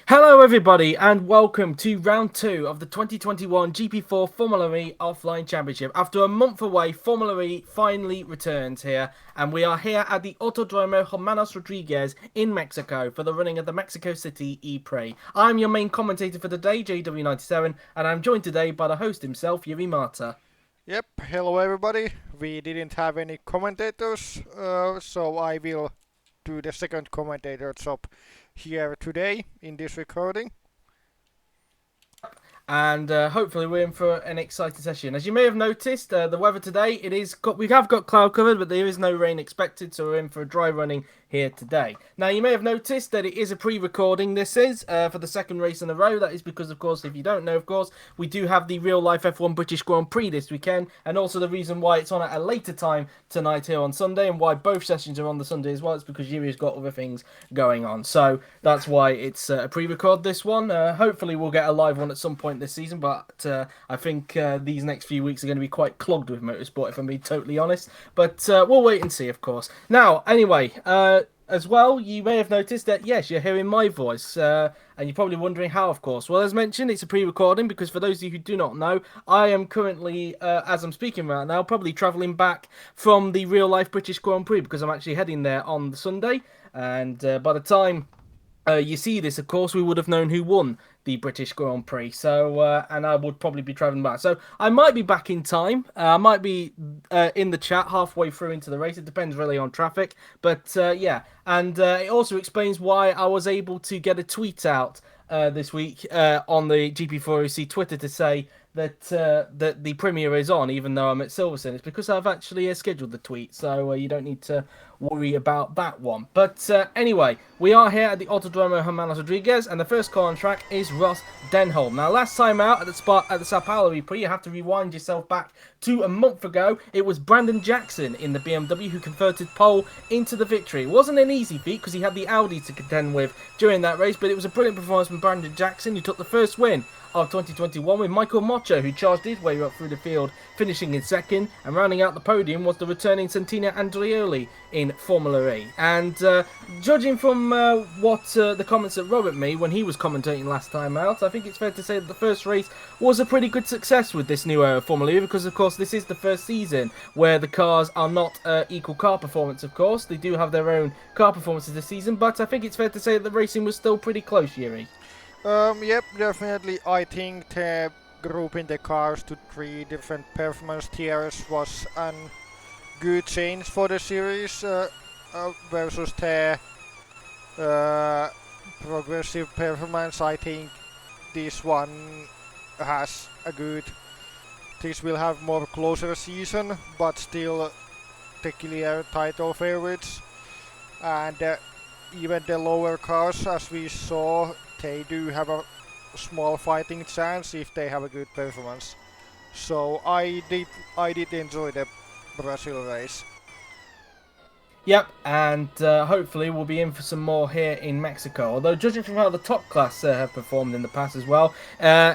Hello, everybody, and welcome to round two of the 2021 GP4 Formula E Offline Championship. After a month away, Formula E finally returns here, and we are here at the Autodromo Hermanos Rodriguez in Mexico for the running of the Mexico City ePrix. I'm your main commentator for today, JW97, and I'm joined today by the host himself, Yuri Mata. Yep, hello everybody. We didn't have any commentators, so I will do the second commentator job here today in this recording. And hopefully we're in for an exciting session. As you may have noticed, the weather today we have got cloud covered, but there is no rain expected, so we're in for a dry running here today. Now you may have noticed that it is a pre-recording. This is for the second race in a row. That is because, of course, if you don't know, of course, we do have the real life F1 British Grand Prix this weekend, and also the reason why it's on at a later time tonight here on Sunday, and why both sessions are on the Sunday as well. It's because Yuri's got other things going on, so that's why it's a pre-record. This one, hopefully, we'll get a live one at some point this season, but I think these next few weeks are going to be quite clogged with motorsport, if I'm being totally honest. But we'll wait and see, of course. Now, anyway, as well, you may have noticed that, yes, you're hearing my voice, and you're probably wondering how, of course. Well, as mentioned, it's a pre-recording because for those of you who do not know, I am currently, as I'm speaking right now, probably travelling back from the real-life British Grand Prix because I'm actually heading there on the Sunday, and by the time you see this, of course, we would have known who won the British Grand Prix. So, and I would probably be travelling back. So, I might be back in time. I might be in the chat halfway through into the race. It depends really on traffic. But yeah, and it also explains why I was able to get a tweet out this week on the GP4OC Twitter to say that the premiere is on, even though I'm at Silverstone. It's because I've actually scheduled the tweet, so you don't need to worry about that one. But anyway, we are here at the Autodromo Hermanos Rodriguez, and the first car on track is Ross Denholm. Now, last time out at the Sao Paulo Prix, you have to rewind yourself back to a month ago. It was Brandon Jackson in the BMW who converted pole into the victory. It wasn't an easy feat because he had the Audi to contend with during that race, but it was a brilliant performance from Brandon Jackson, who took the first win of 2021 with Michael Mocho, who charged his way up through the field, finishing in second, and rounding out the podium was the returning Santina Andreoli in Formula E. And judging from the comments that Robert made when he was commentating last time out, I think it's fair to say that the first race was a pretty good success with this new Formula E, because of course this is the first season where the cars are not equal car performance. Of course, they do have their own car performances this season, but I think it's fair to say that the racing was still pretty close, Yuri. Yep, definitely. I think the grouping the cars to three different performance tiers was a good change for the series versus the progressive performance. I think this one has a good. This will have more closer season, but still the clear title favorites. And even the lower cars, as we saw, they do have a small fighting chance if they have a good performance. So I did enjoy the Brazil race. Yep, and hopefully we'll be in for some more here in Mexico. Although, judging from how the top class have performed in the past as well,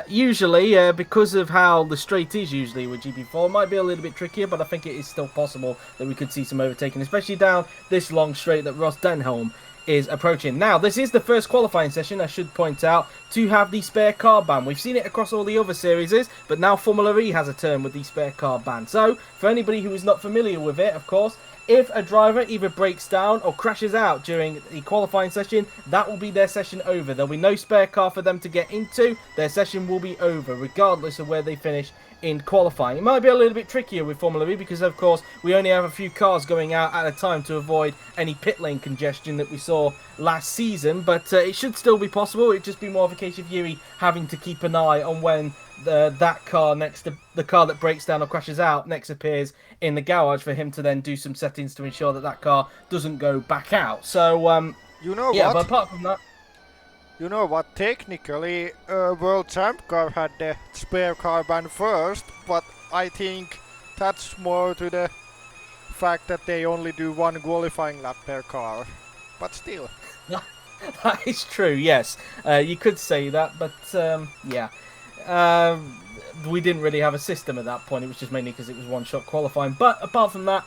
usually, because of how the straight is usually with GP4, it might be a little bit trickier, but I think it is still possible that we could see some overtaking, especially down this long straight that Ross Denholm is approaching. Now, this is the first qualifying session, I should point out, to have the spare car ban. We've seen it across all the other series, but now Formula E has a turn with the spare car ban. So, for anybody who is not familiar with it, of course, if a driver either breaks down or crashes out during the qualifying session, that will be their session over. There'll be no spare car for them to get into. Their session will be over, regardless of where they finish in qualifying. It might be a little bit trickier with Formula E because, of course, we only have a few cars going out at a time to avoid any pit lane congestion that we saw last season, but it should still be possible. It'd just be more of a case of Yuri having to keep an eye on when that car next to the car that breaks down or crashes out next appears in the garage for him to then do some settings to ensure that that car doesn't go back out. So, You know yeah, what? but apart from that, You know what? Technically, World Champ Car had the spare car ban first, but I think that's more to the fact that they only do one qualifying lap per car. But still. that is true, yes. You could say that, but yeah. We didn't really have a system at that point. It was just mainly because it was one-shot qualifying. But apart from that,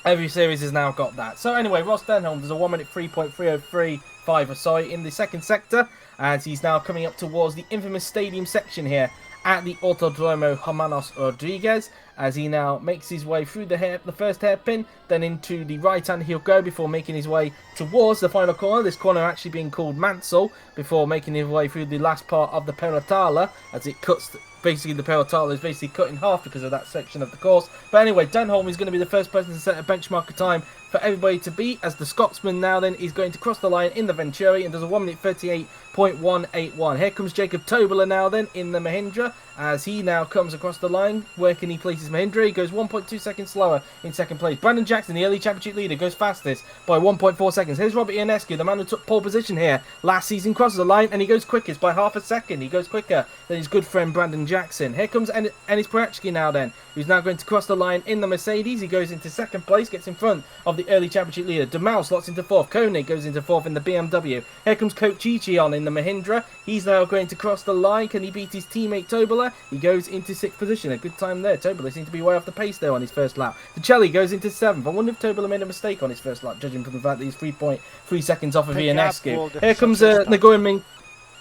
every series has now got that. So anyway, Ross Denholm does a 1 minute 3.303 5, in the second sector, as he's now coming up towards the infamous stadium section here at the Autodromo Hermanos Rodriguez, as he now makes his way through the first hairpin, then into the right hand he'll go before making his way towards the final corner. This corner actually being called Mansell, before making his way through the last part of the Perotala, as it cuts. Basically, the Perotala is basically cut in half because of that section of the course. But anyway, Denholm is going to be the first person to set a benchmark of time for everybody to beat, as the Scotsman now then is going to cross the line in the Venturi and does a 1 minute 38.181. Here comes Jacob Tobler now then in the Mahindra, as he now comes across the line. Where can he place his Mahindra? He goes 1.2 seconds slower in second place. Brandon Jackson, the early championship leader, goes fastest by 1.4 seconds. Here's Robert Ionescu, the man who took pole position here last season, crosses the line and he goes quickest by half a second. He goes quicker than his good friend Brandon Jackson. Here comes Enis Parachki now then, who's now going to cross the line in the Mercedes. He goes into second place, gets in front of the early championship leader. Demal slots into fourth. Koenig goes into fourth in the BMW. Here comes Coach Chichi on in the Mahindra. He's now going to cross the line. Can he beat his teammate Tobler? He goes into sixth position. A good time there. Tobler seems to be way off the pace there on his first lap. Tuchelli goes into seventh. I wonder if Tobler made a mistake on his first lap, judging from the fact that he's 3.3 seconds off of Ionescu. Here comes Nguyen Minh.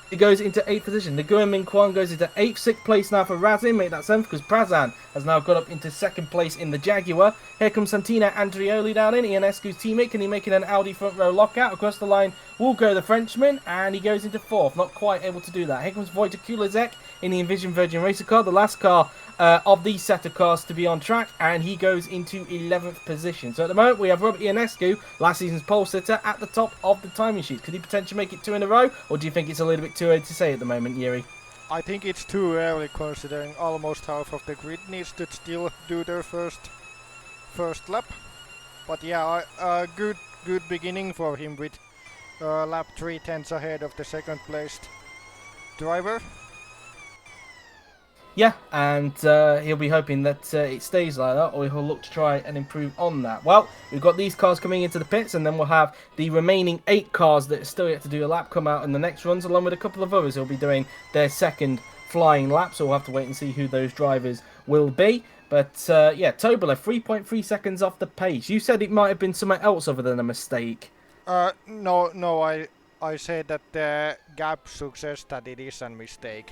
He goes into 8th position. Nguyen Minh Quan goes into 8th. 6th place now for Razin. Make that 7th because Prazan has now got up into 2nd place in the Jaguar. Here comes Santina Andrioli down in. Ionescu's teammate. Can he make it an Audi front row lockout? Across the line will go the Frenchman. And he goes into 4th. Not quite able to do that. Here comes Wojtek Kulizek in the Envision Virgin Racer car. The last car of these set of cars to be on track. And he goes into 11th position. So at the moment we have Robert Ionescu, last season's pole sitter, at the top of the timing sheet. Could he potentially make it 2 in a row? Or do you think it's a little bit too early to say at the moment, Yuri? I think it's too early, considering almost half of the grid needs to still do their first lap. But yeah, a good beginning for him with lap 3/10 ahead of the second placed driver. Yeah, and he'll be hoping that it stays like that, or he'll look to try and improve on that. Well, we've got these cars coming into the pits, and then we'll have the remaining 8 cars that are still yet to do a lap come out in the next runs, along with a couple of others who'll be doing their second flying lap, so we'll have to wait and see who those drivers will be. But yeah, Tobler, 3.3 seconds off the pace. You said it might have been something else other than a mistake. No, I said that the gap success that it is a mistake.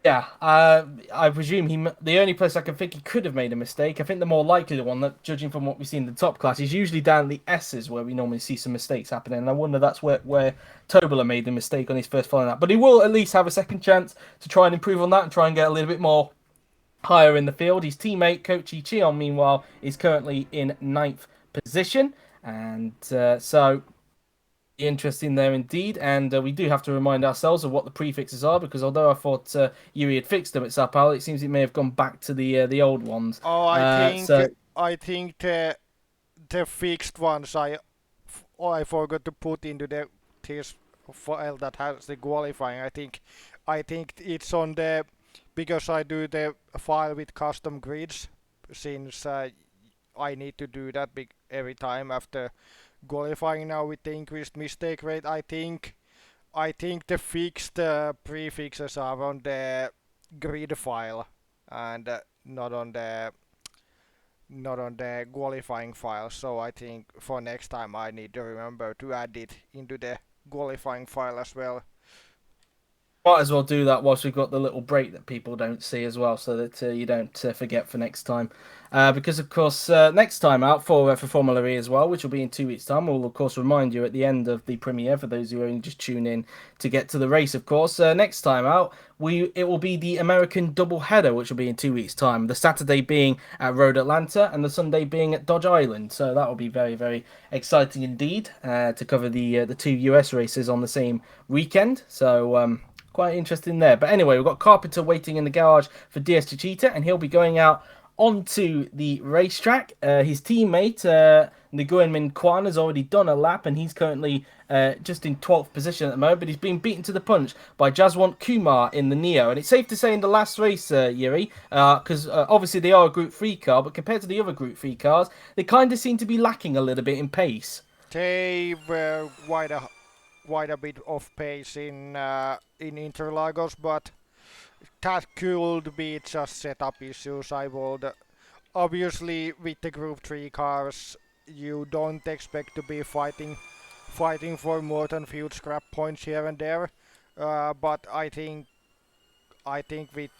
Yeah, I presume the only place I can think he could have made a mistake, I think the more likely one, that judging from what we see in the top class, is usually down the S's where we normally see some mistakes happening. And I wonder that's where Tobler made the mistake on his first flying lap. But he will at least have a second chance to try and improve on that and try and get a little bit more higher in the field. His teammate, Koichi Chion, meanwhile, is currently in 9th position. And so interesting there indeed, and we do have to remind ourselves of what the prefixes are, because although I thought Yuri had fixed them at Sao Paulo, it seems it may have gone back to the old ones. Oh, I think the fixed ones I forgot to put into this file that has the qualifying. I think it's on the, because I do the file with custom grids, since I need to do that every time after qualifying now with the increased mistake rate. I think the fixed prefixes are on the grid file and not on the qualifying file. So I think for next time I need to remember to add it into the qualifying file as well. Might as well do that whilst we've got the little break that people don't see as well, so that you don't forget for next time. Because, of course, next time out for Formula E as well, which will be in 2 weeks' time, we'll, of course, remind you at the end of the premiere, for those who only just tune in to get to the race, of course. Next time out, it will be the American double header, which will be in 2 weeks' time. The Saturday being at Road Atlanta and the Sunday being at Dodge Island. So that will be very, very exciting indeed to cover the 2 US races on the same weekend. So quite interesting there. But anyway, we've got Carpenter waiting in the garage for DS Chichita, and he'll be going out onto the racetrack. His teammate, Nguyen Minh Quan, has already done a lap, and he's currently just in 12th position at the moment, but he's been beaten to the punch by Jaswant Kumar in the Neo. And it's safe to say in the last race, Yuri, because obviously they are a Group 3 car, but compared to the other Group 3 cars, they kind of seem to be lacking a little bit in pace. They were quite a bit off pace in Interlagos, but that could be just setup issues. I would obviously, with the Group 3 cars, you don't expect to be fighting fighting for more than few scrap points here and there. But I think with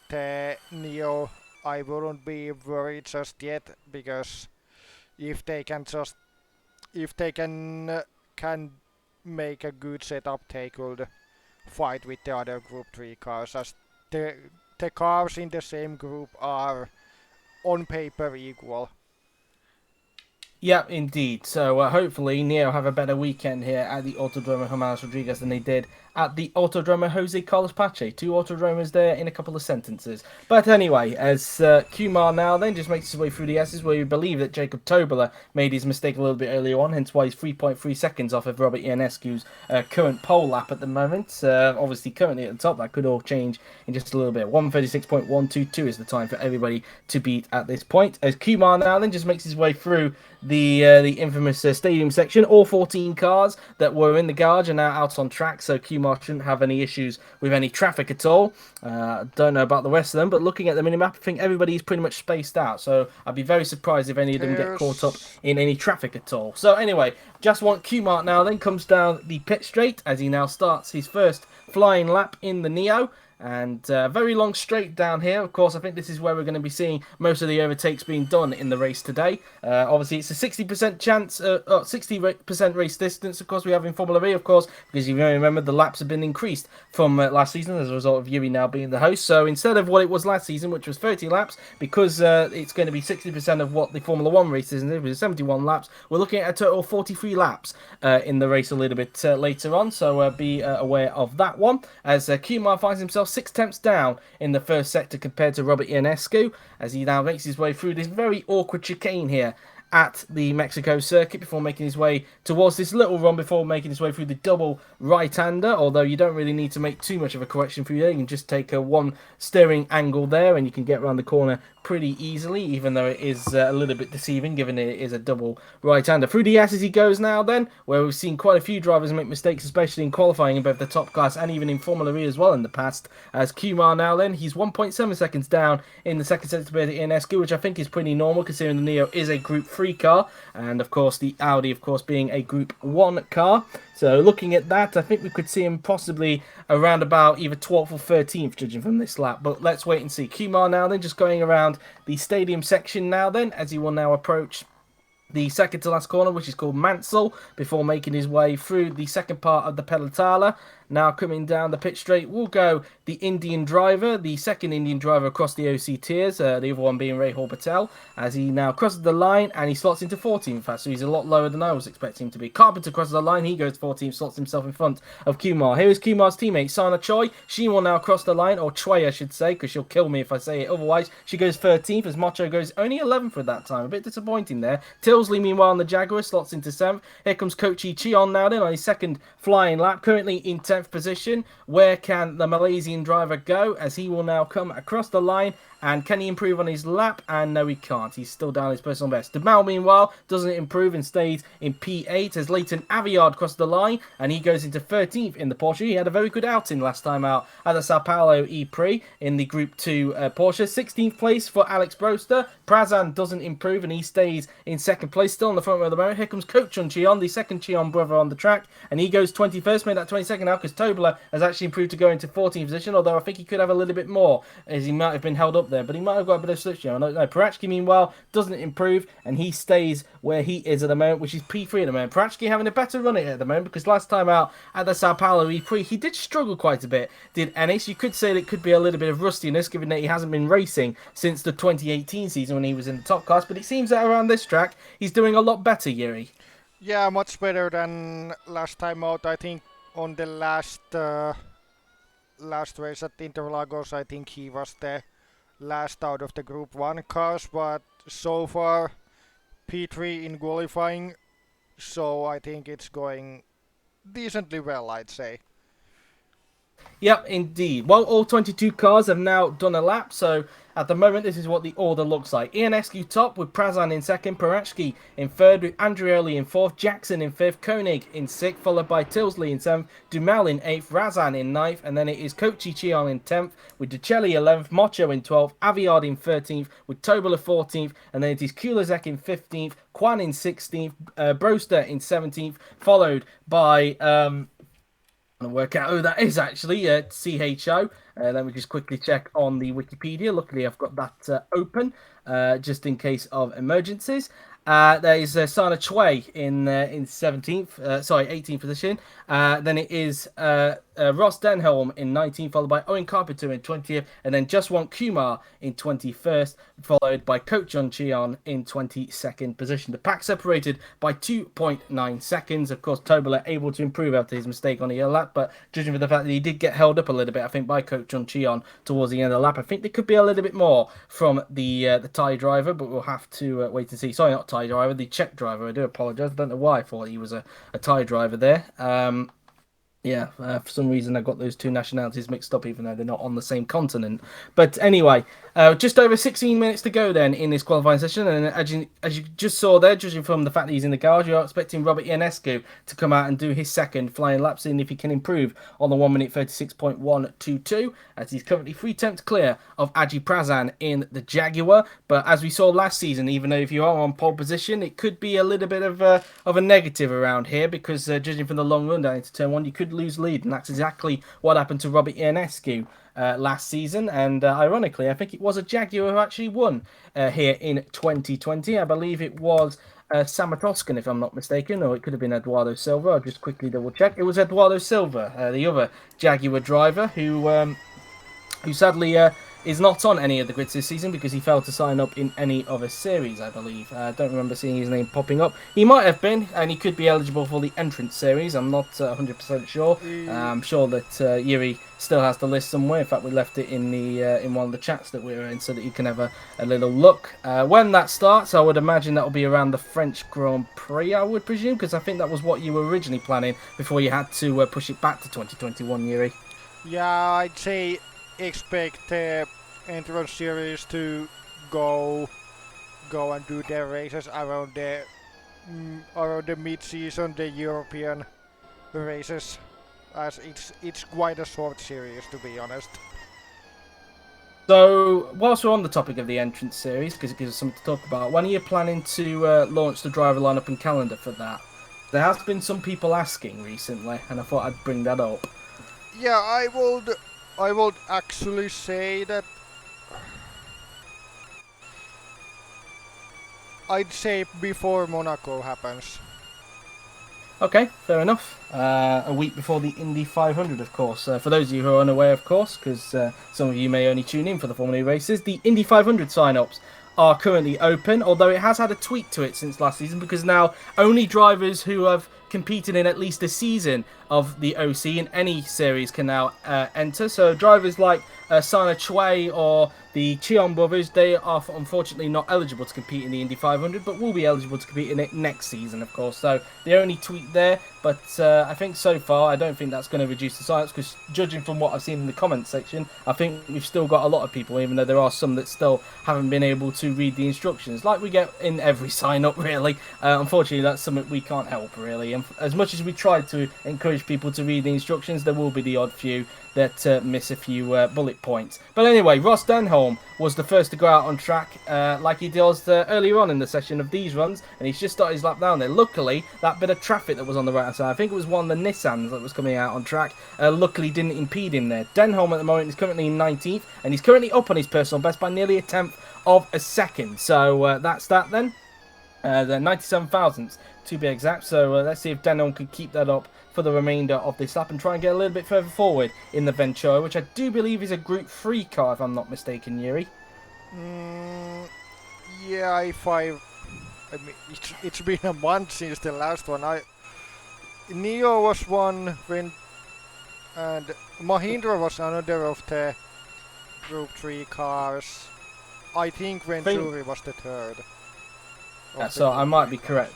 Neo, I wouldn't be worried just yet because if they can just if they can make a good setup, they could fight with the other Group 3 cars. As the cars in the same group are on paper equal. Yeah, indeed. So hopefully Neo have a better weekend here at the Autodromo Hermanos Rodriguez than they did at the Autodromo Jose Carlos Pache. Two Autodromos there in a couple of sentences. But anyway, as Kumar now then just makes his way through the S's, where we believe that Jacob Tobler made his mistake a little bit earlier on, hence why he's 3.3 seconds off of Robert Ionescu's current pole lap at the moment. Obviously, currently at the top, that could all change in just a little bit. 1:36.122 is the time for everybody to beat at this point. As Kumar now then just makes his way through the infamous stadium section. All 14 cars that were in the garage are now out on track, so Kumar shouldn't have any issues with any traffic at all. Don't know about the rest of them, but looking at the minimap, I think everybody's pretty much spaced out, so I'd be very surprised if any of them get caught up in any traffic at all. So anyway, just want Kumar now then comes down the pit straight as he now starts his first flying lap in the Neo. And very long straight down here. Of course, I think this is where we're going to be seeing most of the overtakes being done in the race today. Obviously, it's a 60% chance, 60% race distance, of course, we have in Formula E, of course, because you may remember the laps have been increased from last season as a result of Yuri now being the host. So instead of what it was last season, which was 30 laps, because it's going to be 60% of what the Formula 1 race is, and it was 71 laps, we're looking at a total of 43 laps in the race a little bit later on. So be aware of that one, as Kumar finds himself 6 tenths down in the first sector compared to Robert Ionescu, as he now makes his way through this very awkward chicane here at the Mexico circuit before making his way towards this little run before making his way through the double right-hander, although you don't really need to make too much of a correction through there. You can just take a one steering angle there and you can get around the corner pretty easily, even though it is a little bit deceiving given it is a double right-hander. Through the S as he goes now then, where we've seen quite a few drivers make mistakes, especially in qualifying in both the top class and even in Formula E as well in the past. As Kumar now then, he's 1.7 seconds down in the second sector compared to Ionescu, which I think is pretty normal considering the Neo is a Group 3 car, and of course the Audi of course being a Group 1 car. So looking at that, I think we could see him possibly around about either 12th or 13th, judging from this lap. But let's wait and see. Kumar now then just going around the stadium section now then, as he will now approach the second to last corner, which is called Mansell, before making his way through the second part of the Pelotala. Now coming down the pit straight will go the Indian driver, the second Indian driver across the OC tiers, the other one being Rahul Patel, as he now crosses the line and he slots into 14th fast, so he's a lot lower than I was expecting him to be. Carpenter crosses the line, he goes 14th, slots himself in front of Kumar. Here is Kumar's teammate, Sana Choi. She will now cross the line, or Choi I should say, because she'll kill me if I say it otherwise. She goes 13th, as Macho goes only 11th at that time. A bit disappointing there. Tilsley, meanwhile, on the Jaguar, slots into 7th. Here comes Kochi Cheon now then on his second flying lap, currently in 10th position. Where can the Malaysian driver go, as he will now come across the line, and can he improve on his lap? And no, he can't. He's still down his personal best. DeMal, meanwhile, doesn't improve and stays in P8 as Leighton Aviard crossed the line, and he goes into 13th in the Porsche. He had a very good outing last time out at the Sao Paulo ePrix in the Group 2 Porsche. 16th place for Alex Broster. Prazan doesn't improve and he stays in second place, still in the front row of the moment. Here comes Coach Chun Cheon, the second Cheon brother on the track, and he goes 21st, made that 22nd now because Tobler has actually improved to go into 14th position, although I think he could have a little bit more as he might have been held up there, but he might have got a bit of slipstream. I don't know. Parachki, meanwhile, doesn't improve and he stays where he is at the moment, which is P3 at the moment. Parachki having a better run at the moment because last time out at the Sao Paulo ePrix, he did struggle quite a bit, did Ennis. You could say that it could be a little bit of rustiness given that he hasn't been racing since the 2018 season when he was in the top class, but it seems that around this track he's doing a lot better, Yuri. Yeah, much better than last time out. I think on the last race at Interlagos, I think he was the last out of the Group 1 cars, but so far P3 in qualifying, so I think it's going decently well, I'd say. Yep, indeed. Well, all 22 cars have now done a lap, so At the moment, this is what the order looks like. Ionescu top with Prazan in second, Parashki in third with Andrioli in fourth, Jackson in fifth, Koenig in sixth, followed by Tilsley in seventh, Dumal in eighth, Razan in ninth, and then it is Kochi Chion in 10th, with Ducelli 11th, Mocho in 12th, Aviard in 13th, with Tobler 14th, and then it is Kulazek in 15th, Kwan in 16th, Broster in 17th, followed by and work out who that is actually, CHO. Let me just quickly check on the Wikipedia. Luckily, I've got that open just in case of emergencies. There is Sana Chue in 17th, sorry, 18th position. Then it is Ross Denholm in 19th, followed by Owen Carpenter in 20th, and then Justwant Kumar in 21st, followed by Coach John Cheon in 22nd position. The pack separated by 2.9 seconds. Of course, Tobler able to improve after his mistake on the yellow lap, but judging from the fact that he did get held up a little bit, I think, by Coach John Cheon towards the end of the lap, I think there could be a little bit more from the Thai driver, but we'll have to wait to see. Sorry, not Thai driver, the Czech driver. I do apologise. I don't know why I thought he was a Thai driver there. Yeah, for some reason I got those two nationalities mixed up, even though they're not on the same continent. But anyway, just over 16 minutes to go then in this qualifying session, and as you just saw there, judging from the fact that he's in the garage, you're expecting Robert Ionescu to come out and do his second flying lap, seeing if he can improve on the 1 minute 36.122, as he's currently 3 tenths clear of Aji Prazan in the Jaguar. But as we saw last season, even though if you are on pole position, it could be a little bit of a negative around here, because judging from the long run down into turn 1, you could lose lead, and that's exactly what happened to Robert Ionescu last season. And ironically, I think it was a Jaguar who actually won here in 2020. I believe it was Samatoskan, if I'm not mistaken, or it could have been Eduardo Silva. I'll just quickly double check. It was Eduardo Silva, the other Jaguar driver, who sadly is not on any of the grids this season because he failed to sign up in any other series, I believe. I don't remember seeing his name popping up. He might have been, and he could be eligible for the entrance series. I'm not 100% sure. I'm sure that Yuri still has the list somewhere. In fact, we left it in the in one of the chats that we were in, so that you can have a little look. When that starts, I would imagine that will be around the French Grand Prix, I would presume, because I think that was what you were originally planning before you had to push it back to 2021, Yuri. Yeah, I'd say expect entrance series to go and do their races around the mid-season, the European races, as it's quite a short series, to be honest. So, whilst we're on the topic of the entrance series, because it gives us something to talk about, when are you planning to launch the driver lineup and calendar for that? There has been some people asking recently, and I thought I'd bring that up. Yeah, I would actually say that I'd say before Monaco happens. Okay, fair enough. A week before the Indy 500, of course. For those of you who are unaware, of course, because some of you may only tune in for the Formula E races, the Indy 500 sign-ups are currently open, although it has had a tweak to it since last season, because now only drivers who have competed in at least a season of the OC in any series can now enter. So drivers like Sana Chue or the Cheon brothers, they are unfortunately not eligible to compete in the Indy 500, but will be eligible to compete in it next season, of course. So the only tweak there, but I think so far, I don't think that's going to reduce the sign-ups, because judging from what I've seen in the comments section, I think we've still got a lot of people, even though there are some that still haven't been able to read the instructions, like we get in every sign-up, really. Unfortunately, that's something we can't help, really. And as much as we try to encourage people to read the instructions, there will be the odd few that miss a few bullet points. But anyway, Ross Denholm was the first to go out on track like he does earlier on in the session of these runs, and he's just started his lap down there. Luckily, that bit of traffic that was on the right hand side, I think it was one of the Nissans that was coming out on track, luckily didn't impede him there. Denholm at the moment is currently in 19th, and he's currently up on his personal best by nearly a tenth of a second. So that's that then. The 97 thousandths to be exact. So let's see if Denholm can keep that up for the remainder of this lap and try and get a little bit further forward in the Ventura, which I do believe is a Group 3 car, if I'm not mistaken, Yuri. Yeah, I mean, it's been a month since the last one. Neo was one when, and Mahindra was another of the Group 3 cars. I think Venturi was the third. So I might be correct.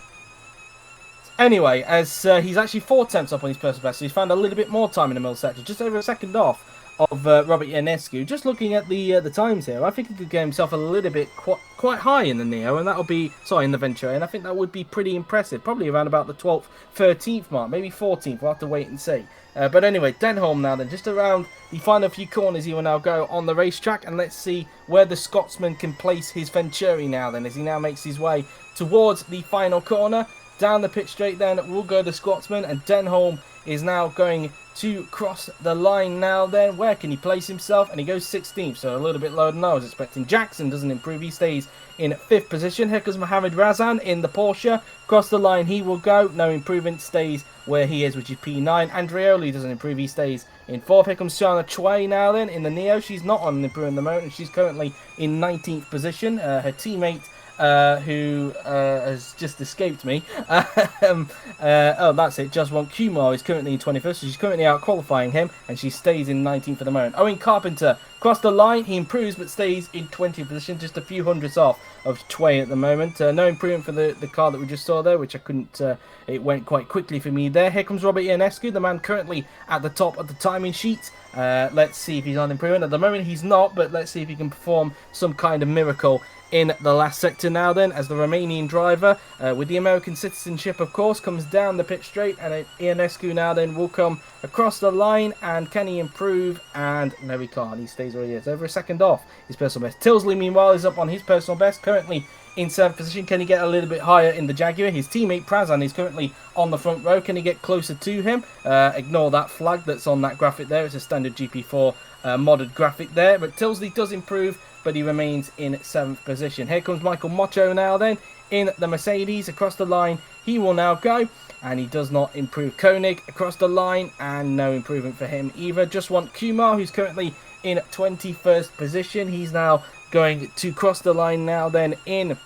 Anyway, as he's actually 4 tenths up on his personal best, so he's found a little bit more time in the middle sector, just over a second off of Robert Ionescu. Just looking at the times here, I think he could get himself a little bit quite high in the Neo, and that'll be in the Venturi, and I think that would be pretty impressive. Probably around about the 12th, 13th mark, maybe 14th. We'll have to wait and see. But anyway, Denholm now then, just around the final few corners, he will now go on the racetrack, and let's see where the Scotsman can place his Venturi now then, as he now makes his way towards the final corner. Down the pit straight then will go the Scotsman, and Denholm is now going to cross the line now then. Where can he place himself? And he goes 16th, so a little bit lower than I was expecting. Jackson doesn't improve. He stays in 5th position. Here comes Mohamed Razan in the Porsche. Across the line he will go. No improvement. Stays where he is, which is P9. Andreoli doesn't improve. He stays in 4th. Here comes Shana Choi now then in the Neo. She's not on an improvement at the moment, and she's currently in 19th position. Her teammate who has just escaped me. Oh, that's it. Jaswant Kumar is currently in 21st, so she's currently out qualifying him, and she stays in 19th at the moment. Owen Carpenter crossed the line. He improves, but stays in 20th position, just a few hundredths off of Tway at the moment. No improvement for the car that we just saw there, which I couldn't. It went quite quickly for me there. Here comes Robert Ionescu, the man currently at the top of the timing sheet. Let's see if he's on improvement. At the moment, he's not, but let's see if he can perform some kind of miracle in the last sector now then, as the Romanian driver, with the American citizenship of course, comes down the pit straight, and Ionescu now then will come across the line, and can he improve? And no, he can't. He stays where he is, over a second off his personal best. Tilsley meanwhile is up on his personal best, currently in 7th position. Can he get a little bit higher in the Jaguar? His teammate Prazan is currently on the front row. Can he get closer to him? Ignore that flag that's on that graphic there. It's a standard GP4 modded graphic there, but Tilsley does improve, but he remains in 7th position. Here comes Michael Mocho now then in the Mercedes. Across the line he will now go, and he does not improve. Koenig across the line, and no improvement for him either. Just want Kumar, who's currently in 21st position. He's now going to cross the line now then in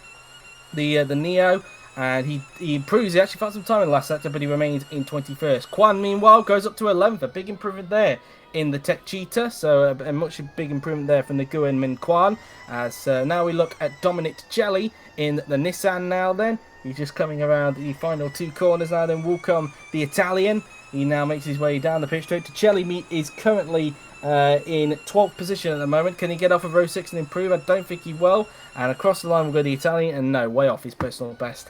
the Neo, and he improves. He actually found some time in the last sector, but he remains in 21st. Kwan meanwhile goes up to 11th, a big improvement there in the Tech Cheetah, so a much big improvement there from the Nguyen Min Kwan. As now we look at Dominic Jelly in the Nissan now then. He's just coming around the final 2 corners now then. Will come the Italian. He now makes his way down the pit straight to Celli. Is currently in 12th position at the moment. Can he get off of row 6 and improve? I don't think he will. And across the line will go the Italian, and no, way off his personal best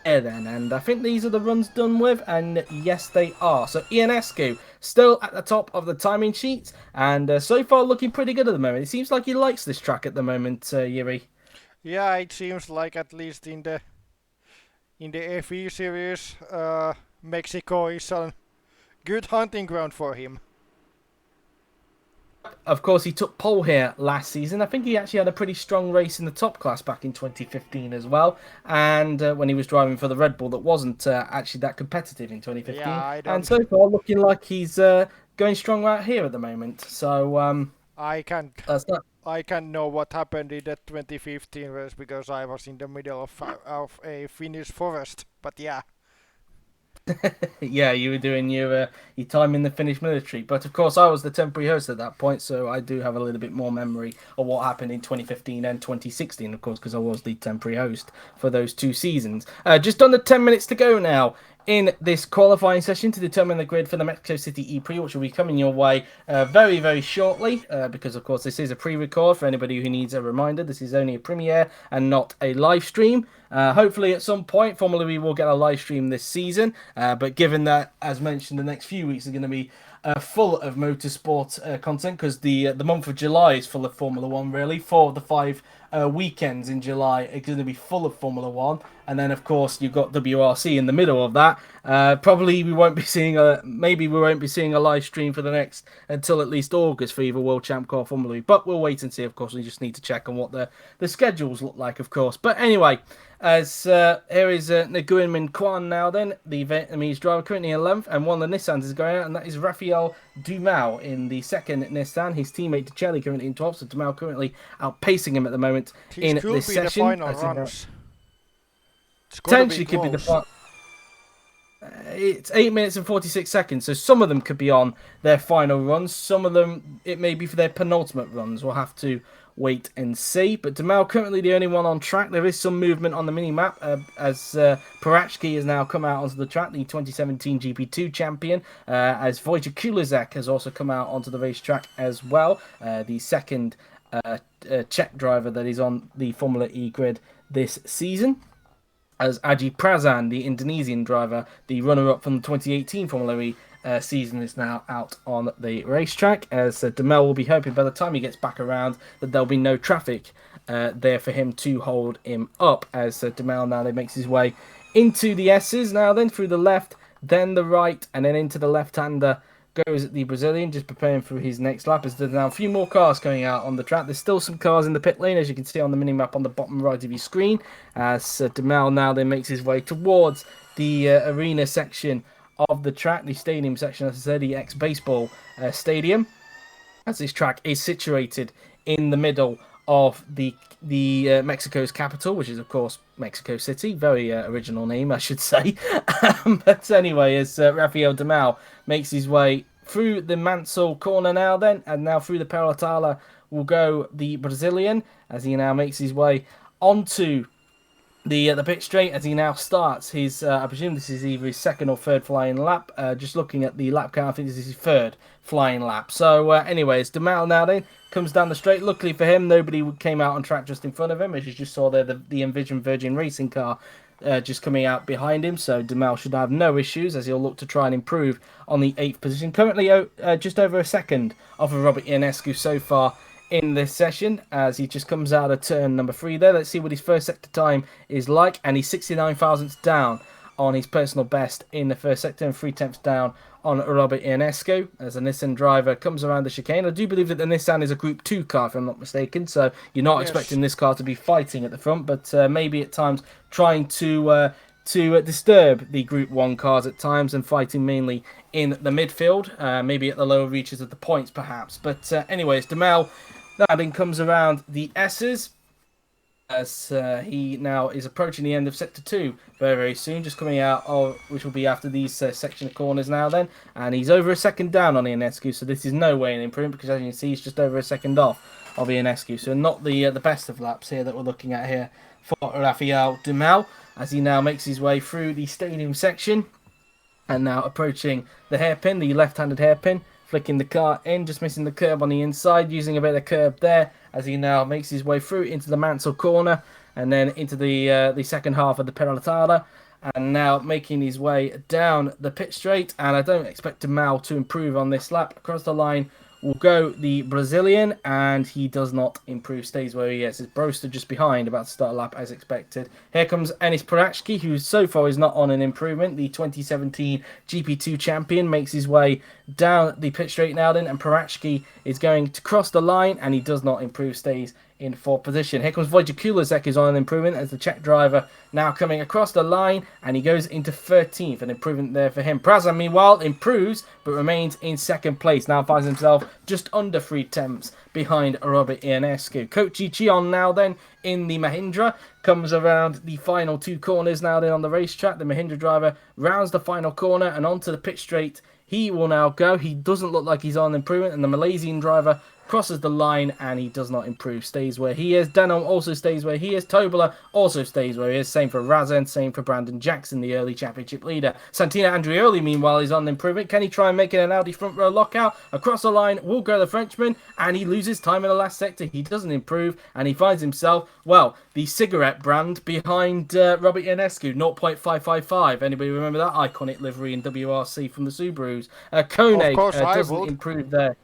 there then. And I think these are the runs done with, and yes they are. So Ionescu still at the top of the timing sheet, and so far looking pretty good at the moment. It seems like he likes this track at the moment, Yuri. Yeah, it seems like, at least in the FE series, Mexico is a good hunting ground for him. Of course, he took pole here last season. I think he actually had a pretty strong race in the top class back in 2015 as well. And when he was driving for the Red Bull that wasn't actually that competitive in 2015. Yeah, and so far looking like he's going strong right here at the moment. So I can't know what happened in the 2015 race, because I was in the middle of a Finnish forest. But yeah. Yeah, you were doing your time in the Finnish military, but of course I was the temporary host at that point, so I do have a little bit more memory of what happened in 2015 and 2016, of course, because I was the temporary host for those 2 seasons. Just under 10 minutes to go now in this qualifying session to determine the grid for the Mexico City ePrix, which will be coming your way very, very shortly, because of course this is a pre-record. For anybody who needs a reminder, this is only a premiere and not a live stream. Hopefully at some point Formula E will get a live stream this season, but given that, as mentioned, the next few weeks are going to be full of motorsport content, because the month of July is full of Formula 1, really. 4 of the 5 weekends in July are going to be full of Formula 1, and then of course you've got WRC in the middle of that. Probably we won't be seeing maybe we won't be seeing a live stream for the next until at least August for either World Champ Car Formula E, but we'll wait and see. Of course, we just need to check on what the schedules look like, of course. But anyway, as here is Nguyen Min Kwan now then, the Vietnamese driver, currently 11th, and one of the Nissans is going out, and that is Raphael Dumao in the second Nissan. His teammate Decelli currently in 12th, so Dumao currently outpacing him at the moment in this session. The final runs. Potentially could be the final. It's 8 minutes and 46 seconds, so some of them could be on their final runs. Some of them, it may be for their penultimate runs. We'll have to wait and see. But Demel currently the only one on track. There is some movement on the mini-map as Parachki has now come out onto the track, the 2017 GP2 champion, as Wojciech Kulizek has also come out onto the racetrack as well, the second Czech driver that is on the Formula E grid this season. As Aji Prazan, the Indonesian driver, the runner-up from the 2018 Formula E season, is now out on the racetrack. As Demel will be hoping by the time he gets back around that there'll be no traffic there for him to hold him up. As Demel now makes his way into the S's, now then through the left, then the right, and then into the left-hander goes the Brazilian, just preparing for his next lap. As there's now a few more cars coming out on the track. There's still some cars in the pit lane, as you can see on the mini-map on the bottom right of your screen. As Demel now then makes his way towards the arena section of the track, the stadium section, as I said, the ex-baseball stadium. As this track is situated in the middle of the Mexico's capital, which is of course Mexico City. Very original name, I should say. But anyway, as Rafael Demel makes his way through the Mansell corner now then, and now through the Peraltala will go the Brazilian, as he now makes his way onto the pit straight, as he now starts his, I presume this is either his second or third flying lap. Just looking at the lap count, I think this is his third flying lap. So anyways, Demel now then comes down the straight. Luckily for him, nobody came out on track just in front of him, as you just saw there, the Envision Virgin Racing car just coming out behind him. So Demel should have no issues, as he'll look to try and improve on the 8th position. Currently just over a second off of Robert Ionescu so far in this session, as he just comes out of turn number 3 there. Let's see what his first sector time is like, and he's 69 thousandths down on his personal best in the first sector, and 3/10 down on Robert Ionescu, as a Nissan driver comes around the chicane. I do believe that the Nissan is a Group 2 car, if I'm not mistaken, so you're not expecting this car to be fighting at the front, but maybe at times trying to disturb the Group 1 cars at times, and fighting mainly in the midfield, maybe at the lower reaches of the points perhaps. But anyways, Demel that then comes around the S's, as he now is approaching the end of Sector 2 very, very soon, just coming out of, which will be after these section of corners now then, and he's over a second down on Ionescu, so this is no way an improvement, because as you can see, he's just over a second off of Ionescu, so not the best of laps here that we're looking at here for Rafael Demel, as he now makes his way through the stadium section, and now approaching the hairpin, the left-handed hairpin, flicking the car in, just missing the curb on the inside, using a bit of curb there, as he now makes his way through into the Mansell corner, and then into the second half of the Peraltada, and now making his way down the pit straight. And I don't expect Demel to improve on this lap. Across the line will go the Brazilian, and he does not improve, stays where he is. It's Broster just behind, about to start a lap as expected. Here comes Enis Parachki, who so far is not on an improvement. The 2017 GP2 champion makes his way down the pit straight now then, and Parachki is going to cross the line, and he does not improve, stays in 4th position. Here comes Wojciech Kulizek, is on an improvement as the Czech driver, now coming across the line, and he goes into 13th, an improvement there for him. Prazan, meanwhile, improves, but remains in 2nd place, now finds himself just under 3/10 behind Robert Ionescu. Coach Chion now then in the Mahindra comes around the final 2 corners now then on the racetrack. The Mahindra driver rounds the final corner, and onto the pit straight he will now go. He doesn't look like he's on improvement, and the Malaysian driver crosses the line, and he does not improve, stays where he is. Denom also stays where he is. Tobola also stays where he is. Same for Razan, same for Brandon Jackson, the early championship leader. Santina Andrioli, meanwhile, is on improvement. Can he try and make it an Audi front row lockout? Across the line will go the Frenchman, and he loses time in the last sector. He doesn't improve, and he finds himself, well, the cigarette brand behind Robert Ionescu, 0.555. Anybody remember that iconic livery in WRC from the Subarus? Koenig doesn't improve there.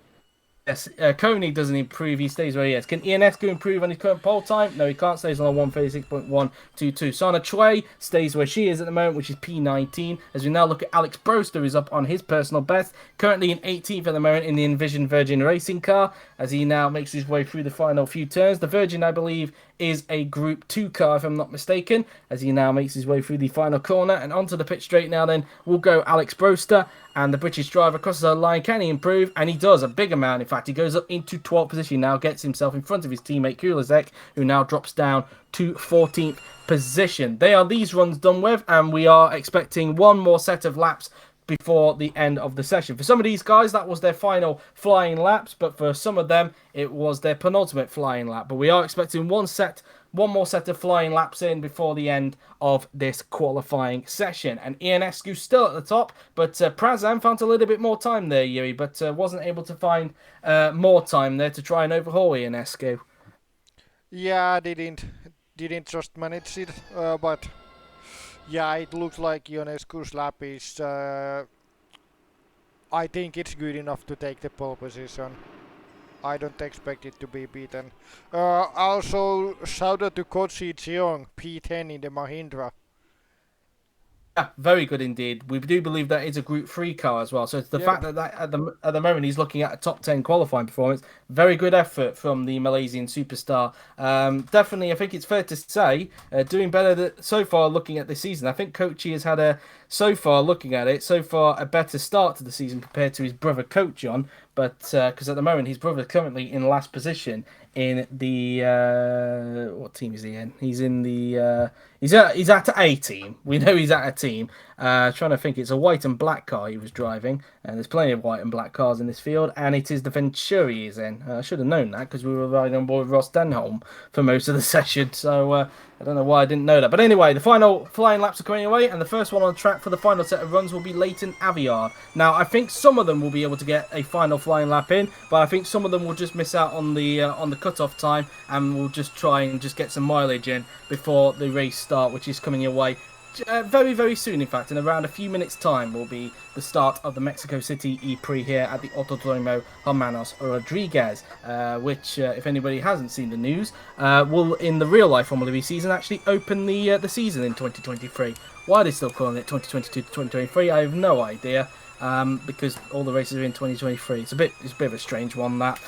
Yes, Koenig doesn't improve. He stays where he is. Can Ionescu improve on his current pole time? No, he can't. Stays on a 1:36.122. Sana Chue stays where she is at the moment, which is P19. As we now look at Alex Broster, who's up on his personal best. Currently in 18th at the moment in the Envision Virgin Racing car, as he now makes his way through the final few turns. The Virgin, I believe, is a Group 2 car, if I'm not mistaken, as he now makes his way through the final corner. And onto the pit straight now then will go Alex Broster, and the British driver crosses the line. Can he improve? And he does, a big amount, in fact. fact, he goes up into 12th position now, gets himself in front of his teammate Kulizek, who now drops down to 14th position. They are these runs done with, and we are expecting one more set of laps before the end of the session. For some of these guys, that was their final flying laps, but for some of them, it was their penultimate flying lap. But we are expecting one more set of flying laps in before the end of this qualifying session. And Ionescu still at the top, but Prazan found a little bit more time there, Yuri, but wasn't able to find more time there to try and overhaul Ionescu. Yeah, didn't just manage it, but yeah, it looks like Ionescu's lap is. I think it's good enough to take the pole position. I don't expect it to be beaten. Also, shout out to Koji Jeong, P10 in the Mahindra. Yeah, very good indeed. We do believe that is a Group 3 car as well. So it's the fact that at the moment he's looking at a top 10 qualifying performance. Very good effort from the Malaysian superstar. Definitely, I think it's fair to say, doing better so far looking at this season. I think Kochi has had a better start to the season compared to his brother Coach on. But because at the moment his brother is currently in last position in the what team is he in? He's in the he's at A team. We know he's at a team. Trying to think, it's a white and black car he was driving, and there's plenty of white and black cars in this field. And it is the Venturi he's in. I should have known that because we were riding on board with Ross Denholm for most of the session. So I don't know why I didn't know that. But anyway, the final flying laps are coming away, and the first one on track for the final set of runs will be Leighton Aviard. Now, I think some of them will be able to get a final flying lap in, but I think some of them will just miss out on the cut-off time, and will just try and just get some mileage in before the race start, which is coming your way very, very soon. In fact, in around a few minutes' time will be the start of the Mexico City ePrix here at the Autodromo Hermanos Rodriguez, which, if anybody hasn't seen the news, will, in the real-life Formula V season, actually open the season in 2023. Why are they still calling it 2022 to 2023? I have no idea, because all the races are in 2023. It's a bit of a strange one, that.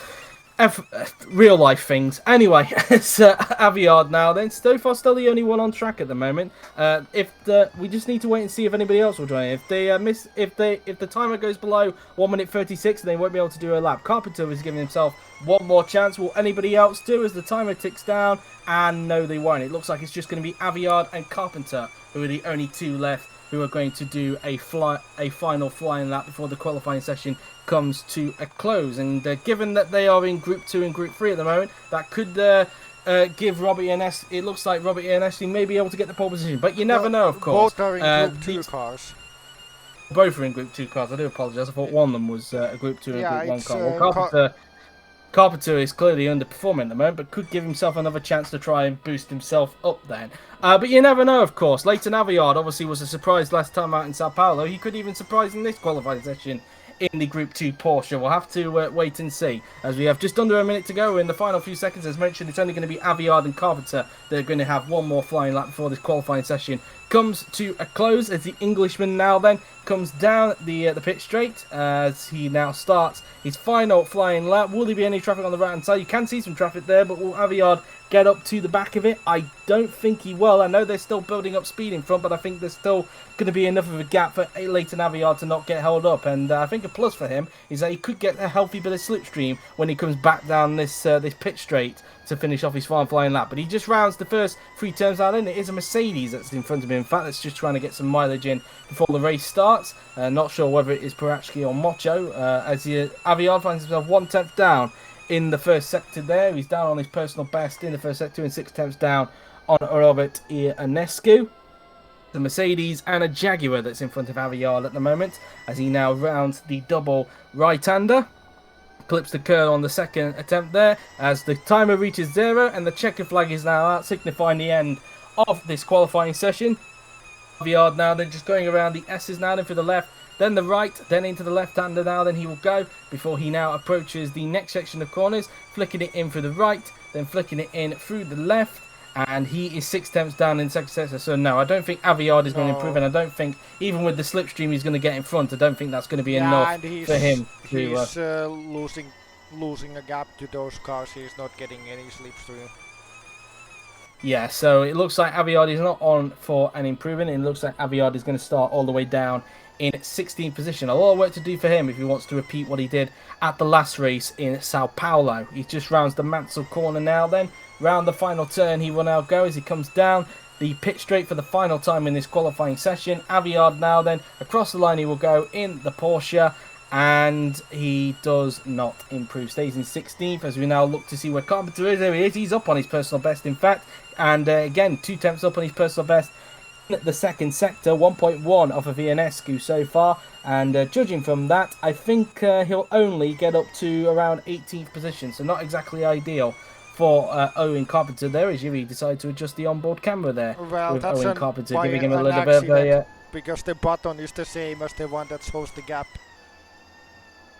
Real life things. Anyway, it's Aviard now. Then so far still the only one on track at the moment. We just need to wait and see if anybody else will join. If the timer goes below 1 minute 36, they won't be able to do a lap. Carpenter is giving himself one more chance. Will anybody else do as the timer ticks down? And no, they won't. It looks like it's just going to be Aviard and Carpenter who are the only two left who are going to do a final flying lap before the qualifying session comes to a close. And given that they are in Group 2 and Group 3 at the moment, that could give Robert Ionescu. It looks like Robert Ionescu may be able to get the pole position, but you never know, of course. Both are in Group 2 cars. Both are in Group 2 cars. I do apologise. I thought one of them was a Group 2 and Group 1 car. Well, Carpenter is clearly underperforming at the moment, but could give himself another chance to try and boost himself up then. But you never know, of course. Leighton Aviard obviously was a surprise last time out in Sao Paulo. He could even surprise in this qualifying session in the Group 2 Porsche. We'll have to wait and see, as we have just under a minute to go. In the final few seconds, as mentioned, it's only going to be Aviard and Carpenter that are going to have one more flying lap before this qualifying session comes to a close, as the Englishman now then comes down the pit straight as he now starts his final flying lap. Will there be any traffic on the right hand side? You can see some traffic there, but will Aviard get up to the back of it? I don't think he will. I know they're still building up speed in front, but I think there's still going to be enough of a gap for Leighton Aviard to not get held up. And I think a plus for him is that he could get a healthy bit of slipstream when he comes back down this pit straight to finish off his final flying lap. But he just rounds the first 3 turns out in. It is a Mercedes that's in front of him, in fact, that's just trying to get some mileage in before the race starts. Not sure whether it is Perachki or Mocho, as Aviard finds himself 1/10 down in the first sector there. He's down on his personal best in the first sector and 6/10 down on Robert Ionescu. The Mercedes and a Jaguar that's in front of Aviard at the moment, as he now rounds the double right-hander. Clips the curve on the second attempt there as the timer reaches 0 and the checker flag is now out, signifying the end of this qualifying session. Aviard now then just going around the S's now, then for the left, then the right, then into the left-hander now, then he will go before he now approaches the next section of corners, flicking it in through the right, then flicking it in through the left, and he is 6/10 down in the second sector. So no, I don't think Aviard is going to improve, and I don't think, even with the slipstream he's going to get in front, I don't think that's going to be enough for him. He's losing a gap to those cars. He's not getting any slipstream. Yeah, so it looks like Aviard is not on for an improvement. It looks like Aviard is going to start all the way down in 16th position. A lot of work to do for him if he wants to repeat what he did at the last race in Sao Paulo. He just rounds the Mansell corner now then. Round the final turn he will now go as he comes down the pit straight for the final time in this qualifying session. Aviard now then, across the line he will go in the Porsche, and he does not improve. Stays in 16th as we now look to see where Carpenter is. There he is, he's up on his personal best in fact, and again 2 tenths up on his personal best. The second sector, 1.1 off of Ionescu so far, and judging from that, I think he'll only get up to around 18th position, so not exactly ideal for Owen Carpenter there, as Yuri decided to adjust the onboard camera there, well, with that's Owen Carpenter giving him an a little bit of a... because the button is the same as the one that shows the gap.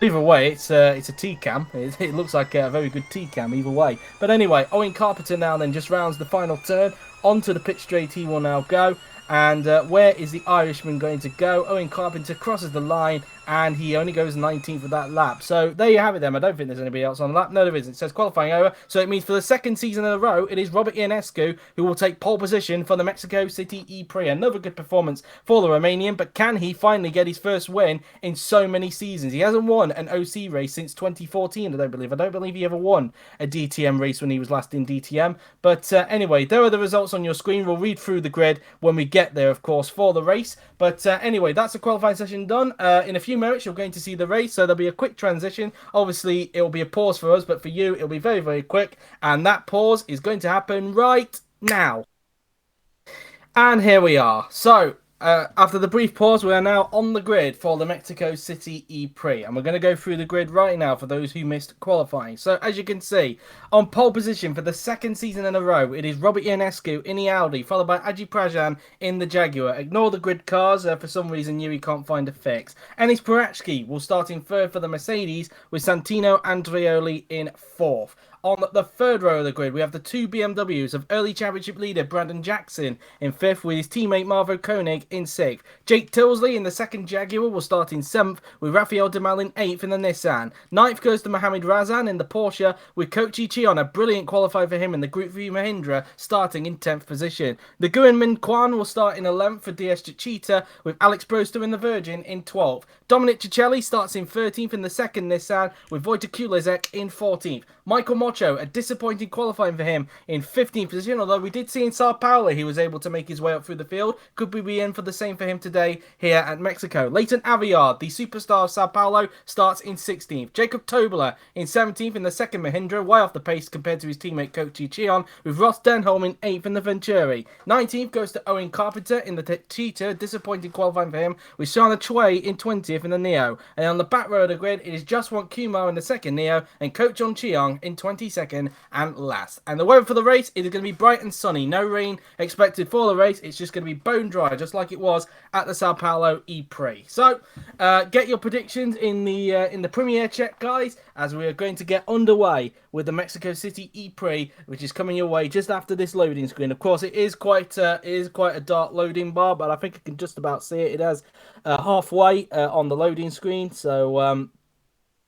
Either way, it's a T-cam. It looks like a very good T-cam either way. But anyway, Owen Carpenter now then just rounds the final turn. Onto the pit straight he will now go. And where is the Irishman going to go? Owen Carpenter crosses the line, and he only goes 19th for that lap. So there you have it then. I don't think there's anybody else on the lap. No, there isn't. It says qualifying over. So it means for the second season in a row, it is Robert Ionescu who will take pole position for the Mexico City ePrix. Another good performance for the Romanian, but can he finally get his first win in so many seasons? He hasn't won an OC race since 2014, I don't believe. I don't believe he ever won a DTM race when he was last in DTM. But anyway, there are the results on your screen. We'll read through the grid when we get there, of course, for the race. But anyway, that's the qualifying session done. In a few minutes, you're going to see the race, so there'll be a quick transition. Obviously, it will be a pause for us, but for you, it'll be very, very quick. And that pause is going to happen right now. And here we are. So, after the brief pause, we are now on the grid for the Mexico City ePrix, and we're going to go through the grid right now for those who missed qualifying. So, as you can see, on pole position for the second season in a row, it is Robert Ionescu in the Audi, followed by Aji Prajan in the Jaguar. Ignore the grid cars, for some reason Yuri can't find a fix. Enis Parachki will start in third for the Mercedes, with Santino Andreoli in fourth. On the third row of the grid, we have the 2 BMWs of early championship leader Brandon Jackson in fifth, with his teammate Marvo Koenig in sixth. Jake Tilsley in the second Jaguar will start in seventh, with Rafael Demal in eighth in the Nissan. Ninth goes to Mohamed Razan in the Porsche, with Koichi Chion, a brilliant qualifier for him in the Group V Mahindra, starting in 10th position. The Nguyen Minh Quan will start in 11th for DS Chichita, with Alex Broster in the Virgin in 12th. Dominic Cicelli starts in 13th in the second Nissan, with Wojtek Kulezek in 14th. Michael Mocho, a disappointing qualifying for him in 15th position, although we did see in Sao Paulo he was able to make his way up through the field. Could we be in for the same for him today here at Mexico? Leighton Aviard, the superstar of Sao Paulo, starts in 16th. Jacob Tobler in 17th in the second Mahindra, way off the pace compared to his teammate Koichi Chion, with Ross Denholm in 8th in the Venturi. 19th goes to Owen Carpenter in the Cheetah, disappointing qualifying for him, with Shana Chue in 20th in the Neo. And on the back row of the grid, it is Jaswant Kumar in the second Neo, and Coach John Chiong in 22nd and last. And the weather for the race is going to be bright and sunny. No rain expected for the race. It's just going to be bone dry, just like it was at the Sao Paulo ePrix. So, get your predictions in the Premiere check, guys, as we are going to get underway with the Mexico City ePrix, which is coming your way just after this loading screen. Of course, it is quite a dark loading bar, but I think I can just about see it. It has halfway on the loading screen, so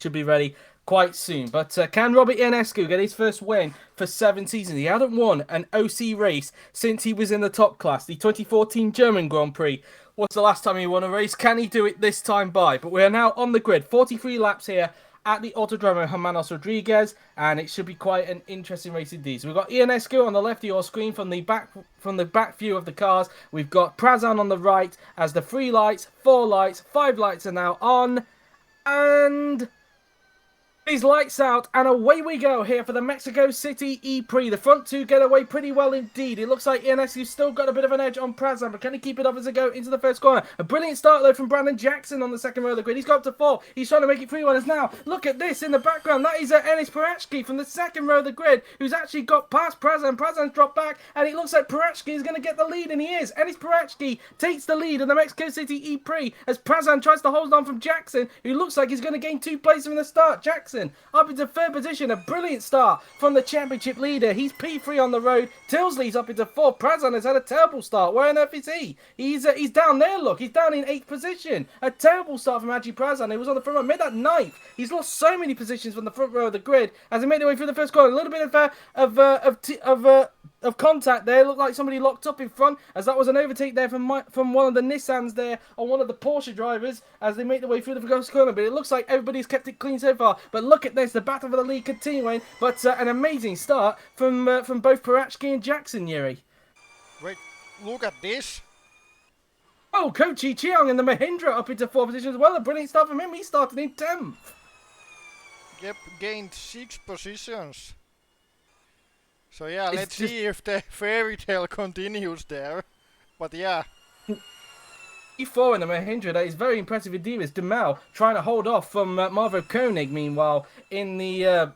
should be ready quite soon. But can Robert Ionescu get his first win for 7 seasons? He hadn't won an OC race since he was in the top class. The 2014 German Grand Prix was the last time he won a race. Can he do it this time by? But we are now on the grid. 43 laps here at the Autodromo Hermanos Rodriguez, and it should be quite an interesting race indeed. So we've got Ionescu on the left of your screen from the back view of the cars. We've got Prazan on the right as the 3 lights, 4 lights, 5 lights are now on, and these lights out, and away we go here for the Mexico City ePrix. The front 2 get away pretty well indeed. It looks like Ionescu's still got a bit of an edge on Prazan, but can he keep it up as they go into the first corner? A brilliant start though from Brandon Jackson on the second row of the grid. He's got up to 4. He's trying to make it 3-1 now. Look at this in the background. That is Enis Parachki from the second row of the grid, who's actually got past Prazan. Prazan's dropped back, and it looks like Parachki is going to get the lead, and he is. Enis Parachki takes the lead in the Mexico City ePrix as Prazan tries to hold on from Jackson, who looks like he's going to gain 2 places from the start. Jackson up into third position, a brilliant start from the championship leader. He's P3 on the road. Tilsley's up into 4th. Prazan has had a terrible start. Where on earth is he? He's down there, look. He's down in 8th position. A terrible start from Aji Prazan. He was on the front row, made that 9th. He's lost so many positions from the front row of the grid as he made his way through the first corner. A little bit of contact there. It looked like somebody locked up in front, as that was an overtake there from one of the Nissans there on one of the Porsche drivers as they make their way through the first corner. But it looks like everybody's kept it clean so far. But look at this, the battle for the lead continuing. But an amazing start from both Parachki and Jackson, Yuri. Wait, look at this. Oh, Kochi Chiang and the Mahindra up into 4th position as well. A brilliant start from him. He started in 10th. Yep, gained 6 positions. So yeah, let's see if the fairy tale continues there. But yeah. E4 in the Mahindra, that is very impressive indeed. It's Demel trying to hold off from Marvo Koenig, meanwhile, in the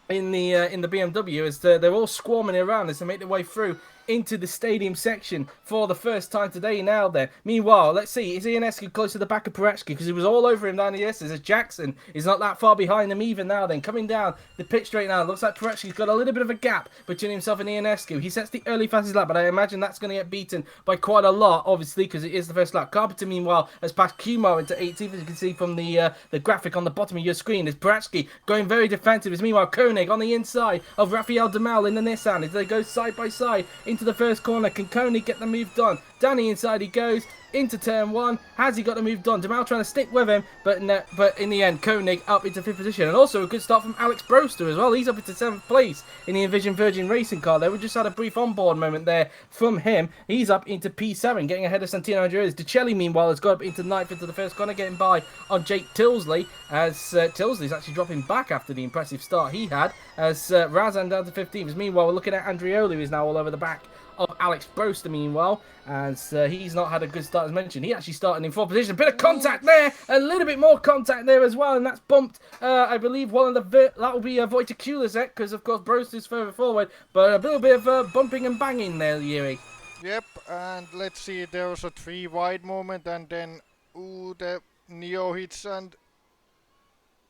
BMW, as they're all squirming around as they make their way through into the stadium section for the first time today now then. Meanwhile, let's see, is Ionescu close to the back of Parachki? Because he was all over him down the yesterday, as Jackson is not that far behind him even now then. Coming down the pit straight now, looks like Parachki's got a little bit of a gap between himself and Ionescu. He sets the early fastest lap, but I imagine that's going to get beaten by quite a lot, obviously, because it is the first lap. Carpenter, meanwhile, has passed Kumar into 18th, as you can see from the graphic on the bottom of your screen. Is Parachki going very defensive, as meanwhile Koenig on the inside of Rafael Demel in the Nissan, as they go side by side into the first corner. Can Koenig get the move done? Down the inside he goes into turn 1. Has he got the move done? Demel trying to stick with him, but no, but in the end, Koenig up into 5th position. And also a good start from Alex Broster as well. He's up into 7th place in the Envision Virgin Racing car there. We just had a brief onboard moment there from him. He's up into P7, getting ahead of Santino Andreas. DeCelli, meanwhile, has got up into 9th into the first corner, getting by on Jake Tilsley, as Tilsley's actually dropping back after the impressive start he had, as Razan down to 15th. Meanwhile, we're looking at Andrioli, who's now all over the back of Alex Broster, meanwhile, as he's not had a good start as mentioned. He actually started in 4th position. A bit of contact there, a little bit more contact there as well, and that's bumped, I believe, one of the, that will be Wojciech Kulacek, because of course Broster's further forward, but a little bit of bumping and banging there, Yuri. Yep, and let's see, there was a 3 wide moment, and then, ooh, the Neo hits, and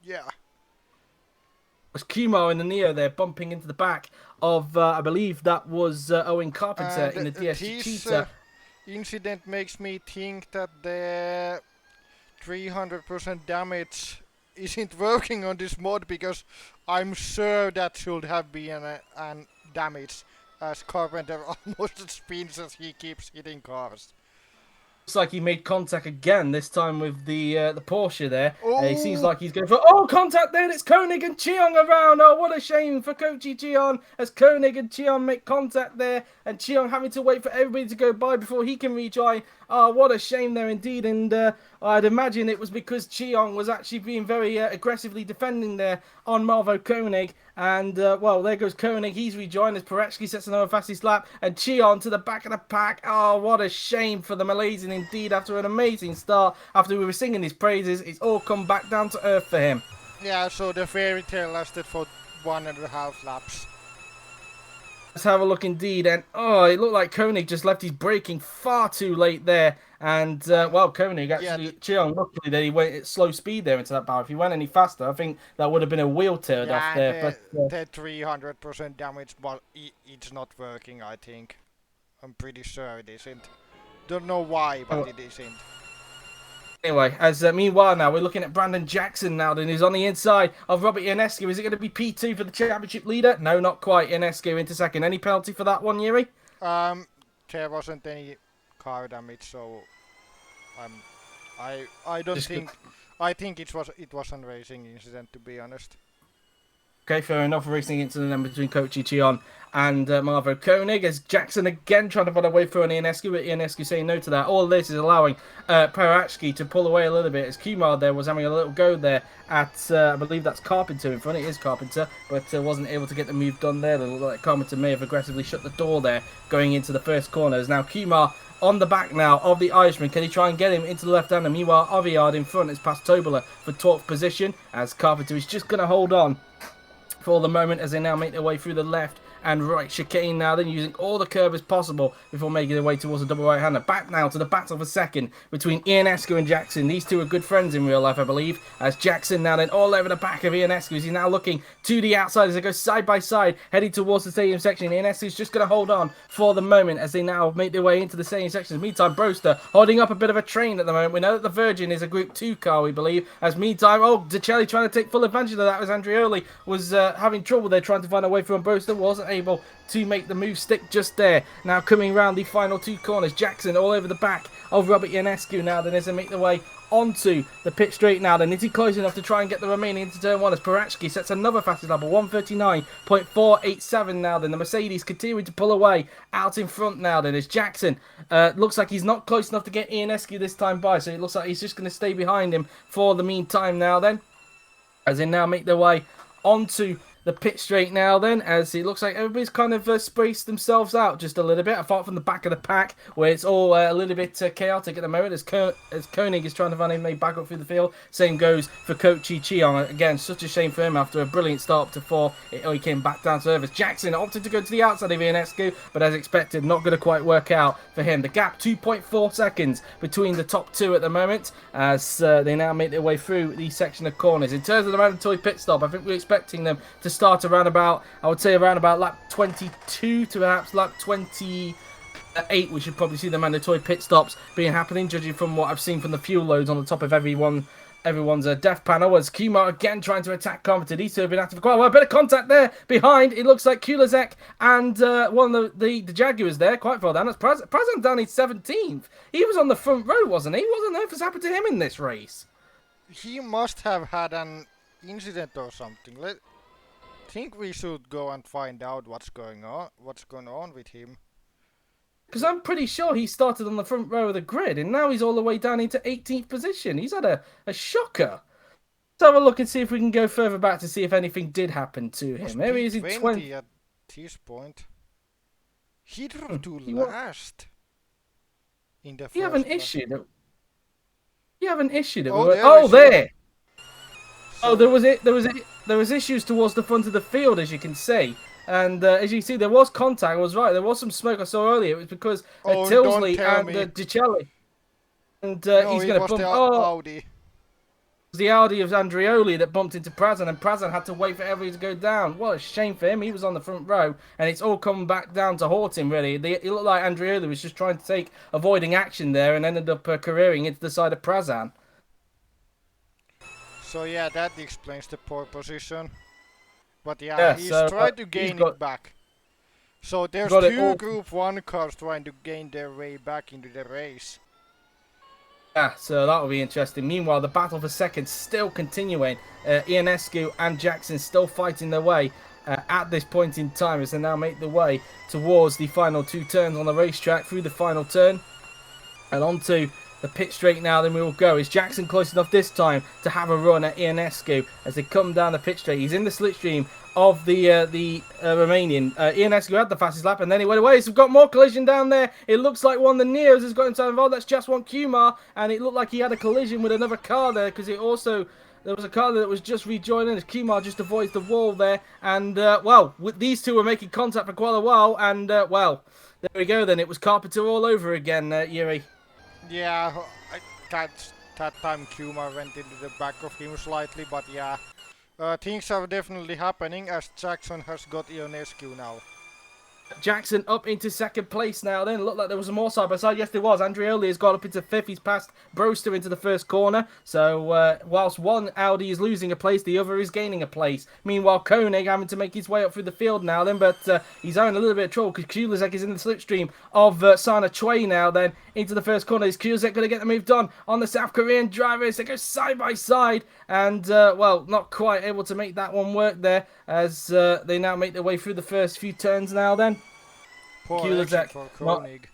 yeah. Was Kumar in the Neo there, bumping into the back of, I believe that was Owen Carpenter in the DS Cheetah. Incident makes me think that the 300% damage isn't working on this mod, because I'm sure that should have been an damage, as Carpenter almost spins as he keeps hitting cars. Looks like he made contact again, this time with the Porsche there. It seems Oh. like he's going for contact there. It's Koenig and Cheong around. Oh, what a shame for Kochi Cheong, as Koenig and Cheong make contact there, and Cheong having to wait for everybody to go by before he can rejoin. Oh, what a shame there indeed. And I'd imagine it was because Cheong was actually being very aggressively defending there on Marvo Koenig. And, well, there goes Koenig. He's rejoined as Parachki sets another fastest lap. And Cheong to the back of the pack. Oh, what a shame for the Malaysian indeed. After an amazing start, after we were singing his praises, it's all come back down to earth for him. Yeah, so the fairy tale lasted for 1.5 laps. Let's have a look indeed. And, oh, it looked like Koenig just left his braking far too late there. And, well, Koenig actually, Cheong, luckily that he went at slow speed there into that bar. If he went any faster, I think that would have been a wheel turd off there. The 300% damage, well, it's not working, I think. I'm pretty sure it isn't. Don't know why, but it isn't. Anyway, as meanwhile now, we're looking at Brandon Jackson now, then, who's on the inside of Robert Ionescu. Is it going to be P2 for the championship leader? No, not quite. Ionescu into second. Any penalty for that one, Yuri? There wasn't any car damage, so I don't think. I think it was a racing incident, to be honest. Okay, fair enough. Racing incident then between Kochi Cheong and Marvo Koenig, as Jackson again trying to find a way through on Ionescu, but Ionescu saying no to that. All this is allowing Parachki to pull away a little bit, as Kumar there was having a little go there at, I believe that's Carpenter in front. It is Carpenter, but wasn't able to get the move done there. It looked like Carpenter may have aggressively shut the door there going into the first corner. As now Kumar on the back now of the Irishman. Can he try and get him into the left-hander? Meanwhile, Aviard in front is past Tobola for 12th position, as Carpenter is just going to hold on for the moment as they now make their way through the left and right chicane now, then using all the curb as possible before making their way towards the double right-hander. Back now to the battle for second between Ionescu and Jackson. These two are good friends in real life, I believe, as Jackson now then all over the back of Ionescu as he's now looking to the outside as they go side by side, heading towards the stadium section. Ionescu's just going to hold on for the moment as they now make their way into the stadium section. Meantime, Broster holding up a bit of a train at the moment. We know that the Virgin is a Group 2 car, we believe, as meantime, DeCelli trying to take full advantage of that as Andrioli was having trouble there trying to find a way through, and Broster wasn't able to make the move stick just there. Now coming around the final 2 corners, Jackson all over the back of Robert Ionescu now then as they make their way onto the pit straight now then. Is he close enough to try and get the remaining into turn 1 as Parachki sets another fastest lap of 1:39.487 now then. The Mercedes continuing to pull away out in front now then as Jackson looks like he's not close enough to get Ionescu this time by, so it looks like he's just going to stay behind him for the meantime now then, as they now make their way onto the pit straight now then, as it looks like everybody's kind of spaced themselves out just a little bit, apart from the back of the pack where it's all a little bit chaotic at the moment as Koenig is trying to find a way back up through the field. Same goes for Kochi Chion. Again, such a shame for him after a brilliant start up to 4. He came back down to earth as Jackson opted to go to the outside of Ionescu, but as expected, not going to quite work out for him. The gap 2.4 seconds between the top 2 at the moment as they now make their way through the section of corners. In terms of the mandatory pit stop, I think we're expecting them to start around about, I would say around about lap 22 to perhaps lap 28. We should probably see the mandatory pit stops being happening, judging from what I've seen from the fuel loads on the top of everyone's death panel, as Kumar again trying to attack Carpenter. These two have been active for quite a while. A bit of contact there behind. It looks like Kulazek and one of the Jaguars there. Quite far down. That's Prazan down in 17th. He was on the front row, wasn't he? What on earth has happened to him in this race? He must have had an incident or something. I think we should go and find out what's going on with him. Because I'm pretty sure he started on the front row of the grid, and now he's all the way down into 18th position. He's had a shocker. Let's have a look and see if we can go further back to see if anything did happen to him. Maybe he's in 20 at this point. He drove to last in the first. You have an issue that. You have an issue that. There. So, there was issues towards the front of the field, as you can see. And as you see, there was contact. I was right. There was some smoke I saw earlier. It was because Tilsley and Dicelli. And he's going to bump. Audi. It was the Audi of Andreoli that bumped into Prazan, and Prazan had to wait for everybody to go down. What a shame for him. He was on the front row, and it's all come back down to haunt him, really. It looked like Andreoli was just trying to avoiding action there and ended up careering into the side of Prazan. So yeah, that explains the poor position. But yeah, he's trying to gain it back. So there's 2 Group 1 cars trying to gain their way back into the race. Yeah, so that will be interesting. Meanwhile, the battle for second still continuing. Ionescu and Jackson still fighting their way at this point in time as they now make their way towards the final 2 turns on the racetrack. Through the final turn and onto the pit straight now, then we will go. Is Jackson close enough this time to have a run at Ionescu as they come down the pit straight? He's in the slipstream of the Romanian. Ionescu had the fastest lap and then he went away. So we've got more collision down there. It looks like one of the Neos has got himself involved. That's just one Kumar, and it looked like he had a collision with another car there because there was a car that was just rejoining as Kumar just avoids the wall there. And, well, these two were making contact for quite a while. And, well, there we go then. It was Carpenter all over again, Yuri. Yeah, that time Kumar went into the back of him slightly, but yeah. Things are definitely happening as Jackson has got Ionescu now. Jackson up into second place now then. Looked like there was some more side by side. Yes, there was. Andreoli has got up into 5th. He's passed Broster into the first corner. So, whilst one Audi is losing a place, the other is gaining a place. Meanwhile, Koenig having to make his way up through the field now then. But he's having a little bit of trouble because Kulazek is in the slipstream of Sana Choi now then. Into the first corner. Is Kulazek going to get the move done on the South Korean drivers? They go side by side. And, well, not quite able to make that one work there as they now make their way through the first few turns now then. Poor exit for Koenig.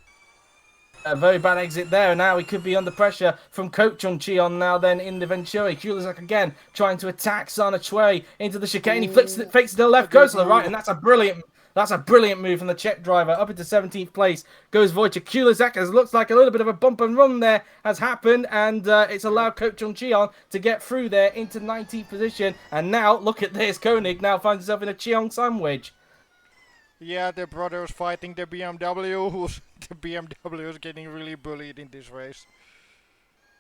A very bad exit there, and now he could be under pressure from Coach on Chion now then in the Venturi. Kulazak again trying to attack Sana Chue into the chicane. He fakes it to the left, goes to the right, and that's a brilliant move from the Czech driver. Up into 17th place goes Wojciech Kulazak, as looks like a little bit of a bump and run there has happened, and it's allowed Coach on Chion to get through there into 19th position. And now, look at this, Koenig now finds himself in a Chion sandwich. Yeah, the brothers fighting the BMW, the BMW is getting really bullied in this race.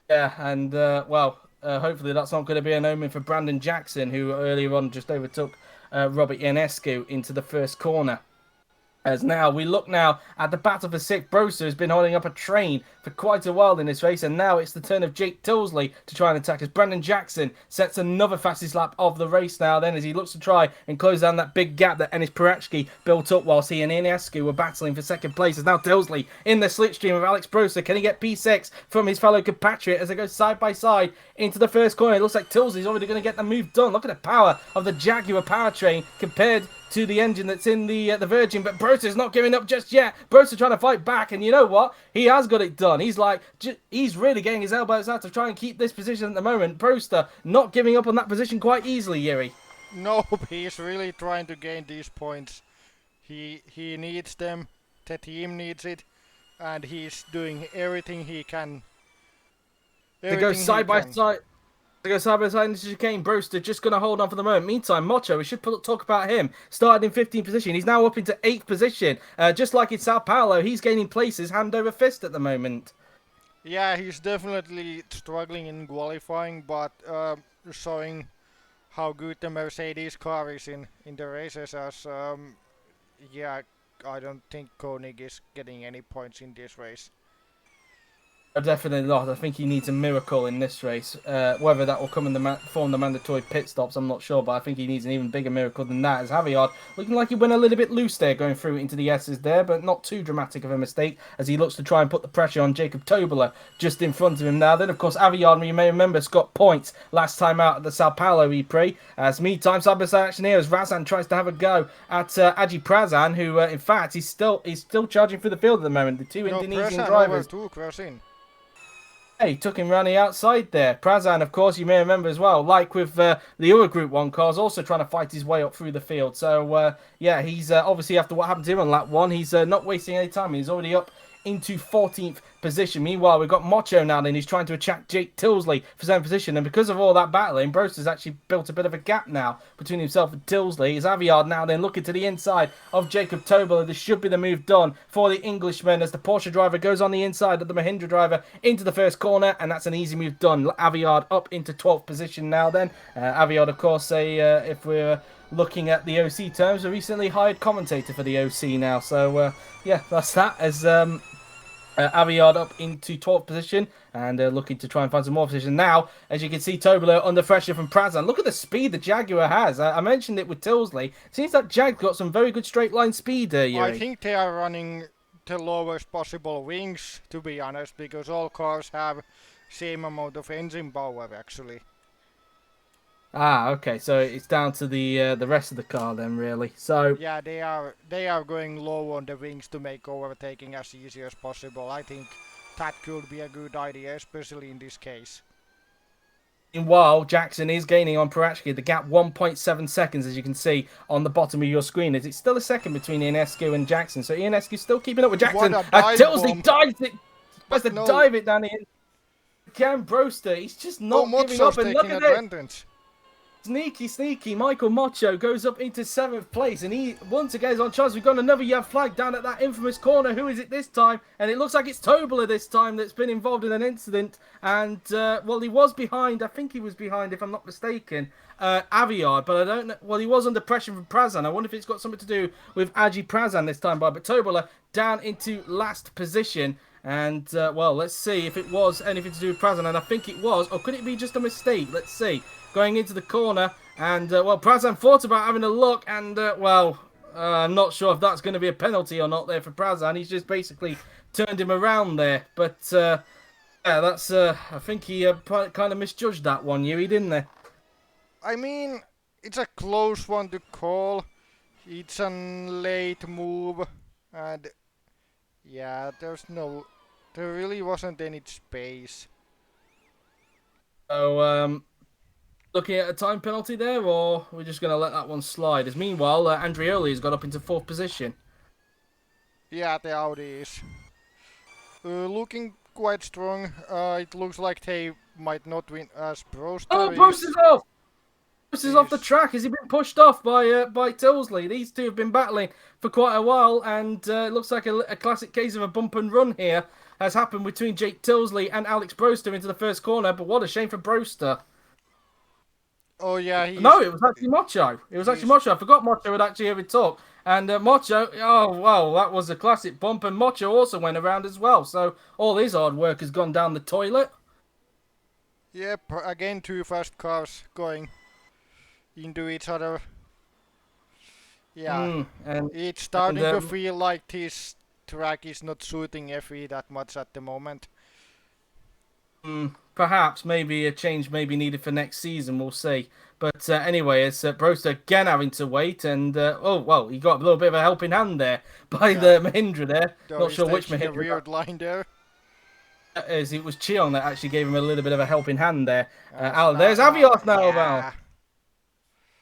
Yeah, and, well, hopefully that's not going to be an omen for Brandon Jackson, who earlier on just overtook Robert Ionescu into the first corner. As now we look now at the battle for sixth. Broster has been holding up a train for quite a while in this race, and now it's the turn of Jake Tilsley to try and attack as Brandon Jackson sets another fastest lap of the race now then, as he looks to try and close down that big gap that Enis Parachki built up whilst he and Ionescu were battling for second place. As now Tilsley in the slipstream of Alex Broster. Can he get P6 from his fellow compatriot as they go side by side into the first corner? It looks like Tilsley's already going to get the move done. Look at the power of the Jaguar powertrain compared to the engine that's in the Virgin, but Broster's not giving up just yet. Broster trying to fight back, and you know what? He has got it done. He's like, he's really getting his elbows out to try and keep this position at the moment. Broster not giving up on that position quite easily, Yuri. No, he's really trying to gain these points. He needs them, the team needs it, and he's doing everything he can. They go side by side. They go side by side into chicane. Broster just going to hold on for the moment. Meantime, Mocho, we should talk about him. Started in 15th position. He's now up into 8th position. Just like in Sao Paulo, he's gaining places hand over fist at the moment. Yeah, he's definitely struggling in qualifying, but showing how good the Mercedes car is in the races. As yeah, I don't think Koenig is getting any points in this race. Definitely not. I think he needs a miracle in this race. Whether that will come in the form of the mandatory pit stops, I'm not sure, but I think he needs an even bigger miracle than that. As Javier looking like he went a little bit loose there, going through into the S's there, but not too dramatic of a mistake as he looks to try and put the pressure on Jacob Tobler just in front of him now. Then, of course, Javier, you may remember, got points last time out at the Sao Paulo ePrix. As meantime, side by side action here as Razan tries to have a go at Aji Prazan, who, in fact, he's still charging through the field at the moment. The two Indonesian drivers. He took him round the outside there. Prazan, of course, you may remember as well, like with the other Group 1 cars, also trying to fight his way up through the field. So, yeah, he's obviously, after what happened to him on lap 1, he's not wasting any time. He's already up into 14th position. Meanwhile, we've got Mocho now, and he's trying to attack Jake Tilsley for 7th position. And because of all that battling, Broster's actually built a bit of a gap now between himself and Tilsley. Is Aviard now then looking to the inside of Jacob Tobler. This should be the move done for the Englishman as the Porsche driver goes on the inside of the Mahindra driver into the first corner, and that's an easy move done. Aviard up into 12th position now then. Aviard, of course, if we're looking at the OC terms, a recently hired commentator for the OC now. So, yeah, that's that as Aviard up into 12th position and looking to try and find some more position. Now, as you can see, Tobler under pressure from Prazan. Look at the speed the Jaguar has. I mentioned it with Tilsley. Seems like Jag's got some very good straight line speed there, Yuri. I think they are running the lowest possible wings, to be honest, because all cars have same amount of engine power, actually. Ah, okay. So it's down to the rest of the car then, really. So yeah, they are going low on the wings to make overtaking as easy as possible. I think that could be a good idea, especially in this case. Meanwhile, Jackson is gaining on Parachki. The gap 1.7 seconds, as you can see on the bottom of your screen. Is it's still a second between Ionescu and Jackson. So Ionescu still keeping up with Jackson. Tilsley dives it. Supposed to dive it down the end. Again, Broster, he's just not giving up. And look at it. Sneaky. Michael Mocho goes up into 7th place, and he once again is on chance. We've got another yellow flag down at that infamous corner. Who is it this time? And it looks like it's Tobler this time that's been involved in an incident. And, well, he was behind. I think he was behind, if I'm not mistaken, Aviard. But I don't know. Well, he was under pressure from Prazan. I wonder if it's got something to do with Aji Prazan this time. But Tobler down into last position. And, well, let's see if it was anything to do with Prazan. And I think it was. Or could it be just a mistake? Let's see. Going into the corner, and, well, Prazan thought about having a look, and, well, I'm not sure if that's going to be a penalty or not there for Prazan. He's just basically turned him around there. But, yeah, that's, I think he kind of misjudged that one, Yuri, didn't he? I mean, it's a close one to call. It's a late move, and, yeah, there really wasn't any space. So, looking at a time penalty there, or we're just going to let that one slide? As meanwhile, Andreoli has got up into 4th position. Yeah, the Audi is looking quite strong. It looks like they might not win as Broster. Oh, Broster's off! Broster's off the track. Has he been pushed off by Tilsley? These two have been battling for quite a while, and it looks like a classic case of a bump and run here has happened between Jake Tilsley and Alex Broster into the first corner, but what a shame for Broster. Oh yeah, No, it was actually Mocho. It was actually he's Mocho. I forgot Mocho had actually ever talk. And Mocho, oh well, that was a classic bump. And Mocho also went around as well. So all his hard work has gone down the toilet. yep, again two fast cars going into each other. Yeah, Mm, it's and starting to feel like this track is not suiting FE that much at the moment. perhaps maybe a change may be needed for next season. We'll see. But anyway, it's Broster again having to wait, and oh well, he got a little bit of a helping hand there by Yeah, the Mahindra there. though Not he's sure which taking a Mahindra weird line there. that is. It was Cheon that actually gave him a little bit of a helping hand there. As Al, there's Avios now yeah. about.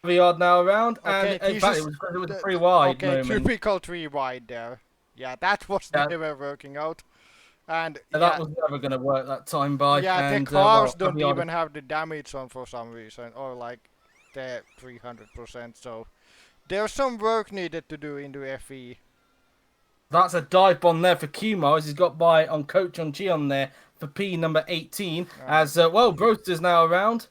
Aviard now around, and Okay, in this fact, is it was a pretty wide okay. moment. Typical three wide there. Yeah, that was Yeah, never working out. And that yeah, was never going to work that time by, yeah, the and cars well, don't Aviard. even have the damage on for some reason, or like the 300%. So there's some work needed to do into FE. That's a dive bomb there for Kumar as he's got by on Coach on Cheon there for P number 18. And As well, Broster's now around.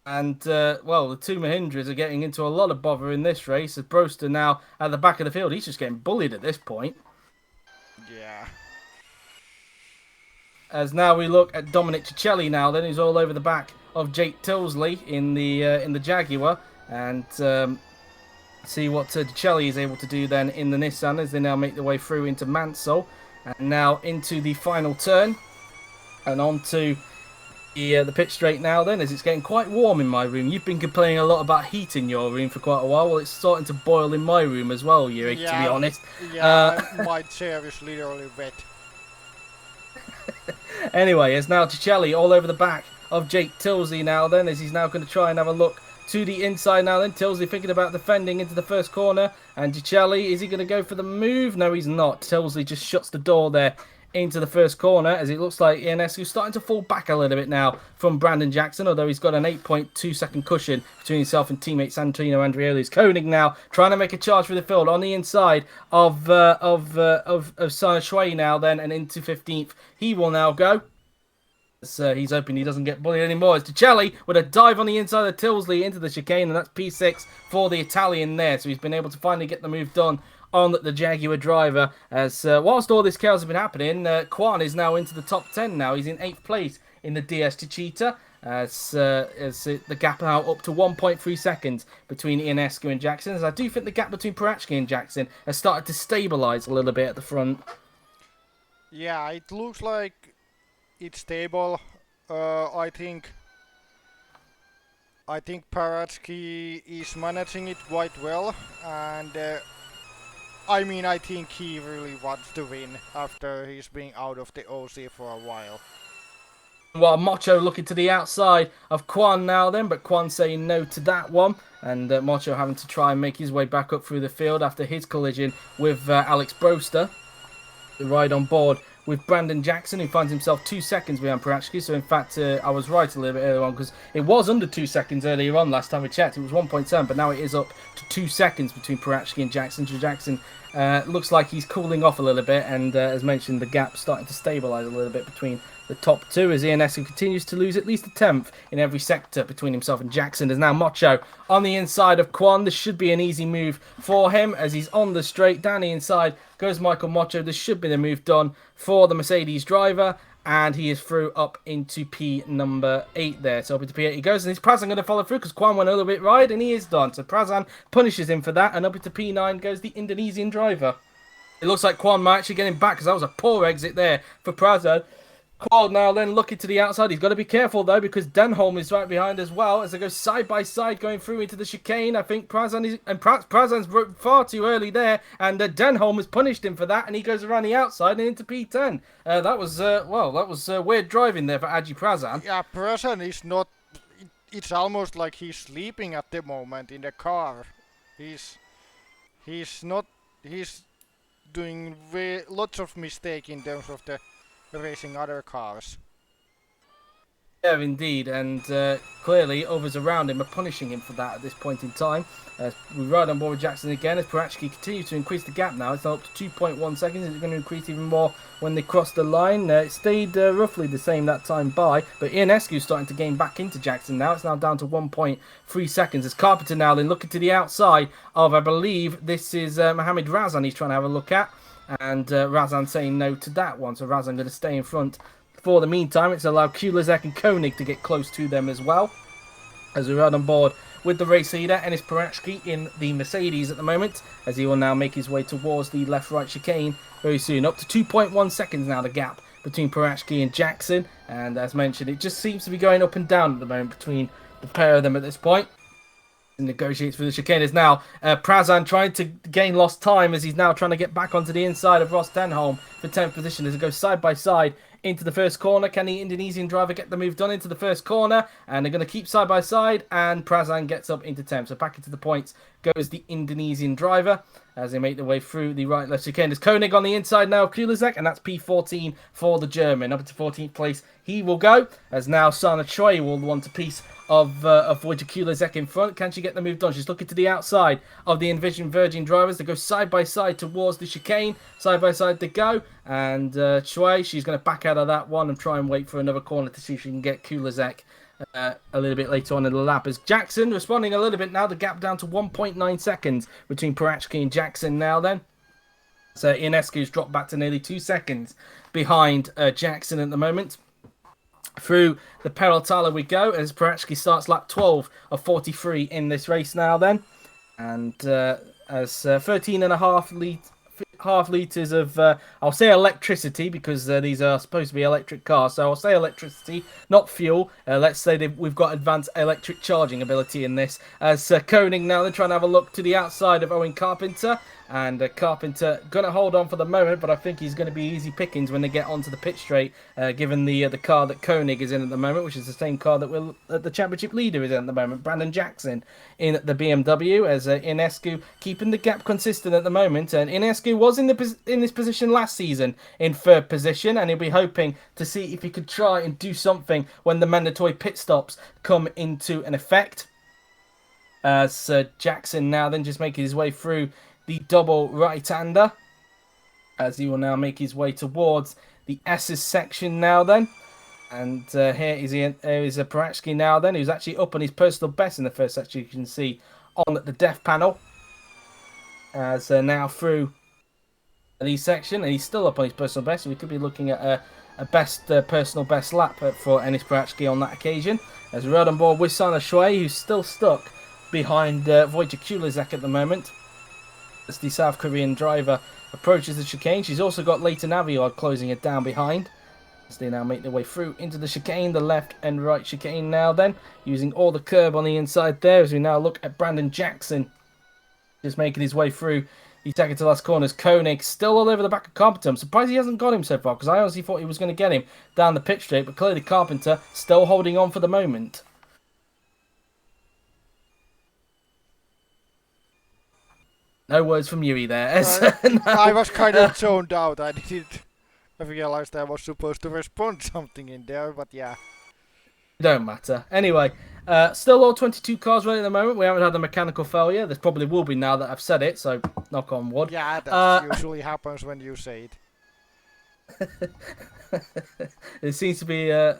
And well, the two Mahindras are getting into a lot of bother in this race. As Broster now at the back of the field, he's just getting bullied at this point. yeah, As now we look at Dominic Cicelli now, then he's all over the back of Jake Tilsley in the Jaguar, and see what Cicelli is able to do then in the Nissan as they now make their way through into Mansell, and now into the final turn, and onto the pit straight now then, as it's getting quite warm in my room. You've been complaining a lot about heat in your room for quite a while. Well, it's starting to boil in my room as well, Yuri, to be honest. yeah. My chair is literally wet. Anyway, it's now Cicelli all over the back of Jake Tilsley now then, as he's now going to try and have a look to the inside now then. Tilsley thinking about defending into the first corner, and Cicelli, is he going to go for the move? No, he's not. Tilsley just shuts the door there into the first corner, as it looks like Ionescu's starting to fall back a little bit now from Brandon Jackson, although he's got an 8.2 second cushion between himself and teammate Santino Andreoli's. Koenig now trying to make a charge for the field on the inside of Sana Shui now then, and into 15th. He will now go. So he's hoping he doesn't get bullied anymore. It's Cicelli with a dive on the inside of Tilsley into the chicane, and that's P6 for the Italian there. So he's been able to finally get the move done on the Jaguar driver. As whilst all this chaos has been happening, Kwan is now into the top 10 now. He's in 8th place in the DS Chichita. As the gap now up to 1.3 seconds between Ionescu and Jackson. As I do think the gap between Parachki and Jackson has started to stabilise a little bit at the front. Yeah, it looks like it's stable. I think Paratsky is managing it quite well, and I mean, I think he really wants to win after he's been out of the OC for a while. Well, Mocho looking to the outside of Kwan now then, but Kwan saying no to that one, and Mocho having to try and make his way back up through the field after his collision with Alex Broster. The ride on board with Brandon Jackson, who finds himself 2 seconds behind Parachki. So in fact, I was right a little bit earlier on, because it was under 2 seconds earlier on last time we checked. It was 1.7, but now it is up to 2 seconds between Parachki and Jackson. So Jackson looks like he's cooling off a little bit, and as mentioned, the gap starting to stabilise a little bit between the top two, as Ionescu continues to lose at least a tenth in every sector between himself and Jackson. There's now Mocho on the inside of Kwan. This should be an easy move for him as he's on the straight. Down the inside goes Michael Mocho. This should be the move done for the Mercedes driver, and he is through up into P number 8 there. So up into P8 he goes, and is Prazan going to follow through because Kwan went a little bit wide, and he is done. So Prazan punishes him for that, and up into P9 goes the Indonesian driver. It looks like Kwan might actually get him back, because that was a poor exit there for Prazan. Quad now then looking to the outside. He's got to be careful though, because Denholm is right behind as well as they go side by side going through into the chicane. I think Prazan's far too early there, and Denholm has punished him for that, and he goes around the outside and into P10. That was weird driving there for Aji Prazan. Yeah, Prazan is not. It's almost like he's sleeping at the moment in the car. He's not. He's doing lots of mistakes in terms of the racing other cars. Yeah, indeed, and clearly others around him are punishing him for that at this point in time. We ride on board with Jackson again as Parachki continues to increase the gap now. It's now up to 2.1 seconds. It's going to increase even more when they cross the line. It stayed roughly the same that time by, but Ionescu is starting to gain back into Jackson now. It's now down to 1.3 seconds as Carpenter now then looking to the outside of, I believe, this is Mohamed Razan he's trying to have a look at. And Razan saying no to that one, so Razan going to stay in front. For the meantime, it's allowed Kulizek and Koenig to get close to them as well. As we ride on board with the race leader, Enis Parachki in the Mercedes at the moment, as he will now make his way towards the left-right chicane very soon. Up to 2.1 seconds now, the gap between Parachki and Jackson. And as mentioned, it just seems to be going up and down at the moment between the pair of them at this point. Negotiates for the chicane is now Prazan trying to gain lost time as he's now trying to get back onto the inside of Ross Denholm for 10th position as it goes side by side into the first corner. Can the Indonesian driver get the move done into the first corner? And they're going to keep side by side, and Prazan gets up into 10th. So back into the points goes the Indonesian driver as they make their way through the right left chicane. There's Koenig on the inside now of Kulizek, and that's P14 for the German. Up into 14th place he will go, as now Sana Choi will want a piece of Wojciech Kulizek in front. Can she get the move done? She's looking to the outside of the Envision Virgin drivers. They go side by side towards the chicane. Side by side they go. And Choi, she's going to back out of that one and try and wait for another corner to see if she can get Kulizek a little bit later on in the lap. As Jackson responding a little bit now. The gap down to 1.9 seconds between Parachki and Jackson now then. So Ionescu's dropped back to nearly 2 seconds behind Jackson at the moment. Through the Peraltala we go as Parachki starts lap 12 of 43 in this race now then. And as 13.5 litres of, I'll say electricity because these are supposed to be electric cars. So I'll say electricity, not fuel. Let's say that we've got advanced electric charging ability in this. As Koenig now they're trying to have a look to the outside of Owen Carpenter. And Carpenter going to hold on for the moment, but I think he's going to be easy pickings when they get onto the pit straight, given the car that Koenig is in at the moment, which is the same car that the championship leader is in at the moment, Brandon Jackson, in the BMW, as Ionescu keeping the gap consistent at the moment. And Ionescu was in this position last season in third position, and he'll be hoping to see if he could try and do something when the mandatory pit stops come into an effect. As Jackson now then just making his way through the double right-hander as he will now make his way towards the S's section now then. And here is Parachki now then, who's actually up on his personal best in the first section, you can see on the def panel. As now through the section, and he's still up on his personal best, so we could be looking at a personal best lap for Enis Parachki on that occasion. As we rode on board with Sana Shui, who's still stuck behind Wojciech Kulizek at the moment. As the South Korean driver approaches the chicane, she's also got Leighton Aviard closing it down behind. As they now make their way through into the chicane, the left and right chicane now then, using all the curb on the inside there, as we now look at Brandon Jackson just making his way through the second to last corners. Koenig still all over the back of Carpenter. I'm surprised he hasn't got him so far, because I honestly thought he was going to get him down the pit straight, but clearly Carpenter still holding on for the moment. No words from Yuri there. No. I was kind of zoned out. I didn't realize I was supposed to respond something in there, but yeah. Don't matter. Anyway, still all 22 cars running at the moment. We haven't had a mechanical failure. There probably will be now that I've said it, so knock on wood. Yeah, that usually happens when you say it. It seems to be it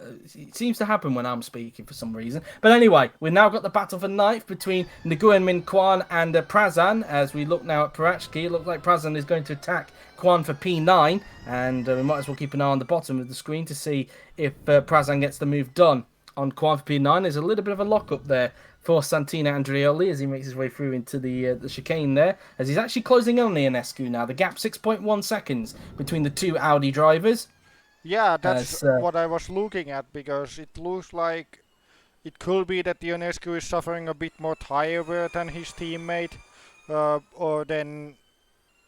seems to happen when I'm speaking for some reason. But anyway, we've now got the battle for ninth between Nguyen Min Kwan and Prazan. As we look now at Parachki, it looks like Prazan is going to attack Kwan for P9, and we might as well keep an eye on the bottom of the screen to see if Prazan gets the move done on Kwan for P9. There's a little bit of a lock up there for Santina Andreoli as he makes his way through into the chicane there, as he's actually closing in on Ionescu now. The gap 6.1 seconds between the two Audi drivers. Yeah, that's what I was looking at, because it looks like it could be that Ionescu is suffering a bit more tire wear than his teammate, or then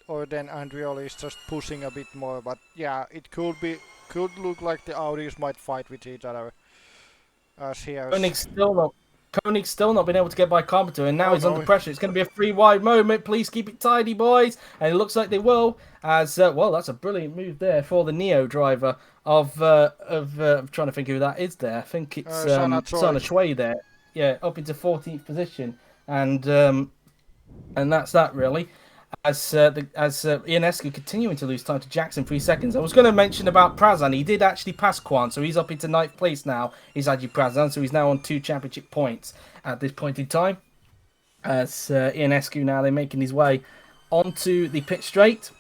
Andreoli is just pushing a bit more. But yeah, it could look like the Audis might fight with each other. As here, Koenig's still not been able to get by Carpenter, and now he's under pressure. It's going to be a free wide moment. Please keep it tidy, boys. And it looks like they will, as well, that's a brilliant move there for the Neo driver I'm trying to think who that is there. I think it's Sana Choi. Sana Shui there. Yeah, up into 14th position, and that's that really. As Ionescu continuing to lose time to Jackson 3 seconds. I was going to mention about Prazan. He did actually pass Kwan, so he's up into ninth place now. He's Aji Prazan, so he's now on 2 championship points at this point in time. As Ionescu now they're making his way onto the pit straight.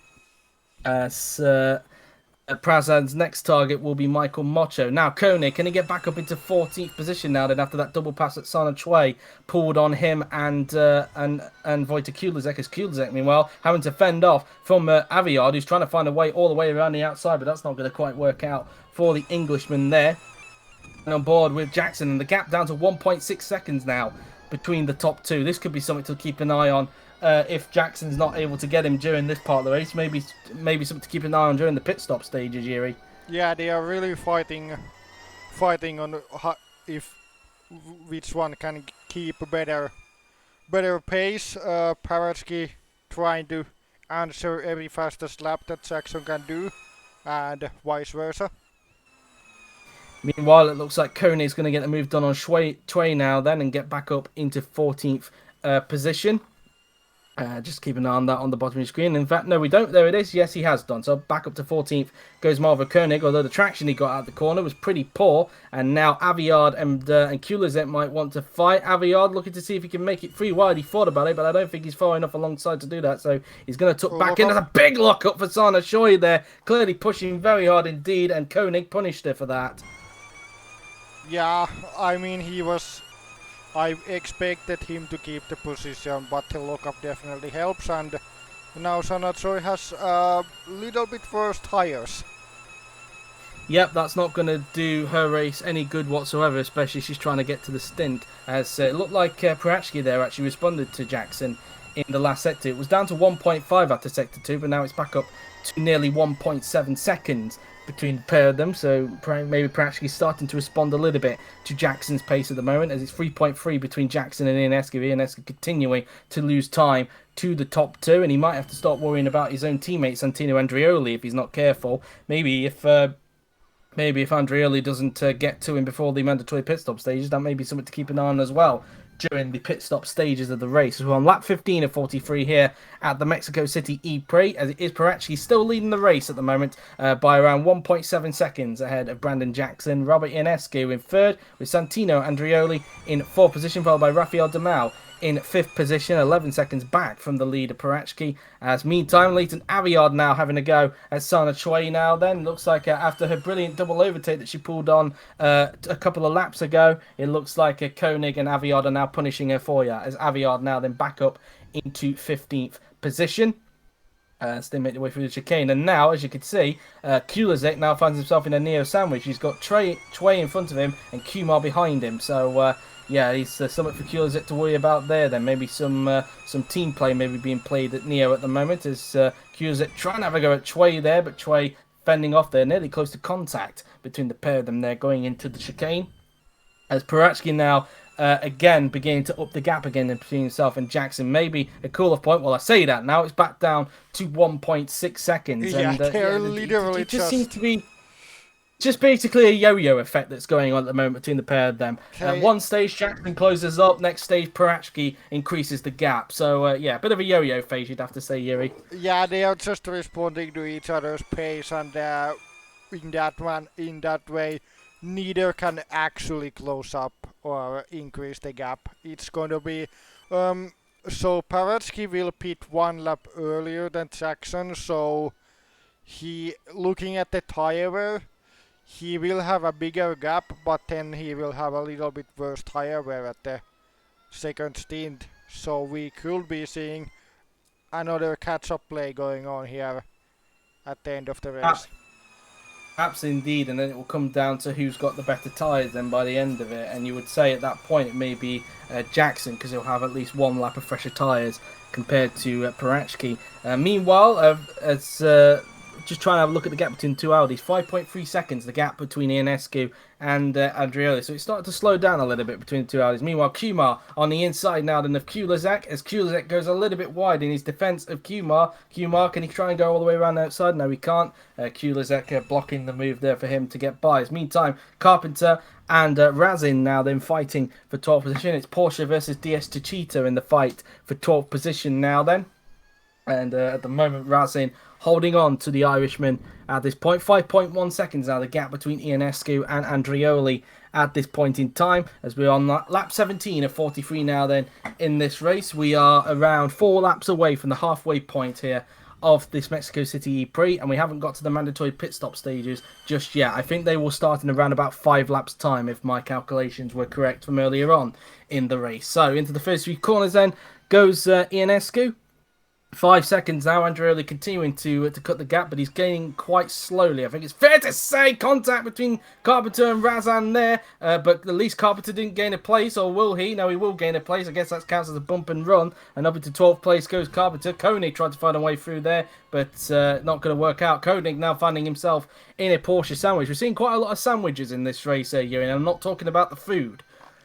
As Prazan's next target will be Michael Mocho. Now, Koenig, can he get back up into 14th position now? Then after that double pass at Sana Chue pulled on him and Wojtek Kulizek, as Kulizek, meanwhile, having to fend off from Aviard, who's trying to find a way all the way around the outside, but that's not going to quite work out for the Englishman there. And on board with Jackson, and the gap down to 1.6 seconds now between the top two. This could be something to keep an eye on. If Jackson's not able to get him during this part of the race, maybe something to keep an eye on during the pit stop stages, Yuri. Yeah, they are really fighting on if which one can keep a better pace. Paratsky trying to answer every fastest lap that Jackson can do, and vice versa. Meanwhile, it looks like Koenig's going to get the move done on Chue now then and get back up into 14th position. Just keep an eye on that on the bottom of your screen. In fact, no, we don't. There it is. Yes, he has done. So back up to 14th goes Marvo Koenig, although the traction he got out the corner was pretty poor. And now Aviard and Kulizek might want to fight. Aviard looking to see if he can make it free wide. He thought about it, but I don't think he's far enough alongside to do that. So he's going to tuck back in. There's a big lock-up for Sana Choi there. Clearly pushing very hard indeed, and Koenig punished her for that. Yeah, I mean, I expected him to keep the position, but the lockup definitely helps, and now Sana Choi has a little bit worse tires. Yep, that's not going to do her race any good whatsoever, especially she's trying to get to the stint. As it looked like Paratsky there actually responded to Jackson in the last sector. It was down to 1.5 after sector 2, but now it's back up to nearly 1.7 seconds between the pair of them, so maybe Paratsky's starting to respond a little bit to Jackson's pace at the moment, as it's 3.3 between Jackson and Ionescu. Ionescu continuing to lose time to the top two, and he might have to start worrying about his own teammate Santino Andreoli if he's not careful. Maybe if Andreoli doesn't get to him before the mandatory pit stop stages, that may be something to keep an eye on as well during the pit stop stages of the race. We're on lap 15 of 43 here at the Mexico City ePrix, as it is Paratsky still leading the race at the moment by around 1.7 seconds ahead of Brandon Jackson. Robert Ionescu in third, with Santino Andreoli in fourth position, followed by Rafael Damao in fifth position, 11 seconds back from the leader Paratsky. As meantime, Leighton Aviard now having a go at Sana Choi now then. Looks like after her brilliant double overtake that she pulled on a couple of laps ago, it looks like Koenig and Aviard are now punishing her for you, as Aviard now then back up into 15th position. As they make their way through the chicane. And now, as you can see, Kulizek now finds himself in a Neo sandwich. He's got Chue in front of him and Kumar behind him. So, yeah, he's something for Kulizek to worry about there. Then maybe some team play maybe being played at Neo at the moment. As Kulizek trying to have a go at Chue there, but Chue fending off there, nearly close to contact between the pair of them there going into the chicane. As Paratsky now again beginning to up the gap again between himself and Jackson. Maybe a cool-off point. Well, I say that now. It's back down to 1.6 seconds. Yeah, and, they're literally it just seems to be just basically a yo-yo effect that's going on at the moment between the pair of them. One stage, Jackson closes up. Next stage, Paratsky increases the gap. So, yeah, a bit of a yo-yo phase, you'd have to say, Yuri. Yeah, they are just responding to each other's pace, and in that way, neither can actually close up or increase the gap. It's going to be so Paratsky will pit one lap earlier than Jackson, so he, looking at the tire wear, he will have a bigger gap, but then he will have a little bit worse tire wear at the second stint, so we could be seeing another catch-up play going on here at the end of the race. Perhaps indeed, and then it will come down to who's got the better tyres then by the end of it. And you would say at that point it may be Jackson, because he'll have at least one lap of fresher tyres compared to Paratsky. Meanwhile, as just trying to have a look at the gap between two Audis. 5.3 seconds, the gap between Ionescu and Andrioli. So it's started to slow down a little bit between the two Audis. Meanwhile, Kumar on the inside now then of Kulazak, as Kulazak goes a little bit wide in his defence of Kumar. Kumar, can he try and go all the way around the outside? No, he can't. Kulazak blocking the move there for him to get by. Meantime, Carpenter and Razin now then fighting for 12th position. It's Porsche versus DS Tachita in the fight for 12th position now then. And at the moment, Razin holding on to the Irishman at this point. 5.1 seconds now, the gap between Ionescu and Andrioli at this point in time. As we're on lap 17 of 43 now then in this race. We are around 4 laps away from the halfway point here of this Mexico City Prix, and we haven't got to the mandatory pit stop stages just yet. I think they will start in around about 5 laps time if my calculations were correct from earlier on in the race. So into the first 3 corners then goes Ionescu. 5 seconds now. Andrioli continuing to cut the gap, but he's gaining quite slowly. I think it's fair to say contact between Carpenter and Razan there, but at least Carpenter didn't gain a place, or will he? No, he will gain a place. I guess that counts as a bump and run. And up into 12th place goes Carpenter. Koenig tried to find a way through there, but not going to work out. Koenig now finding himself in a Porsche sandwich. We're seeing quite a lot of sandwiches in this race here, and I'm not talking about the food.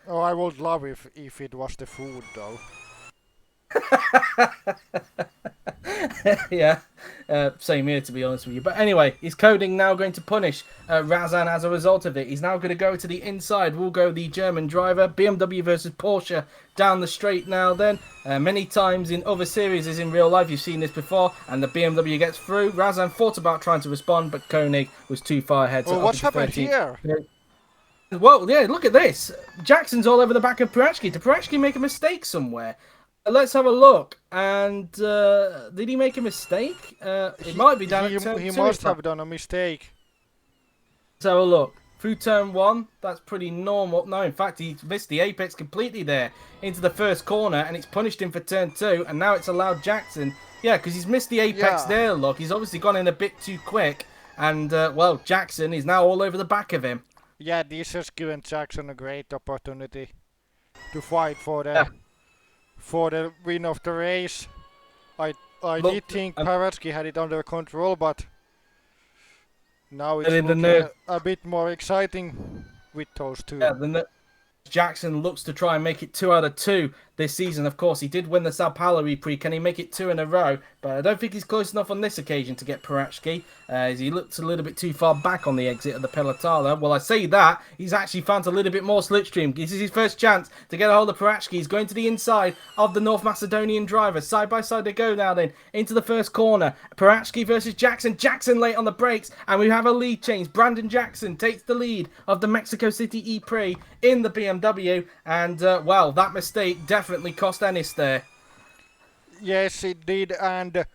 Oh, I would love if it was the food though. Yeah, same here to be honest with you. But anyway, is Koenig now going to punish Razan as a result of it? He's now going to go to the inside. Will go the German driver. BMW versus Porsche down the straight now then. Many times in other series as in real life, you've seen this before, and the BMW gets through. Razan thought about trying to respond, but Koenig was too far ahead. Well, what's happened here? Well, yeah, look at this. Jackson's all over the back of Prachki. Did Prachki make a mistake somewhere? Let's have a look. And did he make a mistake? It might be down at turn 2. He must have done a mistake. Let's have a look. Through turn 1, that's pretty normal. No, in fact, he missed the apex completely there into the first corner, and it's punished him for turn 2, and now it's allowed Jackson. Yeah, because he's missed the apex there, look. He's obviously gone in a bit too quick, and, well, Jackson is now all over the back of him. Yeah, this has given Jackson a great opportunity to fight for the win of the race. I did think Paratsky had it under control, but now it's looking a bit more exciting with those two. Yeah, Jackson looks to try and make it 2 out of 2 this season. Of course, he did win the Sao Paulo Prix. Can he make it 2 in a row? But I don't think he's close enough on this occasion to get Parachki, as he looks a little bit too far back on the exit of the Pelotala. Well, I say that, he's actually found a little bit more slipstream. This is his first chance to get a hold of Parachki. He's going to the inside of the North Macedonian driver. Side by side they go now then, into the first corner. Parachki versus Jackson. Jackson late on the brakes, and we have a lead change. Brandon Jackson takes the lead of the Mexico City Prix in the BMW, and, well, that mistake definitely cost Ennis there. Yes, it did, and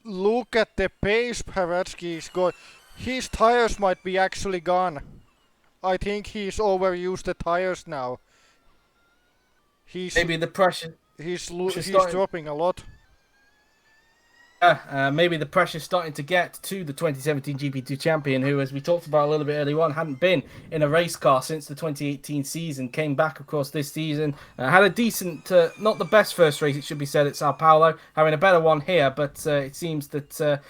look at the pace Paratsky is going. His tires might be actually gone. I think he's overused the tires now. Maybe the pressure. He's dropping a lot. Maybe the pressure's starting to get to the 2017 GP2 champion, who, as we talked about a little bit earlier on, hadn't been in a race car since the 2018 season. Came back, of course, this season. Had a decent, not the best first race, it should be said, at Sao Paulo. Having a better one here, but it seems that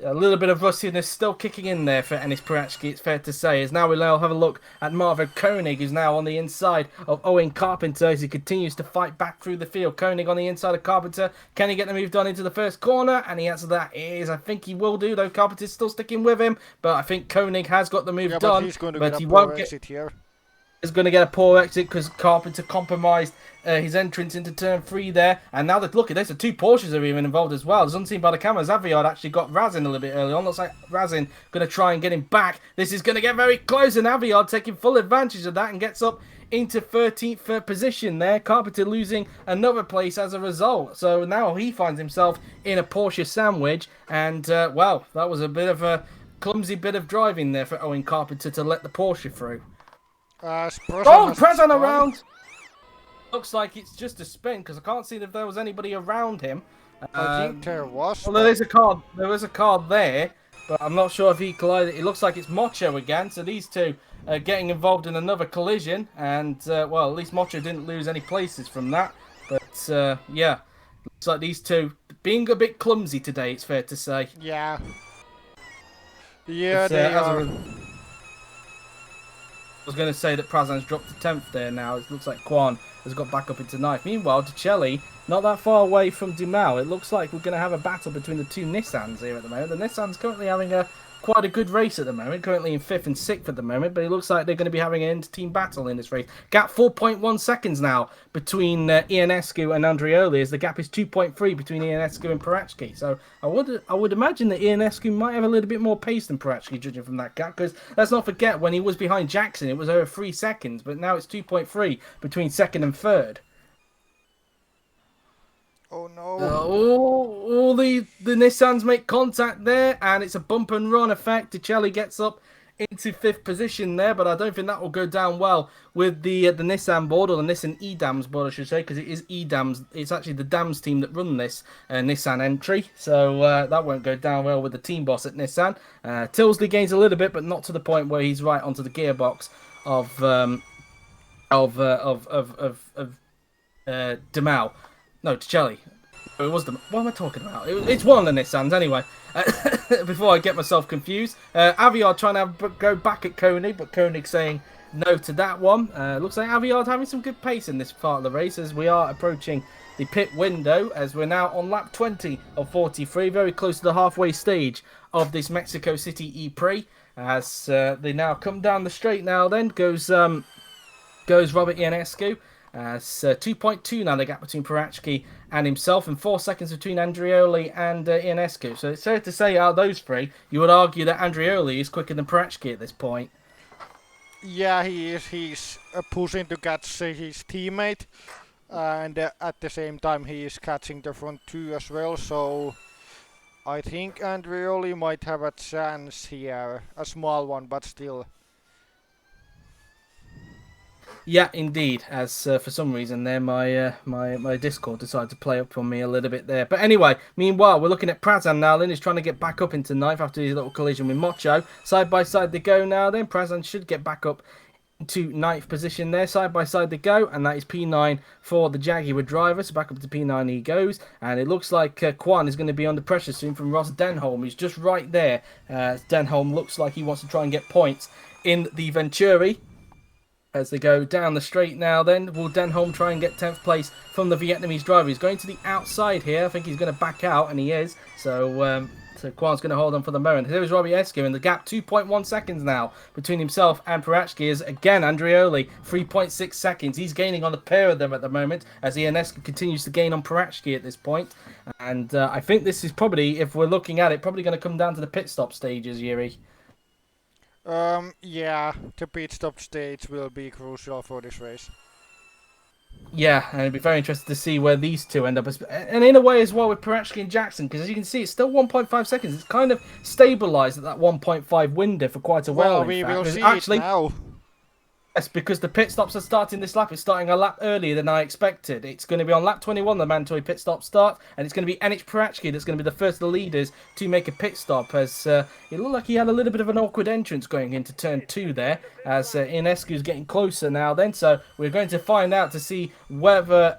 a little bit of rustiness still kicking in there for Ennis Parachki, it's fair to say. As now we'll now have a look at Marvo Koenig, who's now on the inside of Owen Carpenter as he continues to fight back through the field. Koenig on the inside of Carpenter. Can he get the move done into the first corner? And the answer to that is, I think he will do, though Carpenter's still sticking with him. But I think Koenig has got the move done. But he won't get here. Is going to get a poor exit because Carpenter compromised his entrance into turn 3 there. And now that look at this, the 2 Porsches are even involved as well. As unseen by the cameras, Aviard actually got Razin a little bit early on. Looks like Razin going to try and get him back. This is going to get very close, and Aviard taking full advantage of that and gets up into 13th position there. Carpenter losing another place as a result. So now he finds himself in a Porsche sandwich. And, well, that was a bit of a clumsy bit of driving there for Owen Carpenter to let the Porsche through. Prezan around. Looks like it's just a spin because I can't see if there was anybody around him. I think there was. Well, there is a card. There is a card there, but I'm not sure if he collided. It looks like it's Mocho again. So these two are getting involved in another collision, and well, at least Mocho didn't lose any places from that. But yeah, looks like these two being a bit clumsy today, it's fair to say. Yeah. Yeah, they As are. I was going to say that Prazan's dropped to 10th there now. It looks like Quan has got back up into 9th. Meanwhile, Decelli, not that far away from Dumal. It looks like we're going to have a battle between the two Nissans here at the moment. The Nissan's currently having quite a good race at the moment, currently in 5th and 6th at the moment, but it looks like they're going to be having an inter-team battle in this race. Gap 4.1 seconds now between Ionescu and Andreoli, as the gap is 2.3 between Ionescu and Parachki. So I would imagine that Ionescu might have a little bit more pace than Parachki, judging from that gap, because let's not forget, when he was behind Jackson, it was over 3 seconds, but now it's 2.3 between 2nd and 3rd. Oh no. All the Nissans make contact there, and it's a bump and run effect. Decelli gets up into 5th position there, but I don't think that will go down well with the Nissan board, or the Nissan EDAMS board, I should say, because it is EDAMS. It's actually the DAMS team that run this Nissan entry, so that won't go down well with the team boss at Nissan. Tilsley gains a little bit, but not to the point where he's right onto the gearbox of Demal. No, Decelli. It was what am I talking about? It's one of the Nissans anyway. Before I get myself confused, Aviard trying to go back at Koenig, but Koenig saying no to that one. Looks like Aviard having some good pace in this part of the race as we are approaching the pit window, as we're now on lap 20 of 43, very close to the halfway stage of this Mexico City ePrix. As they now come down the straight now, then goes Robert Ionescu. 2.2 now the gap between Parachki and himself, and 4 seconds between Andreoli and Ionescu. So it's fair to say, out of those three, you would argue that Andreoli is quicker than Parachki at this point. Yeah, he is. He's pushing to catch his teammate, and at the same time he is catching the front two as well. So I think Andreoli might have a chance here, a small one, but still. Yeah, indeed. As for some reason there, my Discord decided to play up on me a little bit there. But anyway, meanwhile, we're looking at Prazan now. Then he's trying to get back up into 9th after his little collision with Mocho. Side by side they go now. Then Prazan should get back up to 9th position there. Side by side they go, and that is P9 for the Jaguar driver. So back up to P9 he goes, and it looks like Quan is going to be under pressure soon from Ross Denholm, who's just right there. Denholm looks like he wants to try and get points in the Venturi. As they go down the straight now, then will Denholm try and get 10th place from the Vietnamese driver? He's going to the outside here. I think he's going to back out, and he is. So Quan's going to hold on for the moment. Here is Robbie Eskew in the gap, 2.1 seconds now between himself and Parachki. Is again Andreoli, 3.6 seconds. He's gaining on the pair of them at the moment as Ionescu continues to gain on Parachki at this point. And I think this is probably, if we're looking at it, probably going to come down to the pit stop stages, Yuri. Yeah, the pit stop stage will be crucial for this race. Yeah, and it'd be very interesting to see where these two end up. And in a way as well with Parachki and Jackson, because as you can see, it's still 1.5 seconds. It's kind of stabilised at that 1.5 window for quite a while. Well, we will see it now. Yes, because the pit stops are starting this lap. It's starting a lap earlier than I expected. It's going to be on lap 21, the mandatory pit stop start, and it's going to be NH Parachki that's going to be the first of the leaders to make a pit stop, as it looked like he had a little bit of an awkward entrance going into turn 2 there, as Ionescu's getting closer now then, so we're going to find out to see whether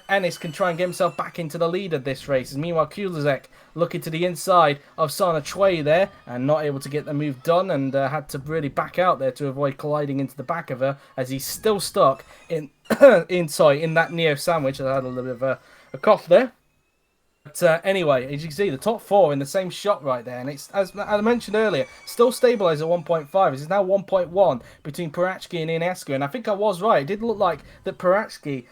Ennis can try and get himself back into the lead of this race. And meanwhile, Kulizek looking to the inside of Sana Chue there, and not able to get the move done, and had to really back out there to avoid colliding into the back of her, as he's still stuck in in that Neo sandwich. I had a little bit of a cough there. But anyway, as you can see, the top 4 in the same shot right there, and it's, as I mentioned earlier, still stabilised at 1.5. It's now 1.1 between Parachki and Ionescu, and I think I was right. It did look like that Parachki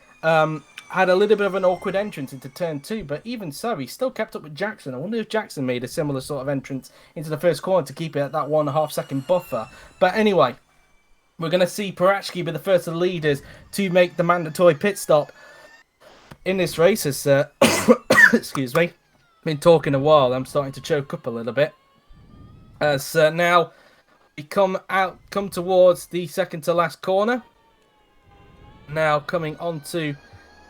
had a little bit of an awkward entrance into turn 2, but even so, he still kept up with Jackson. I wonder if Jackson made a similar sort of entrance into the first corner to keep it at that 1.5 second buffer. But anyway, we're going to see Parachki be the first of the leaders to make the mandatory pit stop in this race. As excuse me, been talking a while, I'm starting to choke up a little bit. As now we come towards the second to last corner. Now coming onto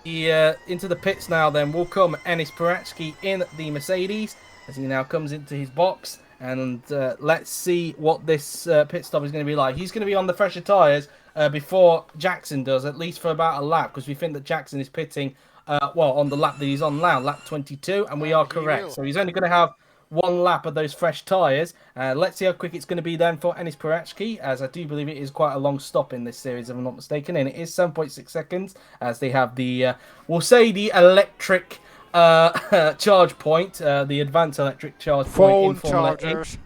the into the pits now, then will come Ennis Parachki in the Mercedes as he now comes into his box. And let's see what this pit stop is going to be like. He's going to be on the fresher tyres before Jackson does, at least for about a lap, because we think that Jackson is pitting well, on the lap that he's on now, lap 22, and we are And he correct. will. So he's only going to have one lap of those fresh tyres. Let's see how quick it's going to be then for Enis Parachki, as I do believe it is quite a long stop in this series, if I'm not mistaken, and it is 7.6 seconds, as they have the, we'll say the electric charge point, the advanced electric charge point in Phone Formula E. chargers.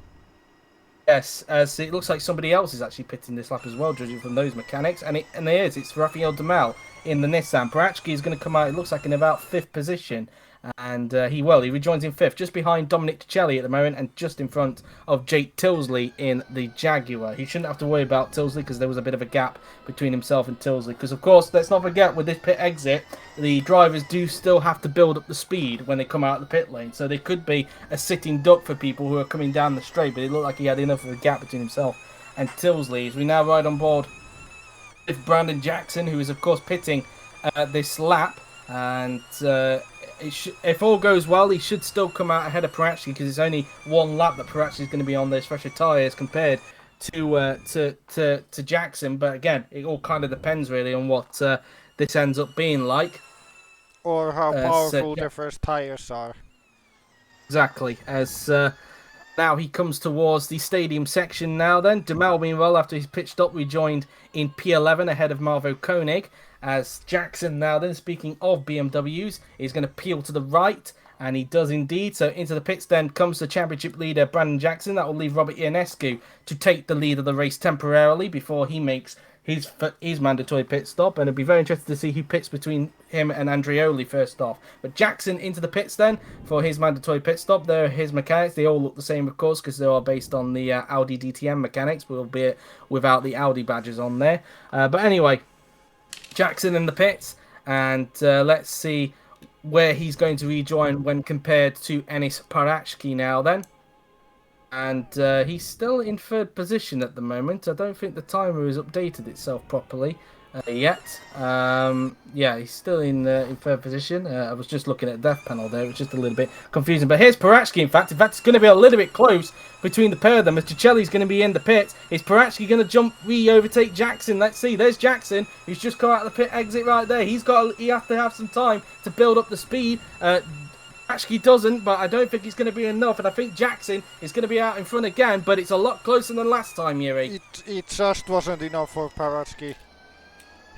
Yes, as it looks like somebody else is actually pitting this lap as well, judging from those mechanics, and there is. It's Rafael Duhamel in the Nissan. Parachki is going to come out, it looks like, in about 5th position, and he rejoins in 5th, just behind Dominic Ticelli at the moment, and just in front of Jake Tilsley in the Jaguar. He shouldn't have to worry about Tilsley because there was a bit of a gap between himself and Tilsley, because of course, let's not forget, with this pit exit, the drivers do still have to build up the speed when they come out of the pit lane, so there could be a sitting duck for people who are coming down the straight, but it looked like he had enough of a gap between himself and Tilsley. As we now ride on board with Brandon Jackson, who is of course pitting this lap, and if all goes well, he should still come out ahead of Parachki, because it's only one lap that Parachki is going to be on those fresher tyres compared to Jackson. But again, it all kind of depends really on what this ends up being like. Or how powerful the first tires are. Exactly. As now he comes towards the stadium section now then. Duhamel, meanwhile, after he's pitched up, rejoined in P11 ahead of Marvo Koenig. As Jackson now then, speaking of BMWs, is going to peel to the right. And he does indeed. So into the pits then comes the championship leader, Brandon Jackson. That will leave Robert Ionescu to take the lead of the race temporarily before he makes his mandatory pit stop, and it'd be very interesting to see who pits between him and Andreoli first off. But Jackson into the pits then for his mandatory pit stop. There are his mechanics. They all look the same, of course, because they are based on the Audi DTM mechanics, albeit without the Audi badges on there. But anyway, Jackson in the pits, and let's see where he's going to rejoin when compared to Enis Parachki now then. And he's still in 3rd position at the moment. I don't think the timer has updated itself properly yet. Yeah, he's still in 3rd position. I was just looking at the death panel there. It was just a little bit confusing. But here's Parachki, in fact. It's going to be a little bit close between the pair of them, as Ticelli's going to be in the pits. Is Parachki going to overtake Jackson? Let's see. There's Jackson, who's just come out of the pit exit right there. He has to have some time to build up the speed. Parachki doesn't, but I don't think it's going to be enough, and I think Jackson is going to be out in front again, but it's a lot closer than last time, Yuri. It just wasn't enough for Parachki.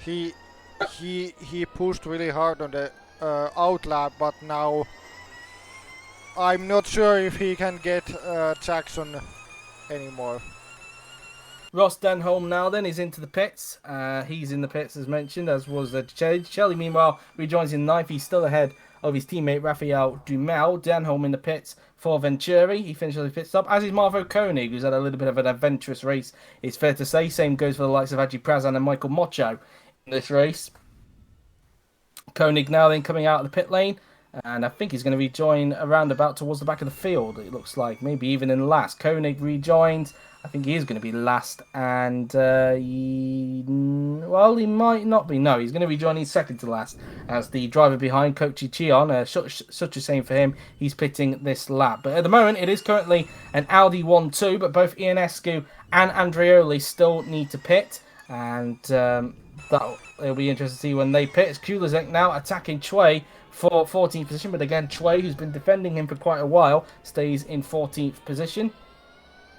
He pushed really hard on the outlap, but now I'm not sure if he can get Jackson anymore. Ross Denholm now then is into the pits. He's in the pits as mentioned, as was Ticelli. Meanwhile, rejoins in 9th. He's still ahead of his teammate Rafael Duhamel. Denholm in the pits for Venturi. He finishes the pit stop, as is Marvo Koenig, who's had a little bit of an adventurous race, it's fair to say. Same goes for the likes of Haji Prazan and Michael Mocho in this race. Koenig now then coming out of the pit lane, and I think he's going to rejoin around about towards the back of the field, it looks like, maybe even in last. Koenig rejoined. I think he is going to be last, and he might not be. No, he's going to be joining second to last as the driver behind, Kochi Chion. Such a shame for him. He's pitting this lap. But at the moment, it is currently an Audi 1-2, but both Ionescu and Andreoli still need to pit, and it'll be interesting to see when they pit. It's Kulizek now attacking Chue for 14th position, but again, Chue, who's been defending him for quite a while, stays in 14th position.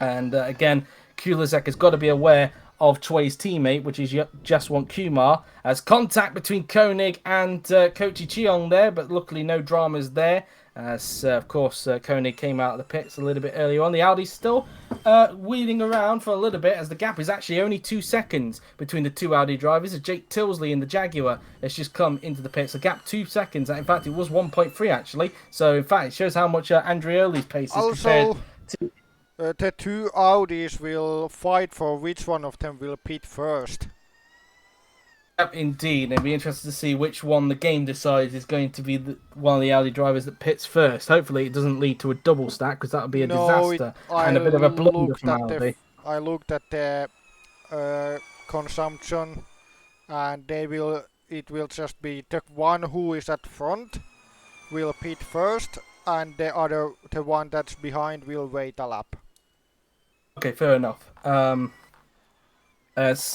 And again, Kulizek has got to be aware of Chue's teammate, which is Jaswant Kumar, as contact between Koenig and Kochi Chiong there, but luckily no dramas there, as of course Koenig came out of the pits a little bit earlier on. The Audi's still wheeling around for a little bit, as the gap is actually only 2 seconds between the two Audi drivers, as Jake Tilsley in the Jaguar has just come into the pits. The gap 2 seconds, in fact it was 1.3 actually, so in fact it shows how much Andreoli's pace is compared to... The two Audis will fight for which one of them will pit first. Yep, indeed. It'll be interesting to see which one the game decides is going to be one of the Audi drivers that pits first. Hopefully it doesn't lead to a double stack, because that would be a disaster and a bit of a blunder from Audi. I looked at the consumption, and it will just be the one who is at front will pit first, and the one that's behind will wait a lap. Okay, fair enough. As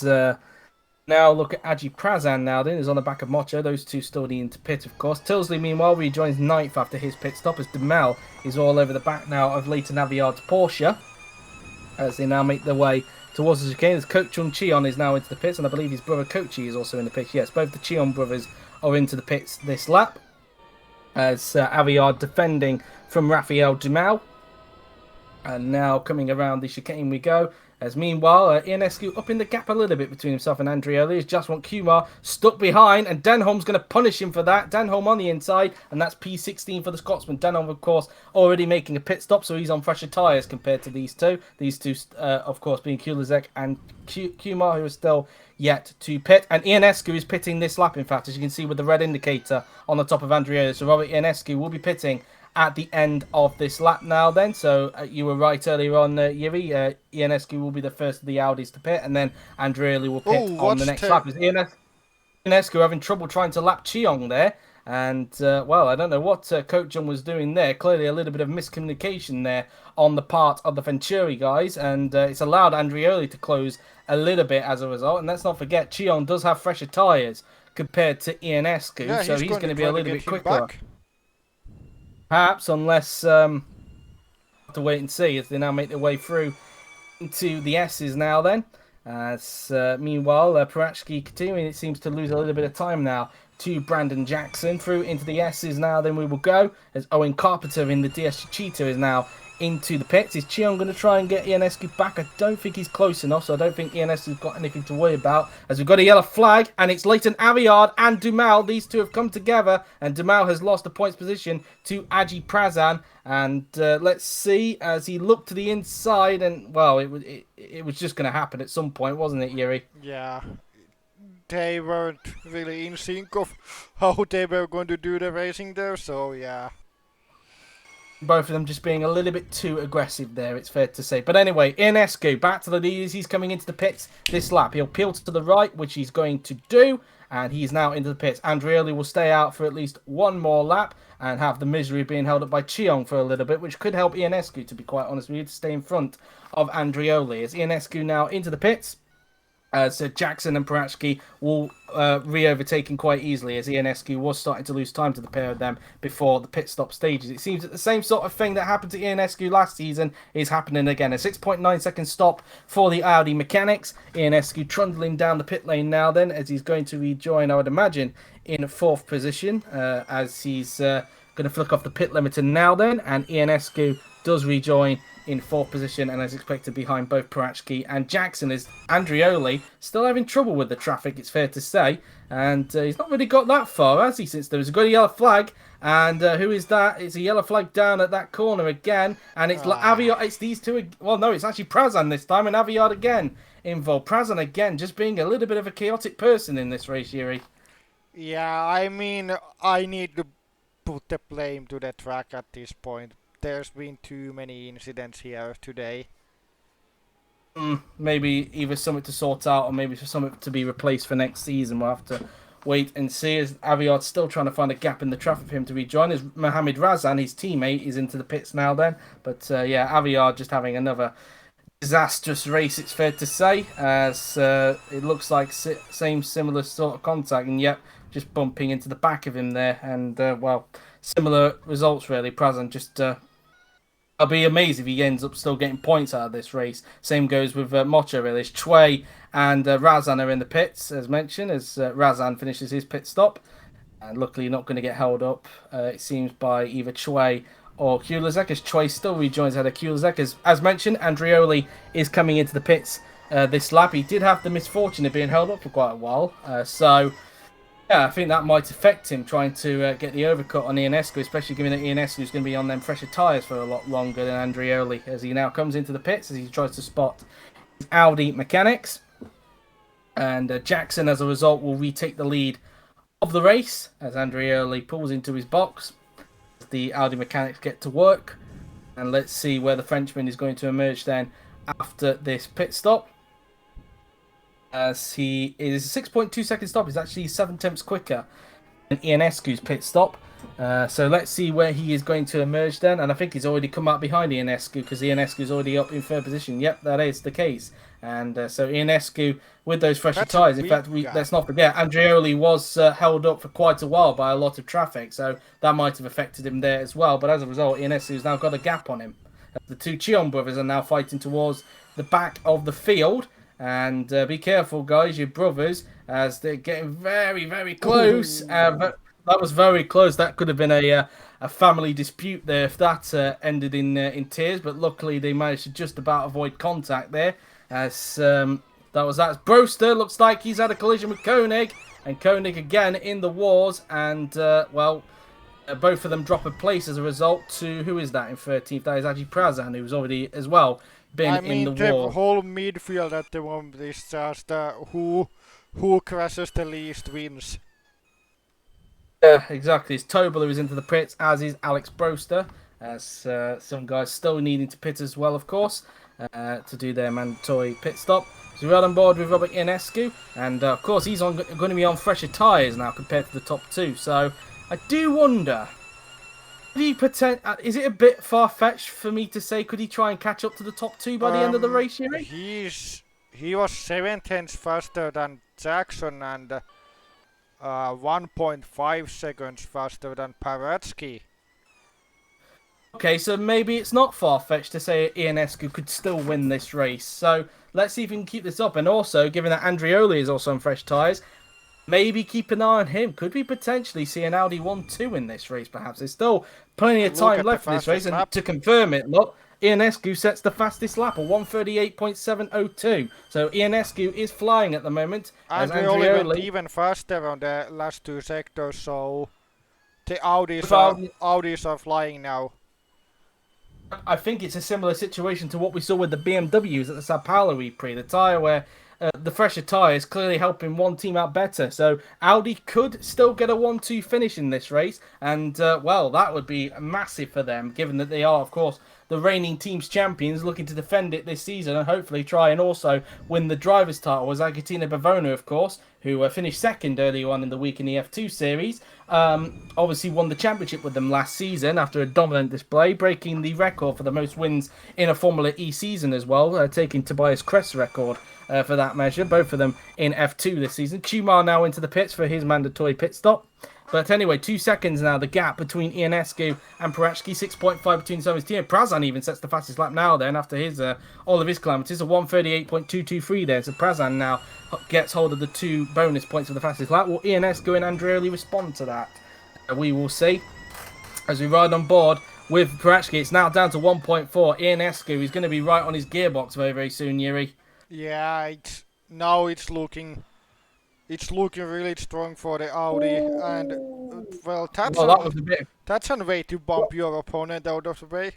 Now look at Aji Prazan now then, is on the back of Mocho. Those two still needing to pit, of course. Tilsley, meanwhile, rejoins ninth after his pit stop as Demel is all over the back now of Leighton Aviard's Porsche as they now make their way towards the chicane. As Coach Chung Cheon is now into the pits, and I believe his brother Kochi is also in the pits. Yes, both the Cheon brothers are into the pits this lap as Aviard defending from Rafael Demel. And now coming around the chicane we go. As meanwhile, Ionescu up in the gap a little bit between himself and Andrioli. As Just Want Kumar stuck behind, and Denholm's going to punish him for that. Denholm on the inside, and that's P16 for the Scotsman. Denholm, of course, already making a pit stop, so he's on fresher tyres compared to these two. These two, of course, being Kulizek and Kumar, who are still yet to pit. And Ionescu is pitting this lap, in fact, as you can see with the red indicator on the top of Andrioli. So Robert Ionescu will be pitting at the end of this lap now then. So you were right earlier on, Yuri. Ionescu will be the first of the Audis to pit, and then Andrioli will pit on the next lap. Is Ionescu having trouble trying to lap Cheong there? And, well, I don't know what Coach John was doing there. Clearly a little bit of miscommunication there on the part of the Venturi guys. And it's allowed Andrioli to close a little bit as a result. And let's not forget, Cheong does have fresher tyres compared to Ionescu. Yeah, so he's going to be a little bit quicker. Back. Perhaps, unless have to wait and see as they now make their way through into the S's now then. As meanwhile, Parachki continuing, it seems to lose a little bit of time now to Brandon Jackson through into the S's now. Then we will go as Owen Carpenter in the DS Cheetah is now into the pits. Is Cheon going to try and get Ionescu back? I don't think he's close enough, so I don't think Ionescu's got anything to worry about. As we've got a yellow flag, and it's Leighton Aviard and Dumal. These two have come together, and Dumal has lost the points position to Aji Prazan. And let's see, as he looked to the inside, and, well, it was just going to happen at some point, wasn't it, Yuri? Yeah. They weren't really in sync of how they were going to do the racing there, so yeah. Both of them just being a little bit too aggressive there, it's fair to say. But anyway, Ionescu back to the leaders. He's coming into the pits this lap. He'll peel to the right, which he's going to do. And he's now into the pits. Andrioli will stay out for at least one more lap and have the misery of being held up by Cheong for a little bit, which could help Ionescu, to be quite honest with you, to stay in front of Andrioli. As Ionescu now into the pits. So Jackson and Parachki will re-overtaking quite easily as Ionescu was starting to lose time to the pair of them before the pit stop stages. It seems that the same sort of thing that happened to Ionescu last season is happening again. A 6.9 second stop for the Audi mechanics. Ionescu trundling down the pit lane now then as he's going to rejoin, I would imagine, in fourth position as he's going to flick off the pit limiter now then. And Ionescu does rejoin in fourth position and is expected behind both Parachki and Jackson as Andrioli still having trouble with the traffic, it's fair to say. And he's not really got that far, has he, since there was a good yellow flag. And who is that? It's a yellow flag down at that corner again. And it's Aviard. It's these two. Well, no, it's actually Prazan this time and Aviard again involved. Prazan again just being a little bit of a chaotic person in this race, Yuri. Yeah, I mean, I need to put the blame to the track at this point. There's been too many incidents here today. Maybe either something to sort out or maybe for something to be replaced for next season. We'll have to wait and see as Aviard's still trying to find a gap in the traffic for him to rejoin. As Mohamed Razan, his teammate, is into the pits now then. But yeah, Aviard just having another disastrous race, it's fair to say, as it looks like similar sort of contact, and yep, just bumping into the back of him there. And well, similar results really. Prazan just I'll be amazed if he ends up still getting points out of this race. Same goes with Mocho, really. As Chue and Razan are in the pits, as mentioned, as Razan finishes his pit stop. And luckily not going to get held up, it seems, by either Chue or Kulizek, as Chue still rejoins ahead of Kulizek. As mentioned, Andrioli is coming into the pits this lap. He did have the misfortune of being held up for quite a while. So, yeah, I think that might affect him trying to get the overcut on Ionescu, especially given that Ionescu is going to be on them fresher tyres for a lot longer than Andrioli, as he now comes into the pits as he tries to spot his Audi mechanics. And Jackson, as a result, will retake the lead of the race as Andrioli pulls into his box. The Audi mechanics get to work. And let's see where the Frenchman is going to emerge then after this pit stop. As he is a 6.2 second stop, he's actually 7 tenths quicker and Ionescu's pit stop. So let's see where he is going to emerge then. And I think he's already come out behind Ionescu because Ionescu's already up in third position. Yep, that is the case. And so Ionescu with those fresher tyres. In fact, let's not forget, Andreoli was held up for quite a while by a lot of traffic. So that might have affected him there as well. But as a result, Ionescu's now got a gap on him. The two Chion brothers are now fighting towards the back of the field. And be careful, guys, your brothers, as they're getting very, very close. That was very close. That could have been a family dispute there if that ended in tears. But luckily, they managed to just about avoid contact there. As that's Broster. Looks like he's had a collision with Koenig, and Koenig again in the wars. And both of them drop a place as a result to who is that in 13th? That is actually Prazan, who's already as well been in the war. The whole midfield at the moment is just who crashes the least wins. Yeah, exactly. It's Tobel who is into the pits, as is Alex Broster. As some guys still needing to pit as well, of course, to do their mandatory pit stop. So we're on board with Robert Ionescu, and of course he's going to be on fresher tyres now compared to the top two. So I do wonder, is it a bit far-fetched for me to say, could he try and catch up to the top two by the end of the race, Yuri? He was 7/10 faster than Jackson and 1.5 seconds faster than Paratsky. Okay, so maybe it's not far-fetched to say Ionescu could still win this race. So let's see if we can keep this up. And also, given that Andreoli is also on fresh tyres, maybe keep an eye on him. Could we potentially see an Audi 1-2 in this race, perhaps? There's still plenty of time left in this race. And to confirm it, look, Ionescu sets the fastest lap, a 1:38.702. So Ionescu is flying at the moment. Andreoli went even faster on the last two sectors, so the Audis are flying now. I think it's a similar situation to what we saw with the BMWs at the Sao Paulo ePrix, the tyre where the fresher tyre is clearly helping one team out better. So Audi could still get a 1-2 finish in this race. And, well, that would be massive for them, given that they are, of course, the reigning team's champions, looking to defend it this season and hopefully try and also win the driver's title. Was Agatina Bavona, of course, who finished second earlier on in the week in the F2 series. Obviously won the championship with them last season after a dominant display, breaking the record for the most wins in a Formula E season as well, taking Tobias Kress' record for that measure. Both of them in F2 this season. Kumar now into the pits for his mandatory pit stop. But anyway, 2 seconds now, the gap between Ionescu and Paratsky, 6.5 between some of his team. Prazan even sets the fastest lap now then after his all of his calamities, a 1:38.223 there. So Prazan now gets hold of the 2 bonus points for the fastest lap. Will Ionescu and Andreoli respond to that? We will see. As we ride on board with Paratsky, it's now down to 1.4. Ionescu is going to be right on his gearbox very, very soon, Yuri. Yeah, now it's looking really strong for the Audi, and well, that's a way to bump your opponent out of the way.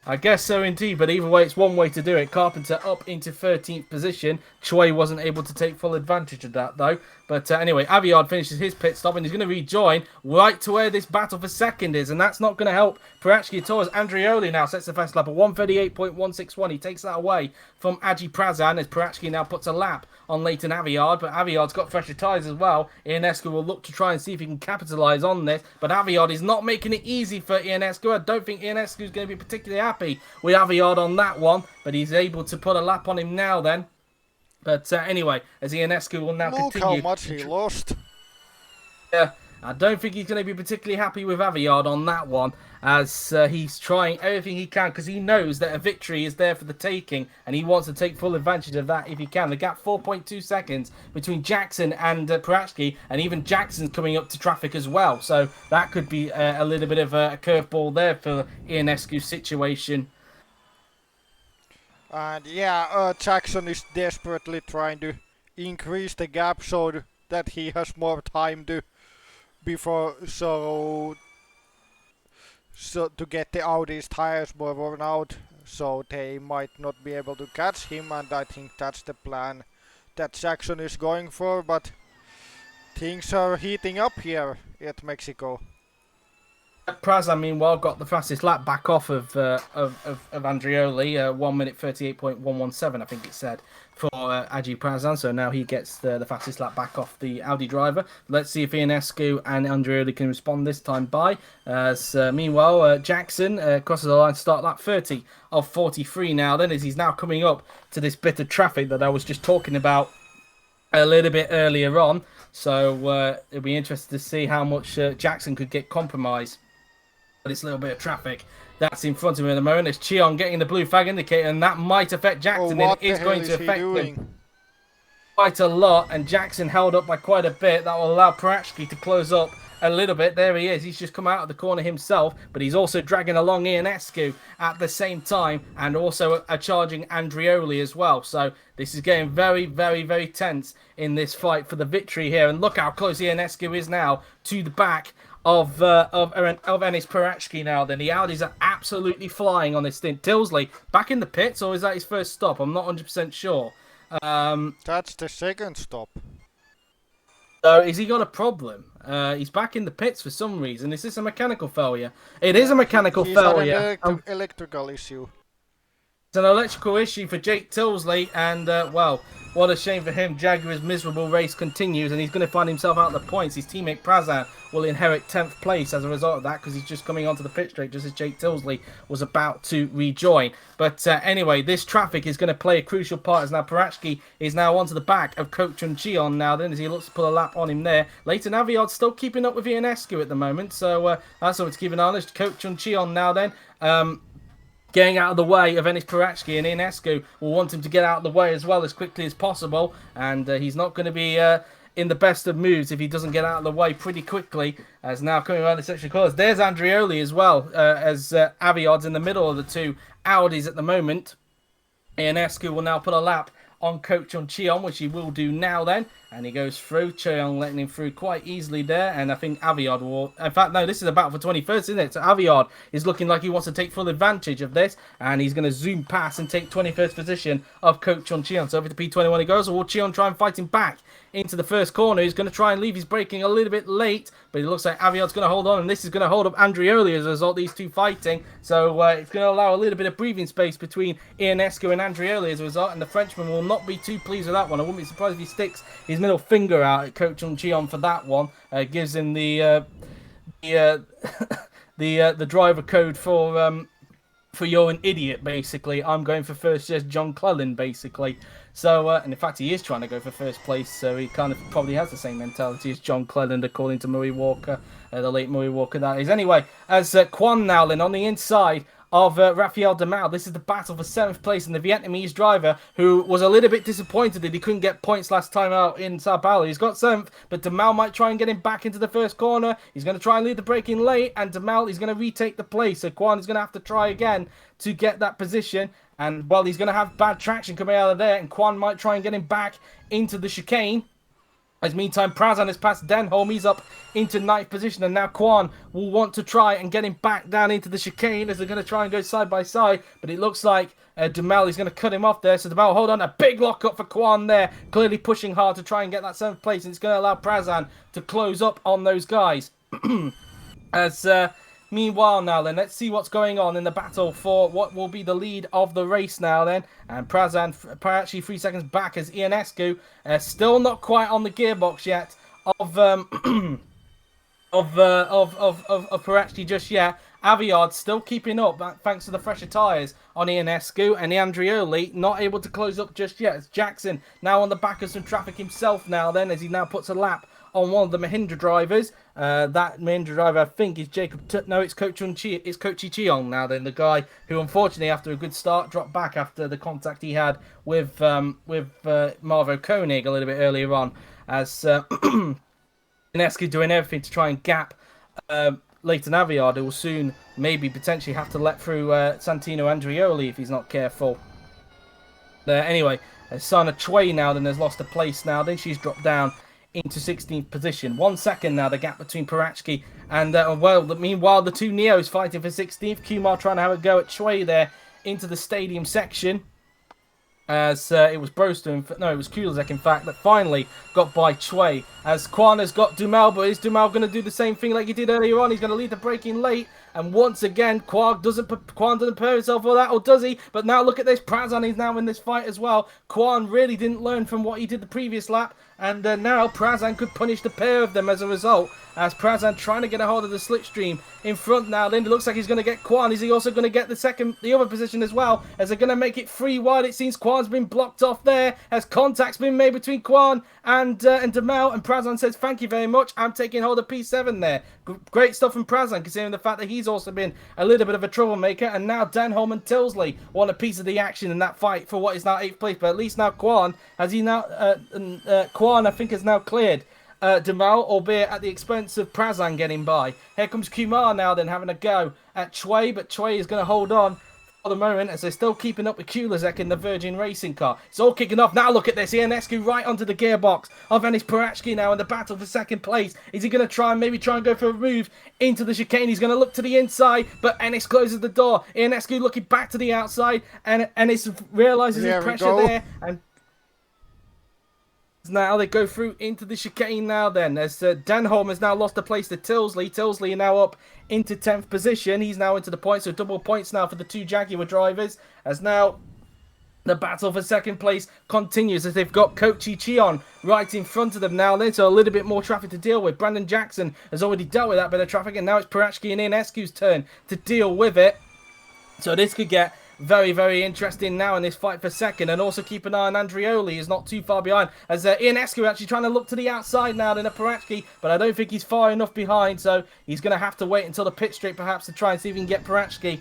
I guess so indeed, but either way, it's one way to do it. Carpenter up into 13th position. Choi wasn't able to take full advantage of that, though. But anyway, Aviard finishes his pit stop and he's going to rejoin right to where this battle for second is, and that's not going to help Paratsky at all, as Andreoli now sets the fast lap at 1:38.161. He takes that away from Aji Prazan as Paratsky now puts a lap on Leighton Aviard, but Aviard's got fresher tyres as well. Ionescu will look to try and see if he can capitalise on this, but Aviard is not making it easy for Ionescu. I don't think Ionescu is going to be particularly happy with Aviard on that one, but he's able to put a lap on him now then. But anyway, as Ionescu will now continue. Look how much he lost. Yeah, I don't think he's going to be particularly happy with Aviard on that one, as he's trying everything he can, because he knows that a victory is there for the taking, and he wants to take full advantage of that if he can. The gap 4.2 seconds between Jackson and Paratsky, and even Jackson's coming up to traffic as well. So that could be a little bit of a curveball there for Ionescu's situation. And yeah, Jackson is desperately trying to increase the gap so that he has more time to to get the Audi's tires more worn out, so they might not be able to catch him, and I think that's the plan that Jackson is going for, but things are heating up here at Mexico. Prazan, meanwhile, got the fastest lap back off of Andrioli, 1 minute 38.117, I think it said, for Agi Prazan. So now he gets the fastest lap back off the Audi driver. Let's see if Ionescu and Andrioli can respond this time by. Meanwhile, Jackson crosses the line to start lap 30 of 43 now, then, as he's now coming up to this bit of traffic that I was just talking about a little bit earlier on. So it'll be interesting to see how much Jackson could get compromised by this little bit of traffic that's in front of him at the moment. It's Cheon getting the blue flag indicator, and that might affect Jackson. What It is going to affect doing? him quite a lot, and Jackson held up by quite a bit. That will allow Parachki to close up a little bit. There he is. He's just come out of the corner himself, but he's also dragging along Ionescu at the same time, and also charging Andrioli as well. So this is getting very, very, very tense in this fight for the victory here. And look how close Ionescu is now to the back of Enis Parachki now. Then the Audis are absolutely flying on this stint. Tilsley back in the pits, or is that his first stop? I'm not 100% sure. That's the second stop. So has he got a problem? He's back in the pits for some reason. Is this a mechanical failure? It is a mechanical failure. An electrical issue. It's an electrical issue for Jake Tilsley, and well, what a shame for him. Jaguar's miserable race continues, and he's going to find himself out of the points. His teammate Prazan will inherit 10th place as a result of that, because he's just coming onto the pit straight just as Jake Tilsley was about to rejoin. But anyway, this traffic is going to play a crucial part, as now Parachki is now onto the back of Coach and Cheon now, then, as he looks to put a lap on him there. Leighton Aviard's still keeping up with Ionescu at the moment, so that's something to keep an eye on. There's Coach and Cheon now then. Getting out of the way of Enis Parachki, and Ionescu will want him to get out of the way as well as quickly as possible, and he's not going to be in the best of moods if he doesn't get out of the way pretty quickly, as now coming around the section of colours. There's Andrioli as well, as Aviard's in the middle of the two Audis at the moment. Ionescu will now put a lap on Coach on Cheon, which he will do now then, and he goes through. Cheon letting him through quite easily there, and I think Aviard will... In fact, no, this is a battle for 21st, isn't it? So Aviard is looking like he wants to take full advantage of this, and he's going to zoom past and take 21st position of Coach on Cheon. So over to P21 he goes, or will Cheon try and fight him back into the first corner? He's going to try and leave his braking a little bit late, but it looks like Aviard's going to hold on, and this is going to hold up Andrioli as a result of these two fighting. So it's going to allow a little bit of breathing space between Ionescu and Andrioli as a result, and the Frenchman will not be too pleased with that one. I wouldn't be surprised if he sticks his middle finger out at Coach on Cheon for that one. Gives him the driver code for you're an idiot, basically. I'm going for first, just John Clellan, basically. So, and in fact, he is trying to go for first place, so he kind of probably has the same mentality as John Clelland, according to Murray Walker, the late Murray Walker, that is. Anyway, as Quan Nowlin on the inside of Raphael Demal. This is the battle for 7th place, and the Vietnamese driver, who was a little bit disappointed that he couldn't get points last time out in Sao Paulo. He's got 7th, but Demal might try and get him back into the first corner. He's going to try and lead the braking late, and Demal is going to retake the place. So Quan is going to have to try again to get that position. And, well, he's going to have bad traction coming out of there, and Quan might try and get him back into the chicane. As meantime, Prazan has passed Denholm. He's up into 9th position, and now Quan will want to try and get him back down into the chicane as they're going to try and go side by side. But it looks like Demal is going to cut him off there. So Demal, hold on, a big lockup for Quan there. Clearly pushing hard to try and get that 7th place, and it's going to allow Prazan to close up on those guys. As... Meanwhile now then, let's see what's going on in the battle for what will be the lead of the race now then. And Prazan actually 3 seconds back as Ionescu, still not quite on the gearbox yet of Parachki just yet. Aviard still keeping up thanks to the fresher tyres on Ionescu, and Andrioli not able to close up just yet. It's Jackson now on the back of some traffic himself now then, as he now puts a lap on one of the Mahindra drivers. That Mahindra driver, I think, is it's Kochi Cheong now then, the guy who unfortunately after a good start dropped back after the contact he had with Marvo Koenig a little bit earlier on, as Ionescu doing everything to try and gap Leighton Aviard, who will soon maybe potentially have to let through Santino Andrioli if he's not careful. Anyway, Sana Chue now then has lost a place now, then she's dropped down into 16th position. 1 second now, the gap between Parachki and, meanwhile, the two Neos fighting for 16th. Kumar trying to have a go at Chue there into the stadium section. as it was Broster, no, it was Kulizek, in fact, that finally got by Chui. As Quan has got Dumal, but is Dumal going to do the same thing like he did earlier on? He's going to lead the break in late, and once again, Quan doesn't prepare himself for that, or does he? But now look at this, Prazan is now in this fight as well. Quan really didn't learn from what he did the previous lap, and now Prazan could punish the pair of them as a result. As Prazan trying to get a hold of the slipstream in front now. Then it looks like he's going to get Quan. Is he also going to get the other position as well? As they're going to make it 3 wide. It seems Quan's been blocked off there. As contact's been made between Quan and Demel. And Prazan says, thank you very much. I'm taking hold of P7 there. Great stuff from Prazan, considering the fact that he's also been a little bit of a troublemaker. And now Denholm and Tilsley want a piece of the action in that fight for what is now 8th place. But at least now Quan, Quan I think has now cleared Demal, albeit at the expense of Prazan getting by. Here comes Kumar now then having a go at Chui, but Chui is going to hold on for the moment as they're still keeping up with Kulizek in the Virgin Racing car. It's all kicking off. Now look at this. Ionescu right onto the gearbox of Enis Parachki now in the battle for 2nd place. Is he going to maybe try and go for a move into the chicane? He's going to look to the inside, but Enis closes the door. Ionescu looking back to the outside, and Enis realises his pressure there, and now they go through into the chicane now then, as Denholm has now lost a place to Tilsley. Tilsley now up into 10th position. He's now into the points, so double points now for the 2 Jaguar drivers, as now the battle for 2nd place continues as they've got Kochi Chion right in front of them now then, so a little bit more traffic to deal with. Brandon Jackson has already dealt with that bit of traffic, and now it's Parachki and Ionescu's turn to deal with it. So this could get very, very interesting now in this fight for 2nd. And also keep an eye on Andrioli, is not too far behind. As Ionescu actually trying to look to the outside now in a Parachki, but I don't think he's far enough behind. So he's going to have to wait until the pit straight perhaps to try and see if he can get Parachki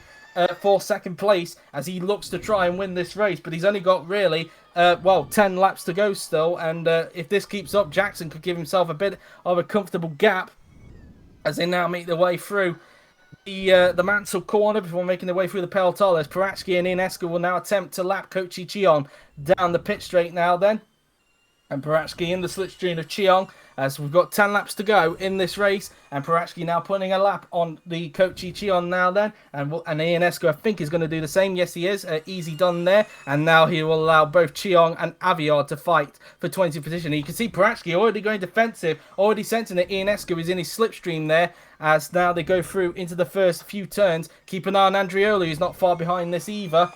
for 2nd place as he looks to try and win this race. But he's only got really, 10 laps to go still. And if this keeps up, Jackson could give himself a bit of a comfortable gap as they now make their way through the Mansell corner before making their way through the peloton. As Parachki and Ionescu will now attempt to lap Kochi Chion down the pit straight now then. And Parachki in the slipstream of Chion, as we've got 10 laps to go in this race. And Parachki now putting a lap on the Kochi Chion now then. And Ionescu I think is going to do the same. Yes, he is. Easy done there. And now he will allow both Chion and Aviard to fight for 20th position. And you can see Parachki already going defensive, already sensing that Ionescu is in his slipstream there. As now they go through into the first few turns. Keep an eye on Andrioli, who's not far behind this either.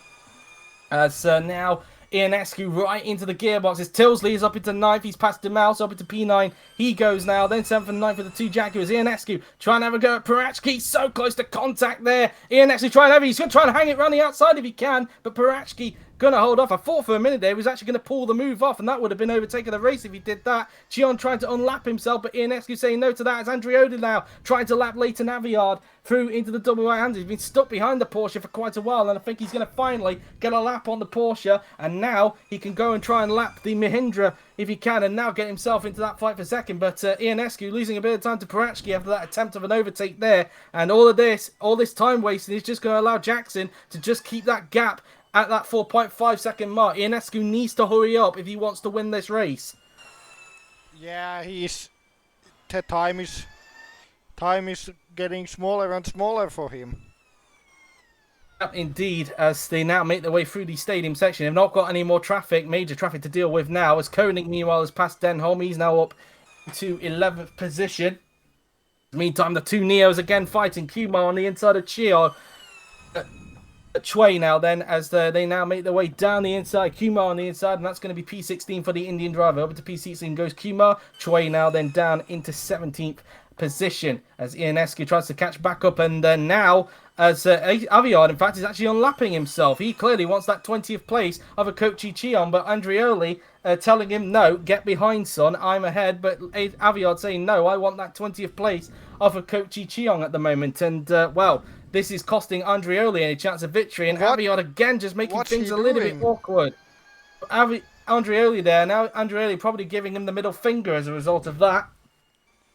As now Ionescu right into the gearbox. As Tilsley is up into 9th. He's past Demouse up into P9. He goes now. Then 7th and 9th for the 2 Jaguars. Ionescu trying to have a go at Parachki. So close to contact there. Ionescu he's going to try and hang it around the outside if he can. But Parachki going to hold off. I thought for a minute there he was actually going to pull the move off, and that would have been overtaking the race if he did that. Chion trying to unlap himself, but Ionescu saying no to that. As Andrioli now trying to lap Leighton Aviard through into the double right hands. He's been stuck behind the Porsche for quite a while, and I think he's going to finally get a lap on the Porsche, and now he can go and try and lap the Mahindra if he can, and now get himself into that fight for 2nd. But Ionescu losing a bit of time to Parachki after that attempt of an overtake there, and all this time wasted is just going to allow Jackson to just keep that gap at that 4.5 second mark. Ionescu needs to hurry up if he wants to win this race. Yeah, the time is getting smaller and smaller for him. Indeed, as they now make their way through the stadium section. They've not got any more major traffic to deal with now. As Koenig, meanwhile, has passed Denholm. He's now up to 11th position. Meantime, the 2 Neos again fighting. Kumar on the inside of Chio. Chui now then, as they now make their way down the inside. Kumar on the inside, and that's going to be P16 for the Indian driver. Over to P16 goes Kumar. Chui now then down into 17th position as Ionescu tries to catch back up, and now as Aviard in fact is actually unlapping himself. He clearly wants that 20th place of a Kochi Chion, but Andrioli telling him no, get behind son, I'm ahead. But Aviard saying no, I want that 20th place of a Kochi Chion at the moment. And well, this is costing Andrioli any chance of victory, and Aviard again just making things a little bit awkward. Andrioli there now, Andrioli probably giving him the middle finger as a result of that.